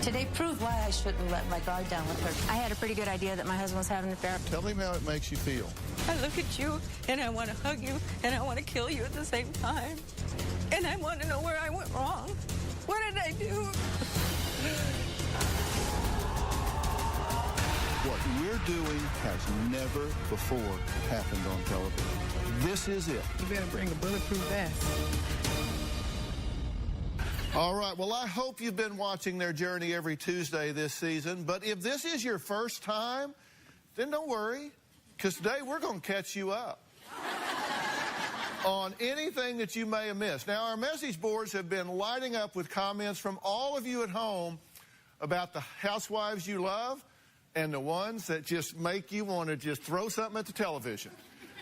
Today proved why I shouldn't let my guard down with her. I had a pretty good idea that my husband was having an affair. Tell him how it makes you feel. I look at you, and I want to hug you, and I want to kill you at the same time. And I want to know where I went wrong. What did I do? What we're doing has never before happened on television. This is it. You better bring a bulletproof vest. All right, well, I hope you've been watching their journey every Tuesday this season, but if this is your first time, then don't worry, because today we're going to catch you up on anything that you may have missed. Now, our message boards have been lighting up with comments from all of you at home about the housewives you love and the ones that just make you want to just throw something at the television.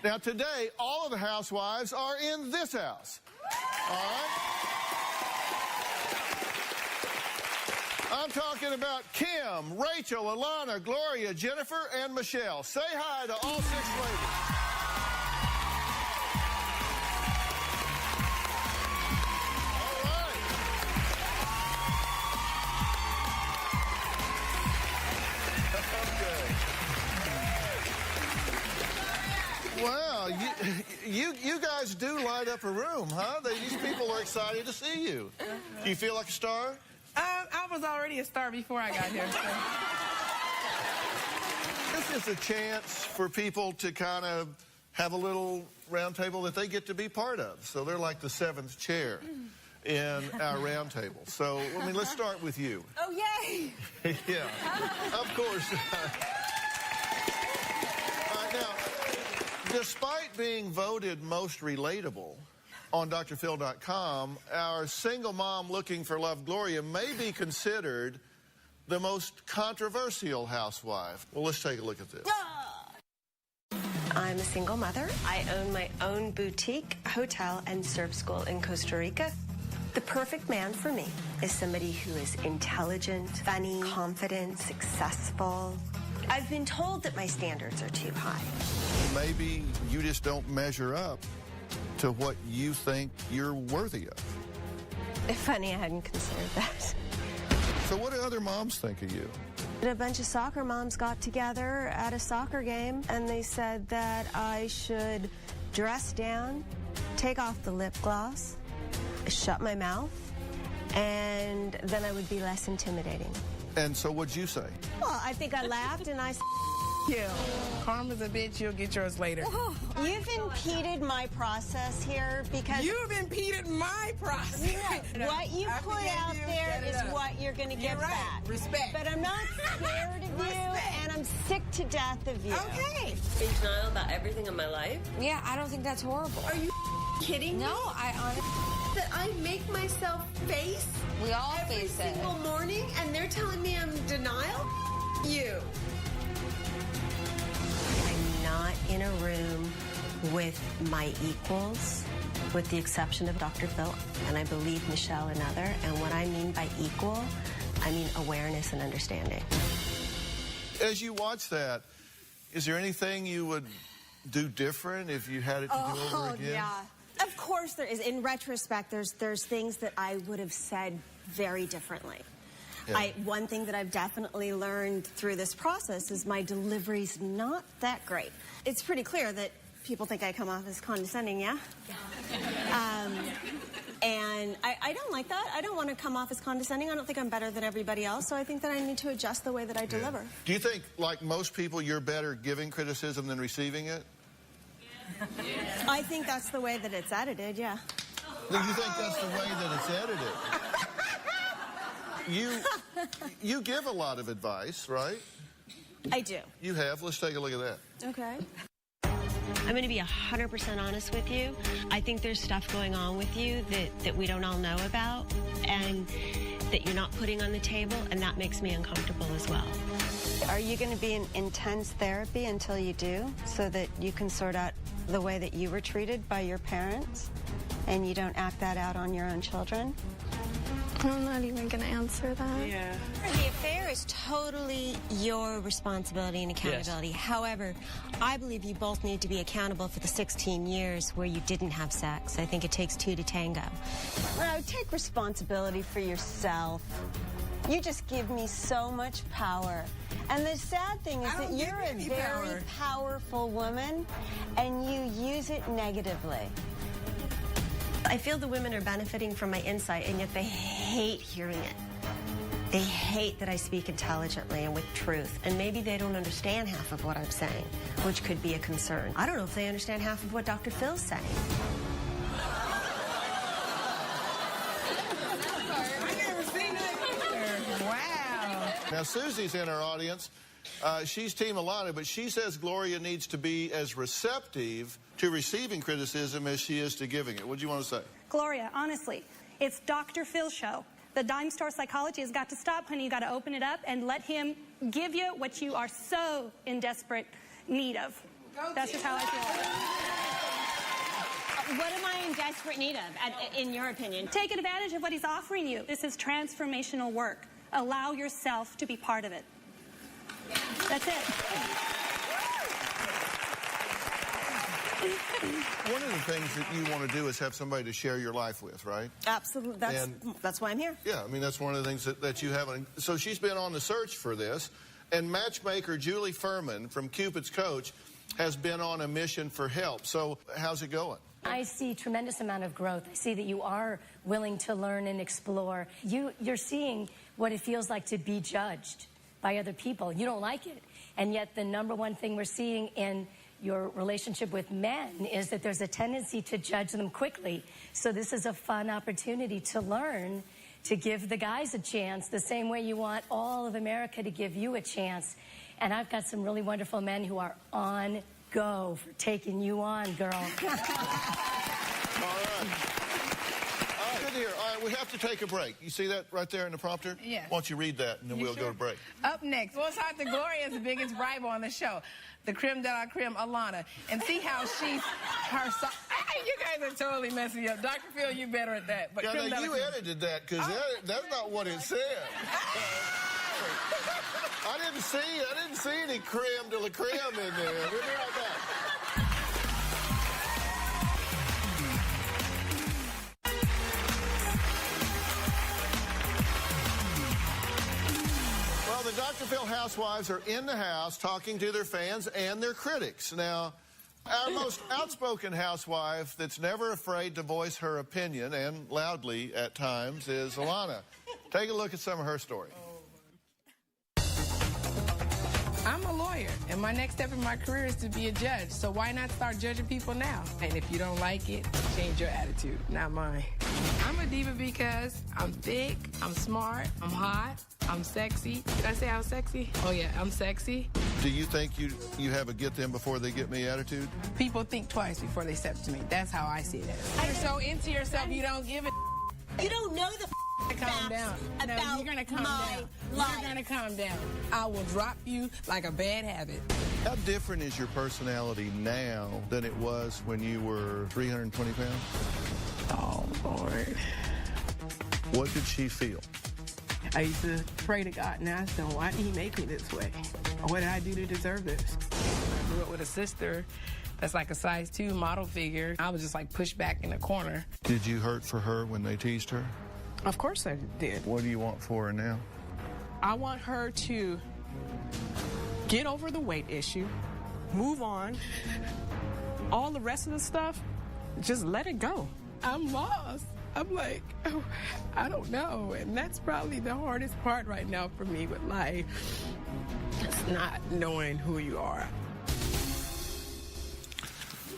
Now, today, all of the housewives are in this house. All right? I'm talking about Kim, Rachel, Alana, Gloria, Jennifer, and Michelle. Say hi to all 6 ladies. All right. Wow, you guys do light up a room, huh? These people are excited to see you. Do you feel like a star? I was already a star before I got here. So. This is a chance for people to kind of have a little round table that they get to be part of. So they're like the seventh chair in our round table. So, I mean, let's start with you. Oh, yay! Yeah, of course. Now, despite being voted most relatable on drphil.com, our single mom looking for love, Gloria, may be considered the most controversial housewife. Well, let's take a look at this. I'm a single mother. I own my own boutique, hotel, and surf school in Costa Rica. The perfect man for me is somebody who is intelligent, funny, confident, successful. I've been told that my standards are too high. Maybe you just don't measure up to what you think you're worthy of. Funny, I hadn't considered that. So what do other moms think of you? A bunch of soccer moms got together at a soccer game, and they said that I should dress down, take off the lip gloss, shut my mouth, and then I would be less intimidating. And so what'd you say? Well, I think I laughed and I You. Karma's a bitch, you'll get yours later. You've impeded my process here because... You've impeded my process. What you put out there is what you're going to get back. Respect. But I'm not scared of you, and I'm sick to death of you. Okay. In denial about everything in my life? Yeah, I don't think that's horrible. Are you kidding me? No, I honestly... That I make myself face We all every face it. single morning, and they're telling me I'm in denial? You. I'm not in a room with my equals, with the exception of Dr. Phil, and I believe Michelle another. And what I mean by equal, I mean awareness and understanding. As you watch that, is there anything you would do different if you had it to do over again? Yeah. Of course there is. In retrospect, there's things that I would have said very differently. Yeah. One thing that I've definitely learned through this process is my delivery's not that great. It's pretty clear that people think I come off as condescending, yeah? And I don't like that. I don't want to come off as condescending. I don't think I'm better than everybody else, so I think that I need to adjust the way that I deliver. Do you think, like most people, you're better giving criticism than receiving it? I think that's the way that it's edited, yeah. Do you think that's the way that it's edited? You give a lot of advice, right? I do. You have. Let's take a look at that. Okay. I'm going to be 100% honest with you. I think there's stuff going on with you that we don't all know about and that you're not putting on the table, and that makes me uncomfortable as well. Are you going to be in intense therapy until you do, so that you can sort out the way that you were treated by your parents and you don't act that out on your own children? I'm not even going to answer that. Yeah. The affair is totally your responsibility and accountability. Yes. However, I believe you both need to be accountable for the 16 years where you didn't have sex. I think it takes two to tango. No, take responsibility for yourself. You just give me so much power. And the sad thing is that you're a very powerful woman, and you use it negatively. I feel the women are benefiting from my insight, and yet they hate hearing it. They hate that I speak intelligently and with truth, and maybe they don't understand half of what I'm saying, which could be a concern. I don't know if they understand half of what Dr. Phil's saying. I never seen that either. Wow. Now, Susie's in our audience. She's Team Alana, but she says Gloria needs to be as receptive to receiving criticism as she is to giving it. What do you want to say? Gloria, honestly, it's Dr. Phil's show. The dime store psychology has got to stop, honey. You got to open it up and let him give you what you are so in desperate need of. That's just how I feel. What am I in desperate need of, in your opinion? Take advantage of what he's offering you. This is transformational work. Allow yourself to be part of it. That's it. One of the things that you want to do is have somebody to share your life with, right? Absolutely. That's why I'm here. Yeah, I mean, that's one of the things that you have. So she's been on the search for this, and matchmaker Julie Furman from Cupid's Coach has been on a mission for help. So how's it going? I see tremendous amount of growth. I see that you are willing to learn and explore. You're seeing what it feels like to be judged by other people. You don't like it. And yet the number one thing we're seeing in your relationship with men is that there's a tendency to judge them quickly. So this is a fun opportunity to learn, to give the guys a chance the same way you want all of America to give you a chance. And I've got some really wonderful men who are on go for taking you on, girl. All right. Good to hear. All right, we have to take a break. You see that right there in the prompter? Yes. Why don't you read that, and then we'll go to break. Up next, what's hot to Gloria is the biggest rival on the show, the creme de la creme, Alana, and see how she's her. Hey, you guys are totally messing up. Dr. Phil, you better at that. But Yeah, creme now de la you creme. edited that, because that's not what it said. I didn't see any creme de la creme in there. We'll be right back. Well, the Dr. Phil housewives are in the house talking to their fans and their critics. Now, our most outspoken housewife that's never afraid to voice her opinion, and loudly at times, is Alana. Take a look at some of her story. I'm a lawyer, and my next step in my career is to be a judge. So why not start judging people now? And if you don't like it, change your attitude, not mine. I'm a diva because I'm thick, I'm smart, I'm hot, I'm sexy. Did I say I was sexy? Oh yeah, I'm sexy. Do you think you have a get them before they get me attitude? People think twice before they step to me. That's how I see it. You're so into yourself, you don't give a. You don't know the calm down. No, you're gonna calm down. You're gonna calm down. I will drop you like a bad habit. How different is your personality now than it was when you were 320 pounds? Oh, Lord. What did she feel? I used to pray to God and ask him, why did he make me this way? What did I do to deserve this? I grew up with a sister that's like a size 2 model figure. I was just like pushed back in the corner. Did you hurt for her when they teased her? Of course I did. What do you want for her now? I want her to get over the weight issue, move on. All the rest of the stuff, just let it go. I'm lost. I'm like, oh, I don't know. And that's probably the hardest part right now for me with life. It's not knowing who you are.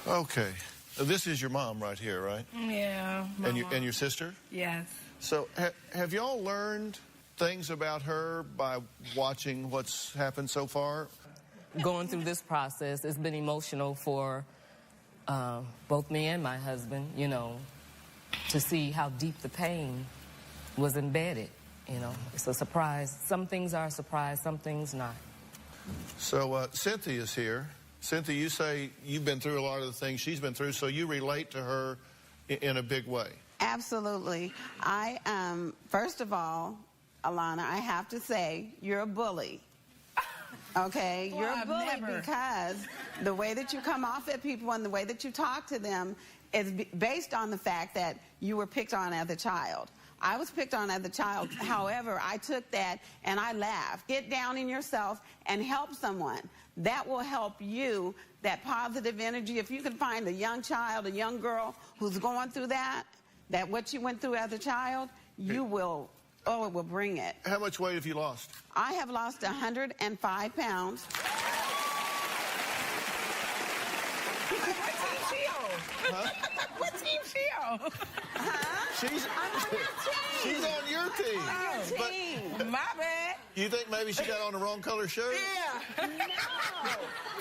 Okay. This is your mom right here, right? Yeah. And your sister? Yes. So have y'all learned things about her by watching what's happened so far? Going through this process, it's been emotional for both me and my husband, you know, to see how deep the pain was embedded, you know. It's a surprise. Some things are a surprise, some things not. So Cynthia's here. Cynthia, you say you've been through a lot of the things she's been through, so you relate to her in a big way. Absolutely. First of all, Alana, I have to say, you're a bully. Okay? Well, you're a bully never. because the way that you come off at people and the way that you talk to them is based on the fact that you were picked on as a child. I was picked on as a child. However, I took that and I laughed. Get down in yourself and help someone. That will help you, that positive energy. If you can find a young child, a young girl who's going through that what you went through as a child, you will, it will bring it. How much weight have you lost? I have lost 105 pounds. Huh? What team she on? She's on your team. But my bad. You think maybe she got on the wrong color shirt? Yeah. No.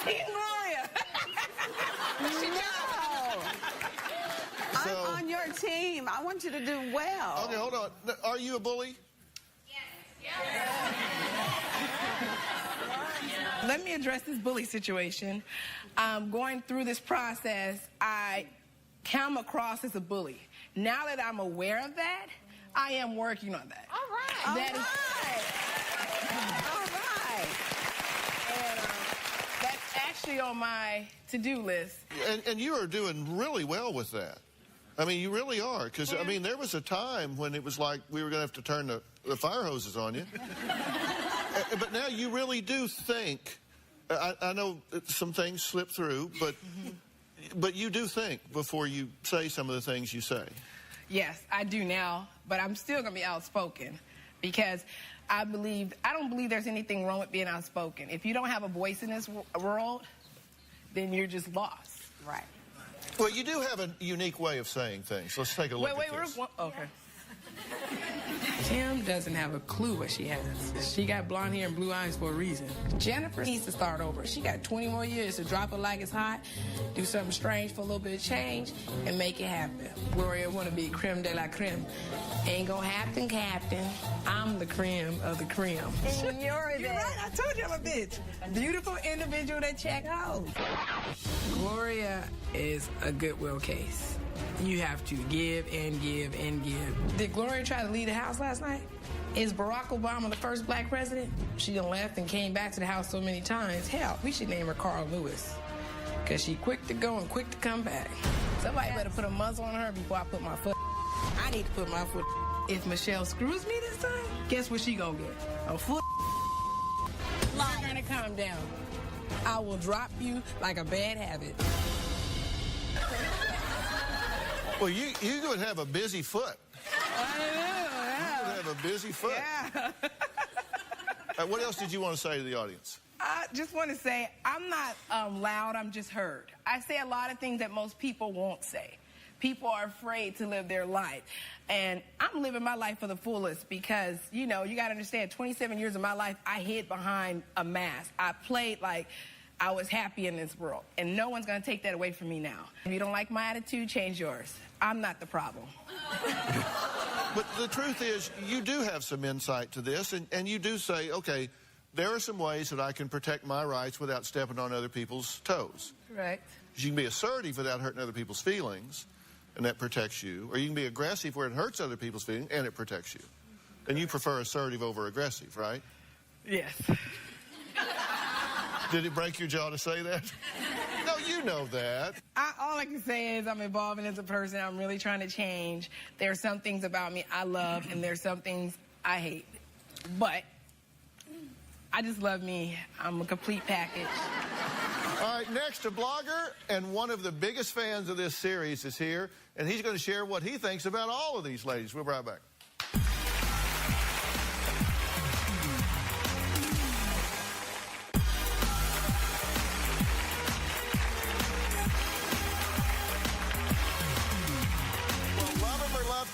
Team Gloria. I'm on your team. I want you to do well. Okay, hold on. Are you a bully? Yes. Let me address this bully situation. Going through this process, I come across as a bully. Now that I'm aware of that, I am working on that. All right. All right. And that's actually on my to-do list. And you are doing really well with that. I mean, you really are. Because, I mean, there was a time when it was like we were going to have to turn the fire hoses on you. But now you really do think I know some things slip through, but you do think before you say some of the things you say. Yes, I do now, but I'm still going to be outspoken because I don't believe there's anything wrong with being outspoken. If you don't have a voice in this world, then you're just lost. Right. Well, you do have a unique way of saying things. Let's take a look at this. Okay. Kim doesn't have a clue what she has. She got blonde hair and blue eyes for a reason. Jennifer needs to start over. She got 20 more years to drop it like it's hot, do something strange for a little bit of change, and make it happen. Gloria want to be creme de la creme. Ain't gonna happen, Captain. I'm the creme of the creme. And you're right. I told you I'm a bitch. Beautiful individual that check out. Gloria is a goodwill case. You have to give and give and give. Did Gloria try to leave the house last night? Is Barack Obama the first black president? She done left and came back to the house so many times. Hell, we should name her Carl Lewis. Because she quick to go and quick to come back. Somebody better put a muzzle on her before I put my foot. I need to put my foot. If Michelle screws me this time, guess what she gonna get? A foot. Learn her to calm down. I will drop you like a bad habit. Well, you would have a busy foot. I know, yeah. You would have a busy foot. Yeah. What else did you want to say to the audience? I just want to say I'm not loud, I'm just heard. I say a lot of things that most people won't say. People are afraid to live their life. And I'm living my life for the fullest because, you know, you got to understand, 27 years of my life, I hid behind a mask. I played like I was happy in this world. And no one's going to take that away from me now. If you don't like my attitude, change yours. I'm not the problem. But the truth is, you do have some insight to this, and you do say, okay, there are some ways that I can protect my rights without stepping on other people's toes. Correct. You can be assertive without hurting other people's feelings, and that protects you. Or you can be aggressive where it hurts other people's feelings, and it protects you. And you prefer assertive over aggressive, right? Yes. Did it break your jaw to say that? No, you know that. All I can say is I'm evolving as a person. I'm really trying to change. There are some things about me I love, and there's some things I hate. But I just love me. I'm a complete package. All right, next, a blogger and one of the biggest fans of this series is here, and he's going to share what he thinks about all of these ladies. We'll be right back.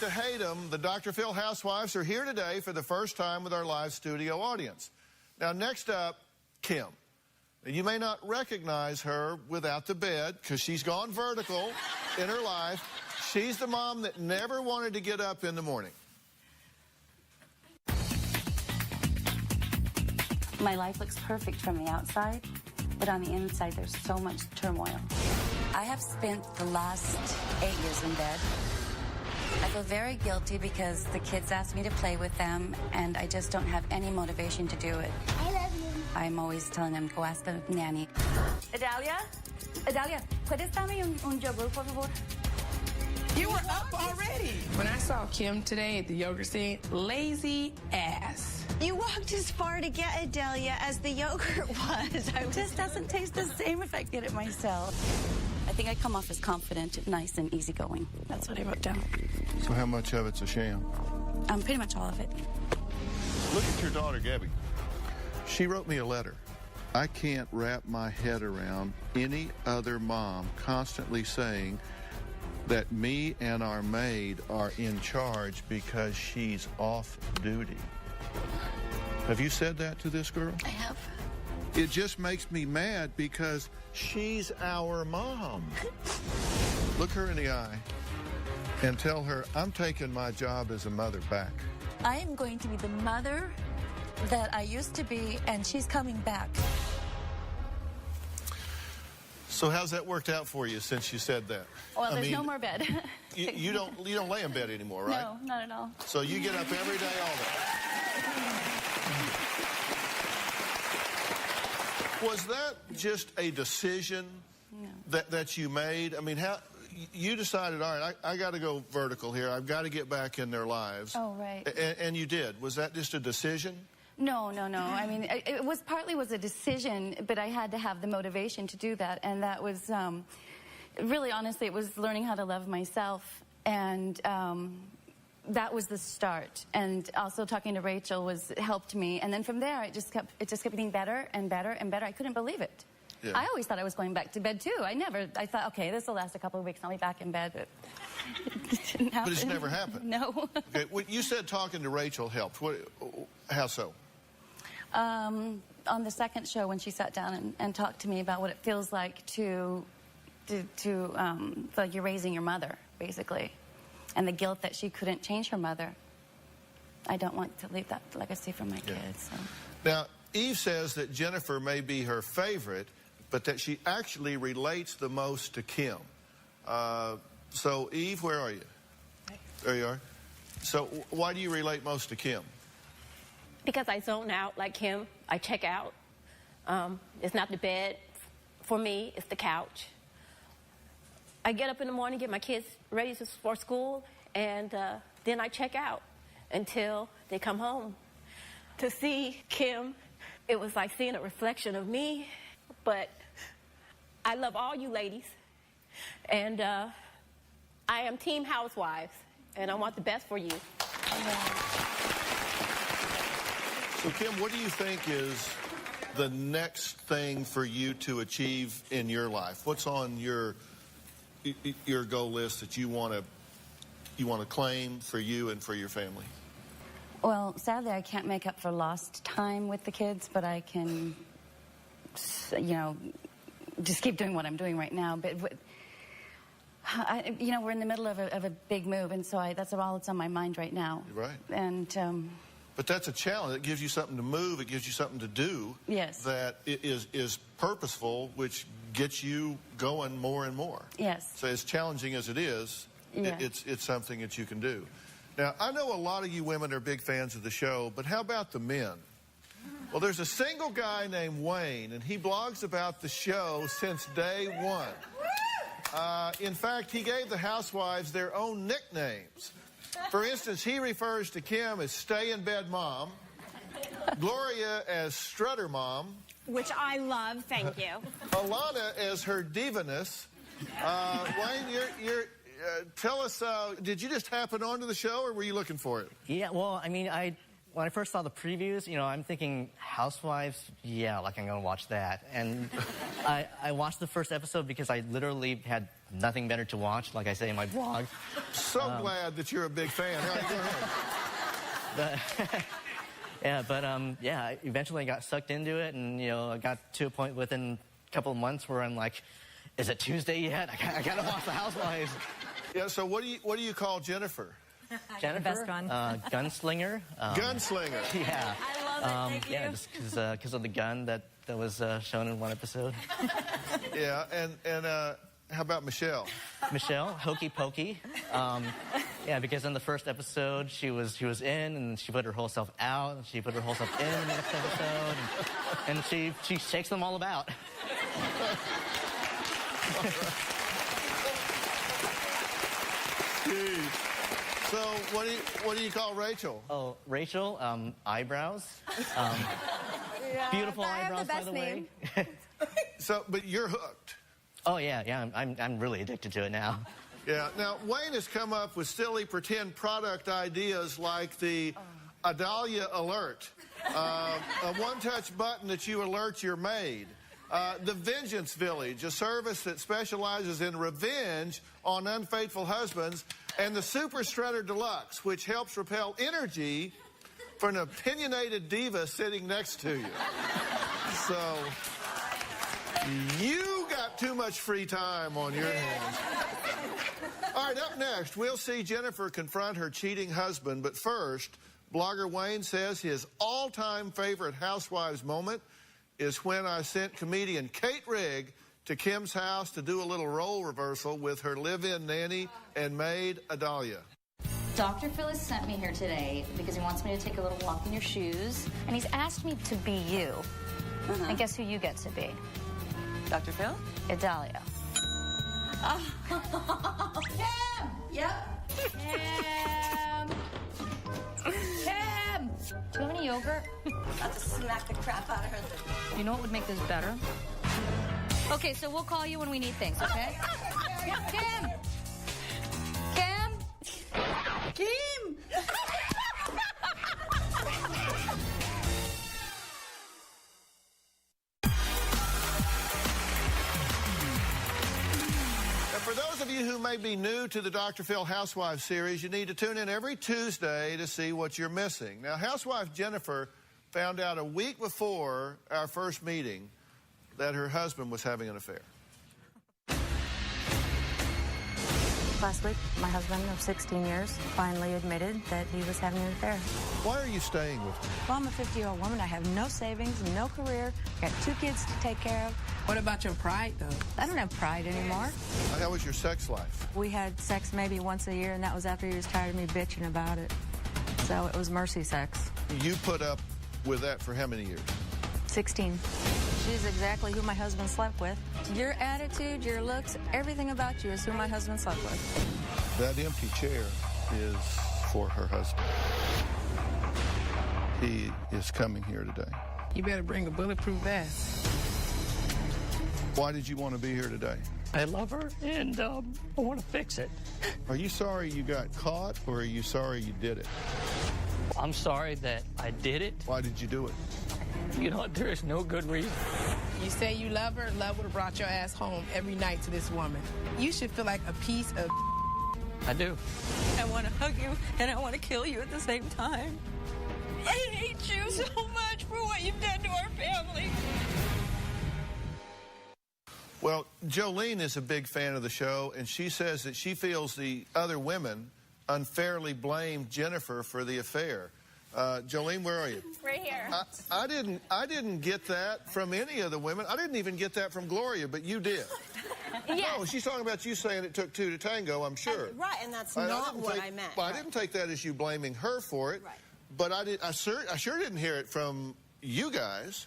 To hate them, the Dr. Phil housewives are here today for the first time with our live studio audience. Now, next up, Kim. You may not recognize her without the bed because she's gone vertical in her life. She's the mom that never wanted to get up in the morning. My life looks perfect from the outside, but on the inside, there's so much turmoil. I have spent the last 8 years in bed. I feel very guilty because the kids ask me to play with them, and I just don't have any motivation to do it. I love you. I'm always telling them, go ask a nanny. Adalia, ¿puedes darme un yogur, por favor? You were up already. When I saw Kim today at the yogurt stand, lazy ass. You walked as far to get Adalia as the yogurt was. It just doesn't taste the same if I get it myself. I think I come off as confident, nice, and easygoing. That's what I wrote down. So how much of it's a sham? Pretty much all of it. Look at your daughter, Gabby. She wrote me a letter. I can't wrap my head around any other mom constantly saying that me and our maid are in charge because she's off duty. Have you said that to this girl? I have. It just makes me mad because she's our mom. Look her in the eye and tell her, I'm taking my job as a mother back. I am going to be the mother that I used to be, and she's coming back. So how's that worked out for you since you said that? Well, there's no more bed. you don't lay in bed anymore, right? No, not at all. So you get up every day, all day. Was that just a decision that you made? I mean, how you decided, all right, I got to go vertical here. I've got to get back in their lives. Oh, right. And you did. Was that just a decision? No. I mean, it was partly was a decision, but I had to have the motivation to do that. And that was, really, honestly, it was learning how to love myself. And that was the start. And also talking to Rachel helped me. And then from there, it just kept getting better and better and better. I couldn't believe it. Yeah. I always thought I was going back to bed, too. I thought, okay, this will last a couple of weeks and I'll be back in bed, but it didn't happen. But it's never happened. No. Okay, well, you said talking to Rachel helped. How so? On the second show when she sat down and talked to me about what it feels like to feel like you're raising your mother, basically, and the guilt that she couldn't change her mother. I don't want to leave that legacy for my kids. So. Now, Eve says that Jennifer may be her favorite, but that she actually relates the most to Kim. So, Eve, where are you? There you are. So, why do you relate most to Kim? Because I zone out like Kim. I check out. It's not the bed. For me, it's the couch. I get up in the morning, get my kids ready for school, and then I check out until they come home. To see Kim, it was like seeing a reflection of me, but I love all you ladies, and I am Team Housewives, and I want the best for you. So, Kim, what do you think is the next thing for you to achieve in your life? What's on your goal list that you want to claim for you and for your family? Well, sadly, I can't make up for lost time with the kids, but I can, just keep doing what I'm doing right now. But, we're in the middle of a big move, and so that's all that's on my mind right now. Right. And, but that's a challenge. It gives you something to move. It gives you something to do. Yes. That is purposeful, which gets you going more and more. Yes. So as challenging as it is, it's something that you can do. Now, I know a lot of you women are big fans of the show, but how about the men? Well, there's a single guy named Wayne, and he blogs about the show since day one. In fact, he gave the housewives their own nicknames. For instance, he refers to Kim as Stay-in-Bed Mom, Gloria as Strutter Mom, which I love, thank you. Alana as her divaness. Wayne, tell us, did you just happen onto the show, or were you looking for it? Yeah, well, I mean, when I first saw the previews, I'm thinking Housewives, yeah, like I'm going to watch that. And I watched the first episode because I literally had nothing better to watch, like I say in my blog. So glad that you're a big fan. All right, go ahead. Eventually I got sucked into it, and, I got to a point within a couple of months where I'm like, is it Tuesday yet? I got to watch the Housewives. Yeah, so what do you call Jennifer? Jennifer? Best one. Gunslinger. Gunslinger. Yeah. I love it, thank you. Just because of the gun that was shown in one episode. Yeah, and how about Michelle? Michelle, Hokey Pokey. Because in the first episode, she was in, and she put her whole self out, and she put her whole self in the next episode, and she shakes them all about. So what do you call Rachel? Oh, Rachel, eyebrows. Beautiful eyebrows, by the way. But you're hooked. Oh yeah, I'm really addicted to it now. Yeah. Now Wayne has come up with silly pretend product ideas like the Adalia Alert, a one-touch button that you alert your maid. The Vengeance Village, a service that specializes in revenge on unfaithful husbands, and the Super Strutter Deluxe, which helps repel energy from an opinionated diva sitting next to you. So, you got too much free time on your hands. All right, up next, we'll see Jennifer confront her cheating husband, but first, blogger Wayne says his all-time favorite Housewives moment is when I sent comedian Kate Rigg to Kim's house to do a little role reversal with her live-in nanny and maid, Adalia. Dr. Phil has sent me here today because he wants me to take a little walk in your shoes, and he's asked me to be you. And guess who you get to be? Dr. Phil? Adalia. Kim! Yep. Kim! Kim! Do you have any yogurt? I'll just smack the crap out of her. You know what would make this better? Okay, so we'll call you when we need things, okay? Kim! Kim! Kim! For those of you who may be new to the Dr. Phil Housewives series, you need to tune in every Tuesday to see what you're missing. Now, housewife Jennifer found out a week before our first meeting that her husband was having an affair. Last week, my husband of 16 years finally admitted that he was having an affair. Why are you staying with me? Well, I'm a 50-year-old woman. I have no savings, no career, got 2 kids to take care of. What about your pride, though? I don't have pride anymore. How was your sex life? We had sex maybe once a year, and that was after he was tired of me bitching about it. So it was mercy sex. You put up with that for how many years? 16. She's exactly who my husband slept with. Your attitude, your looks, everything about you is who my husband slept with. That empty chair is for her husband. He is coming here today. You better bring a bulletproof vest. Why did you want to be here today? I love her, and I want to fix it. Are you sorry you got caught, or are you sorry you did it? I'm sorry that I did it. Why did you do it? You know, there is no good reason. You say you love her, love would have brought your ass home every night to this woman. You should feel like a piece of I do. I want to hug you, and I want to kill you at the same time. I hate you so much for what you've done to our family. Well, Jolene is a big fan of the show, and she says that she feels the other women unfairly blamed Jennifer for the affair. Jolene, where are you? Right here. I didn't get that from any of the women. I didn't even get that from Gloria, but you did. Yes. No, she's talking about you saying it took 2 to tango, I'm sure. Right, and that's not what I meant. Well, I didn't take that as you blaming her for it. Right. But I sure didn't hear it from you guys.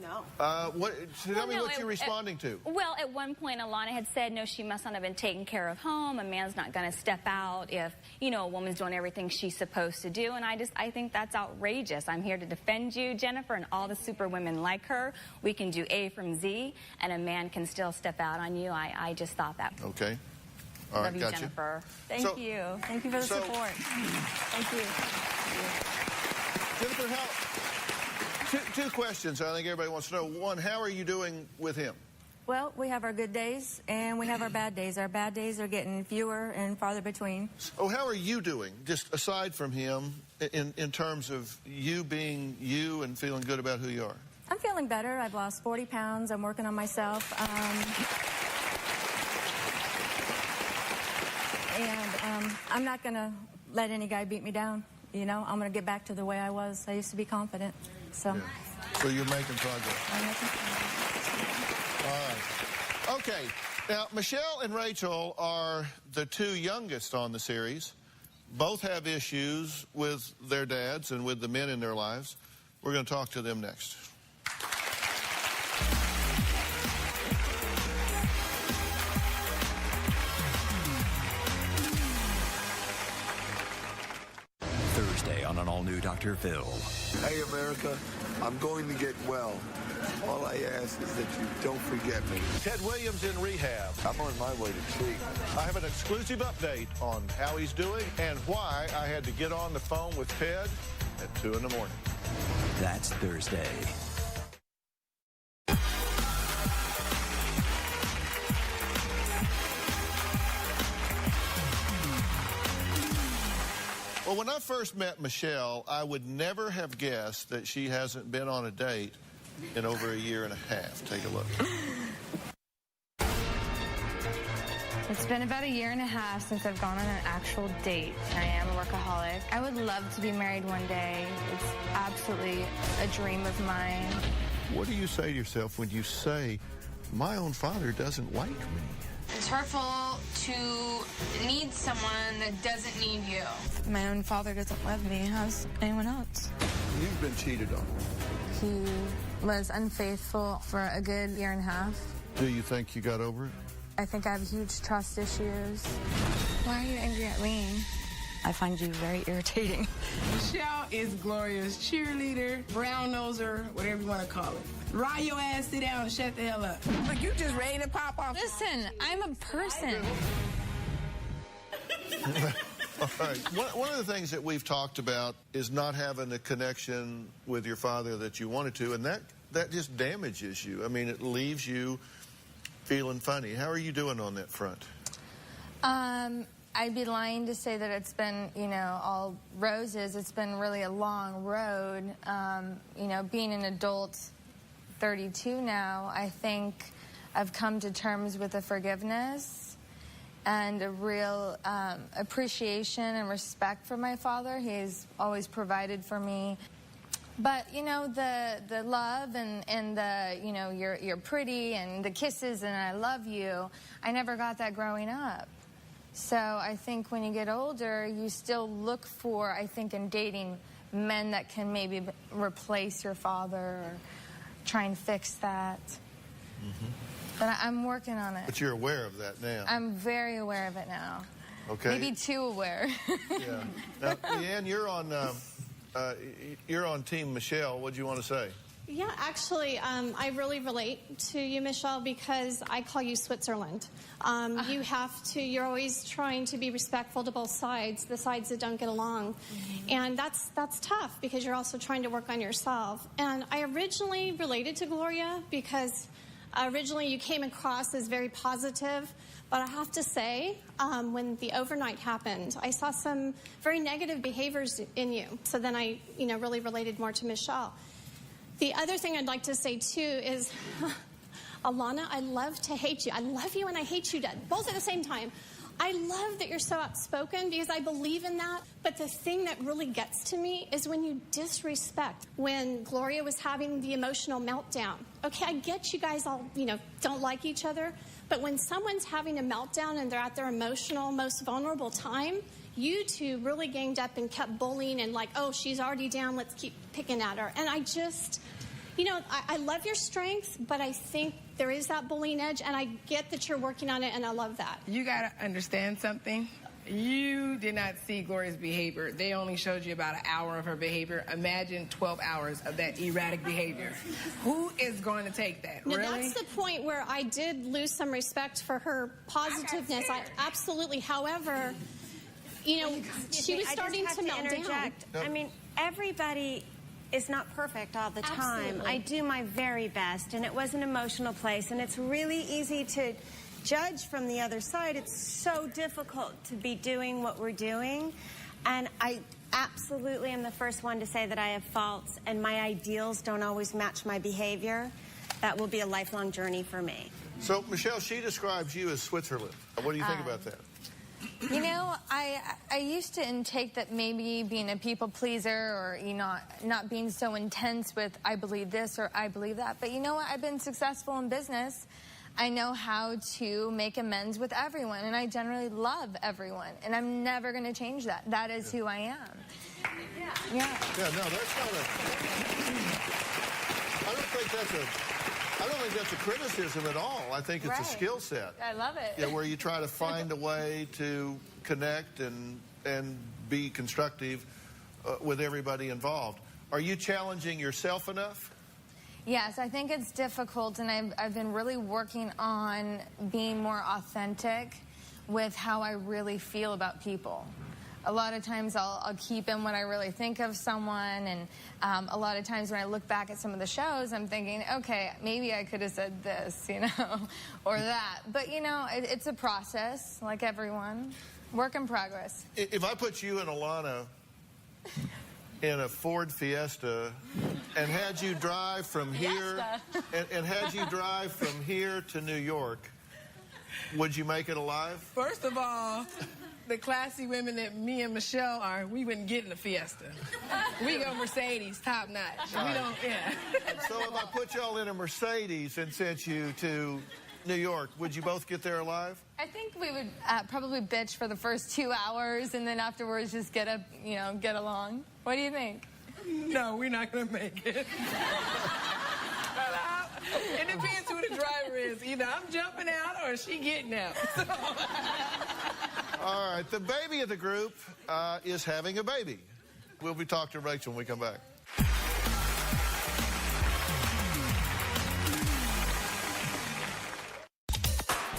No. Tell me what you're responding to. Well, at one point, Alana had said, no, she must not have been taken care of home. A man's not going to step out if, you know, a woman's doing everything she's supposed to do. And I think that's outrageous. I'm here to defend you, Jennifer, and all the super women like her. We can do A from Z, and a man can still step out on you. I just thought that. Okay. All right, Love you, gotcha. Jennifer. Thank you. Thank you for the support. Thank you. Jennifer, two questions I think everybody wants to know. One, how are you doing with him? Well, we have our good days, and we have our bad days. Our bad days are getting fewer and farther between. Oh, how are you doing, just aside from him, in terms of you being you and feeling good about who you are? I'm feeling better. I've lost 40 pounds. I'm working on myself. I'm not going to let any guy beat me down. You know, I'm going to get back to the way I was. I used to be confident. So, So you're making progress. I'm making progress. All right. Okay. Now, Michelle and Rachel are the 2 youngest on the series. Both have issues with their dads and with the men in their lives. We're going to talk to them next. Thursday on an all-new Dr. Phil. Hey, America, I'm going to get well. All I ask is that you don't forget me. Ted Williams in rehab. I'm on my way to treatment. I have an exclusive update on how he's doing and why I had to get on the phone with Ted at 2 in the morning. That's Thursday. Well, when I first met Michelle, I would never have guessed that she hasn't been on a date in over a year and a half. Take a look. It's been about a year and a half since I've gone on an actual date. I am a workaholic. I would love to be married one day. It's absolutely a dream of mine. What do you say to yourself when you say, my own father doesn't like me? It's hurtful to need someone that doesn't need you. My own father doesn't love me. How's anyone else? You've been cheated on. He was unfaithful for a good year and a half. Do you think you got over it? I think I have huge trust issues. Why are you angry at me? I find you very irritating. Michelle is Gloria's cheerleader, brown noser, whatever you want to call it. Ride your ass, sit down, and shut the hell up. Look, you just ready to pop off. Listen, I'm a person. All right. One of the things that we've talked about is not having a connection with your father that you wanted to, and that just damages you. I mean, it leaves you feeling funny. How are you doing on that front? I'd be lying to say that it's been, all roses. It's been really a long road. Being an adult, 32 now, I think I've come to terms with the forgiveness and a real appreciation and respect for my father. He's always provided for me. But, the love and the, you're pretty and the kisses and I love you, I never got that growing up. So I think when you get older, you still look for, I think, in dating, men that can maybe replace your father or try and fix that. Mm-hmm. But I'm working on it. But you're aware of that now. I'm very aware of it now. Okay. Maybe too aware. Yeah. Now, Leanne, you're on Team Michelle. What do you want to say? Yeah, actually, I really relate to you, Michelle, because I call you Switzerland. You're always trying to be respectful to both sides, the sides that don't get along. Mm-hmm. And that's tough because you're also trying to work on yourself. And I originally related to Gloria because originally you came across as very positive. But I have to say, when the overnight happened, I saw some very negative behaviors in you. So then I, really related more to Michelle. The other thing I'd like to say, too, is, Alana, I love to hate you. I love you and I hate you both at the same time. I love that you're so outspoken because I believe in that. But the thing that really gets to me is when you disrespect. When Gloria was having the emotional meltdown. Okay, I get you guys all, don't like each other. But when someone's having a meltdown and they're at their emotional, most vulnerable time, you two really ganged up and kept bullying and like, oh, she's already down, let's keep picking at her. And I just, I love your strengths, but I think there is that bullying edge, and I get that you're working on it, and I love that. You got to understand something. You did not see Gloria's behavior. They only showed you about an hour of her behavior. Imagine 12 hours of that erratic behavior. Who is going to take that, now, really? That's the point where I did lose some respect for her positiveness. Absolutely. However, she was starting to melt down. I mean, everybody is not perfect all the time. Absolutely. I do my very best, and it was an emotional place, and it's really easy to judge from the other side. It's so difficult to be doing what we're doing, and I absolutely am the first one to say that I have faults, and my ideals don't always match my behavior. That will be a lifelong journey for me. So, Michelle, she describes you as Switzerland. What do you think about that? I used to intake that maybe being a people pleaser or, not being so intense with I believe this or I believe that. But you know what? I've been successful in business. I know how to make amends with everyone, and I generally love everyone. And I'm never going to change that. That is who I am. Yeah. Yeah, no, that's not I don't think that's a criticism at all. I think it's a skill set. I love it. Yeah, where you try to find a way to connect and be constructive with everybody involved. Are you challenging yourself enough? Yes, I think it's difficult, and I've been really working on being more authentic with how I really feel about people. A lot of times I'll keep in what I really think of someone, and a lot of times when I look back at some of the shows, I'm thinking, okay, maybe I could have said this, or that. But, it's a process, like everyone. Work in progress. If I put you and Alana in a Ford Fiesta and had you drive from here and had you drive from here to New York, would you make it alive? First of all, the classy women that me and Michelle are, we wouldn't get in a Fiesta. We go Mercedes, top notch. Right. We don't, yeah. So if I put y'all in a Mercedes and sent you to New York, would you both get there alive? I think we would probably bitch for the first 2 hours and then afterwards just get along. What do you think? No, we're not going to make it. It depends who the driver is. Either I'm jumping out or she getting out. All right, the baby of the group is having a baby. We'll be talking to Rachel when we come back.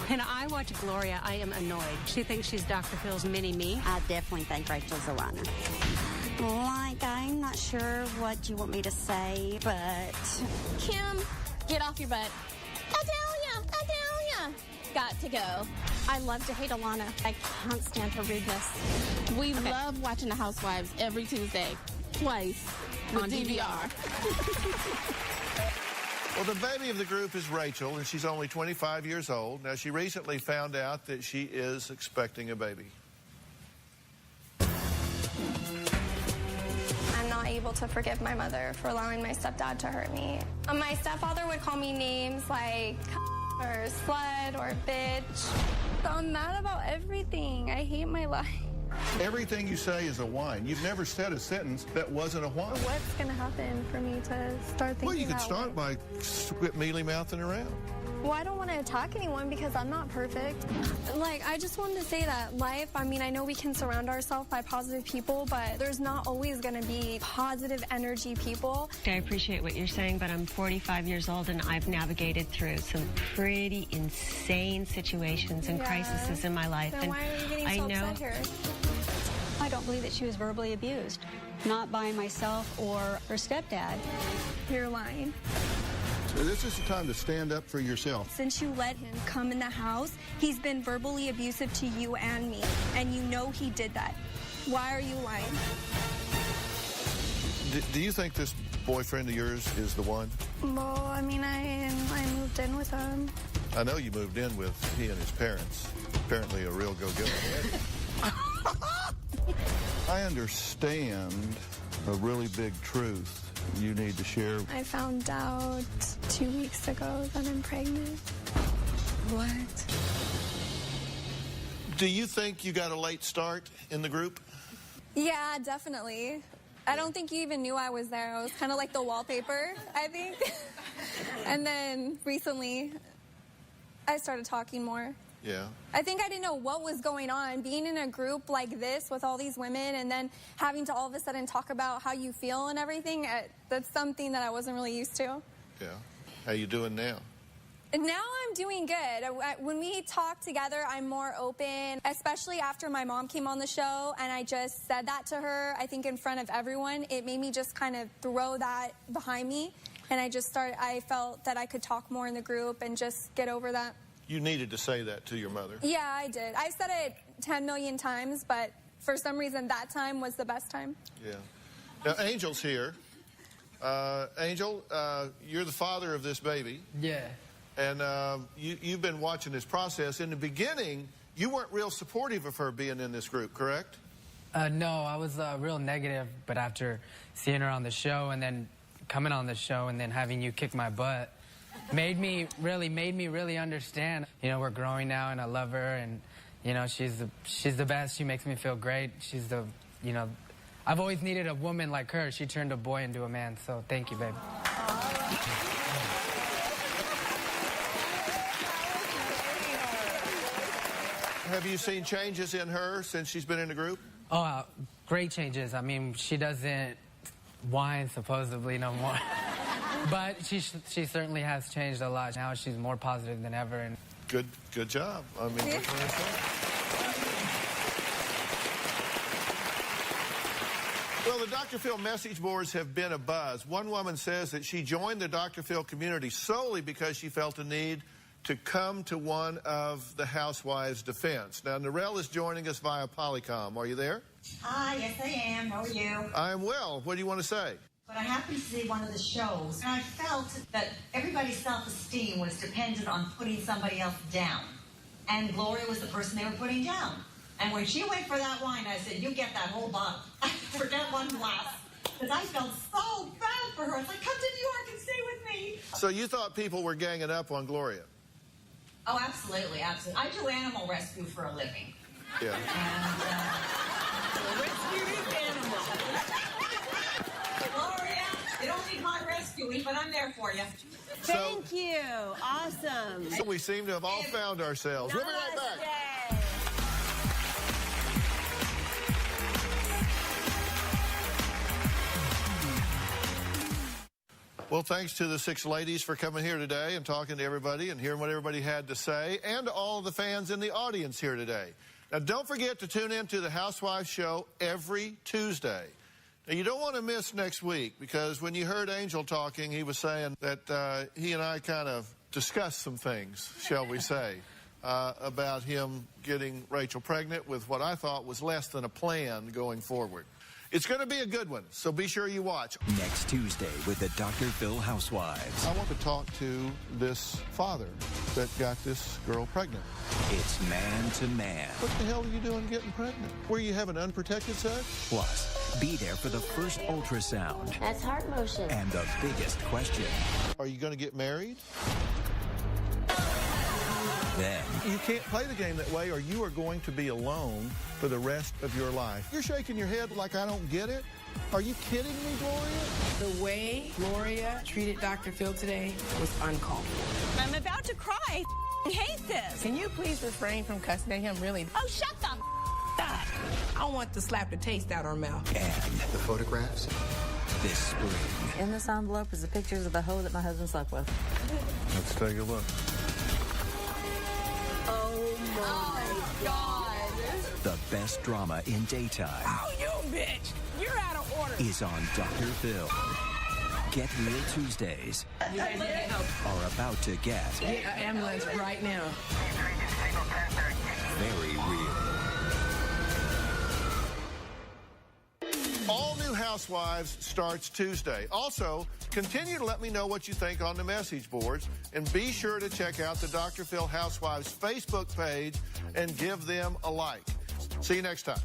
When I watch Gloria, I am annoyed. She thinks she's Dr. Phil's mini-me. I definitely think Rachel's a runner. Like, I'm not sure what you want me to say, but... Kim, get off your butt. Adalia! Got to go. I love to hate Alana. I can't stand her rudeness. We love watching The Housewives every Tuesday. Twice. On DVR. Well, the baby of the group is Rachel, and she's only 25 years old. Now, she recently found out that she is expecting a baby. I'm not able to forgive my mother for allowing my stepdad to hurt me. My stepfather would call me names like or slut or bitch. I'm mad about everything. I hate my life. Everything you say is a whine. You've never said a sentence that wasn't a whine. What's going to happen for me to start thinking Well, you could that start way? by quit mealy-mouthing around. Well, I don't want to attack anyone because I'm not perfect. Like, I just wanted to say that life, I mean, I know we can surround ourselves by positive people, but there's not always going to be positive energy people. I appreciate what you're saying, but I'm 45 years old and I've navigated through some pretty insane situations and crises in my life. Then and why are you getting I so know upset here? I don't believe that she was verbally abused, not by myself or her stepdad. You're lying. This is the time to stand up for yourself. Since you let him come in the house, he's been verbally abusive to you and me, and you know he did that. Why are you lying? Do you think this boyfriend of yours is the one? Well, I mean, I moved in with him. I know you moved in with he and his parents. Apparently a real go-getter. I understand a really big truth you need to share. I found out 2 weeks ago that I'm pregnant. What? Do you think you got a late start in the group? Yeah, definitely. I don't think you even knew I was there. I was kind of like the wallpaper, I think. And then recently, I started talking more. Yeah. I think I didn't know what was going on. Being in a group like this with all these women and then having to all of a sudden talk about how you feel and everything, that's something that I wasn't really used to. Yeah. How you doing now? And now I'm doing good. When we talk together, I'm more open, especially after my mom came on the show and I just said that to her, I think in front of everyone. It made me just kind of throw that behind me. And I felt that I could talk more in the group and just get over that. You needed to say that to your mother. Yeah, I did. I've said it 10 million times, but for some reason that time was the best time. Yeah. Now, Angel's here. Angel, you're the father of this baby. Yeah. And you've been watching this process. In the beginning, you weren't real supportive of her being in this group, correct? No, I was real negative, but after seeing her on the show and then coming on the show and then having you kick my butt, made me really understand. You know, we're growing now and I love her and, you know, she's the best. She makes me feel great. She's the, you know, I've always needed a woman like her. She turned a boy into a man, so thank you, babe. Have you seen changes in her since she's been in the group? Oh, great changes. I mean, she doesn't whine supposedly no more. But she certainly has changed a lot. Now she's more positive than ever. And Good job. I mean, what can I say? Well, the Dr. Phil message boards have been a buzz. One woman says that she joined the Dr. Phil community solely because she felt a need to come to one of the housewives' defense. Now, Narelle is joining us via Polycom. Are you there? Hi, yes I am. How are you? I am well. What do you want to say? But I happened to see one of the shows, and I felt that everybody's self-esteem was dependent on putting somebody else down. And Gloria was the person they were putting down. And when she went for that wine, I said, you get that whole bottle. Forget one glass. Because I felt so bad for her. It's like, come to New York and stay with me. So you thought people were ganging up on Gloria? Oh, absolutely, absolutely. I do animal rescue for a living. Yeah. And, rescue these animals. Gloria, you don't need my rescuing, but I'm there for you. Thank you. Awesome. So we seem to have all found ourselves. We'll be right back. Well, thanks to the 6 ladies for coming here today and talking to everybody and hearing what everybody had to say, and to all of the fans in the audience here today. Now, don't forget to tune in to the Housewives show every Tuesday. Now, you don't want to miss next week, because when you heard Angel talking, he was saying that he and I kind of discussed some things, shall we say, about him getting Rachel pregnant with what I thought was less than a plan going forward. It's going to be a good one, so be sure you watch. Next Tuesday with the Dr. Phil Housewives. I want to talk to this father that got this girl pregnant. It's man to man. What the hell are you doing getting pregnant? Were you having unprotected sex? Plus, be there for the first ultrasound. That's heart motion. And the biggest question. Are you going to get married? Then, you can't play the game that way, or you are going to be alone for the rest of your life. You're shaking your head like I don't get it. Are you kidding me, Gloria? The way Gloria treated Dr. Phil today was uncalled for. I'm about to cry. I hate this. Can you please refrain from cussing at him, really? Oh, shut the up. I want to slap the taste out her mouth. And the photographs? This spring. In this envelope is the pictures of the hoe that my husband slept with. Let's take a look. Oh, my God. The best drama in daytime. Oh, you bitch. You're out of order. Is on Dr. Phil. Get Real Tuesdays You guys need help. are about to get Get an ambulance right now. very real. All New Housewives starts Tuesday. Also, continue to let me know what you think on the message boards, and be sure to check out the Dr. Phil Housewives Facebook page and give them a like. See you next time.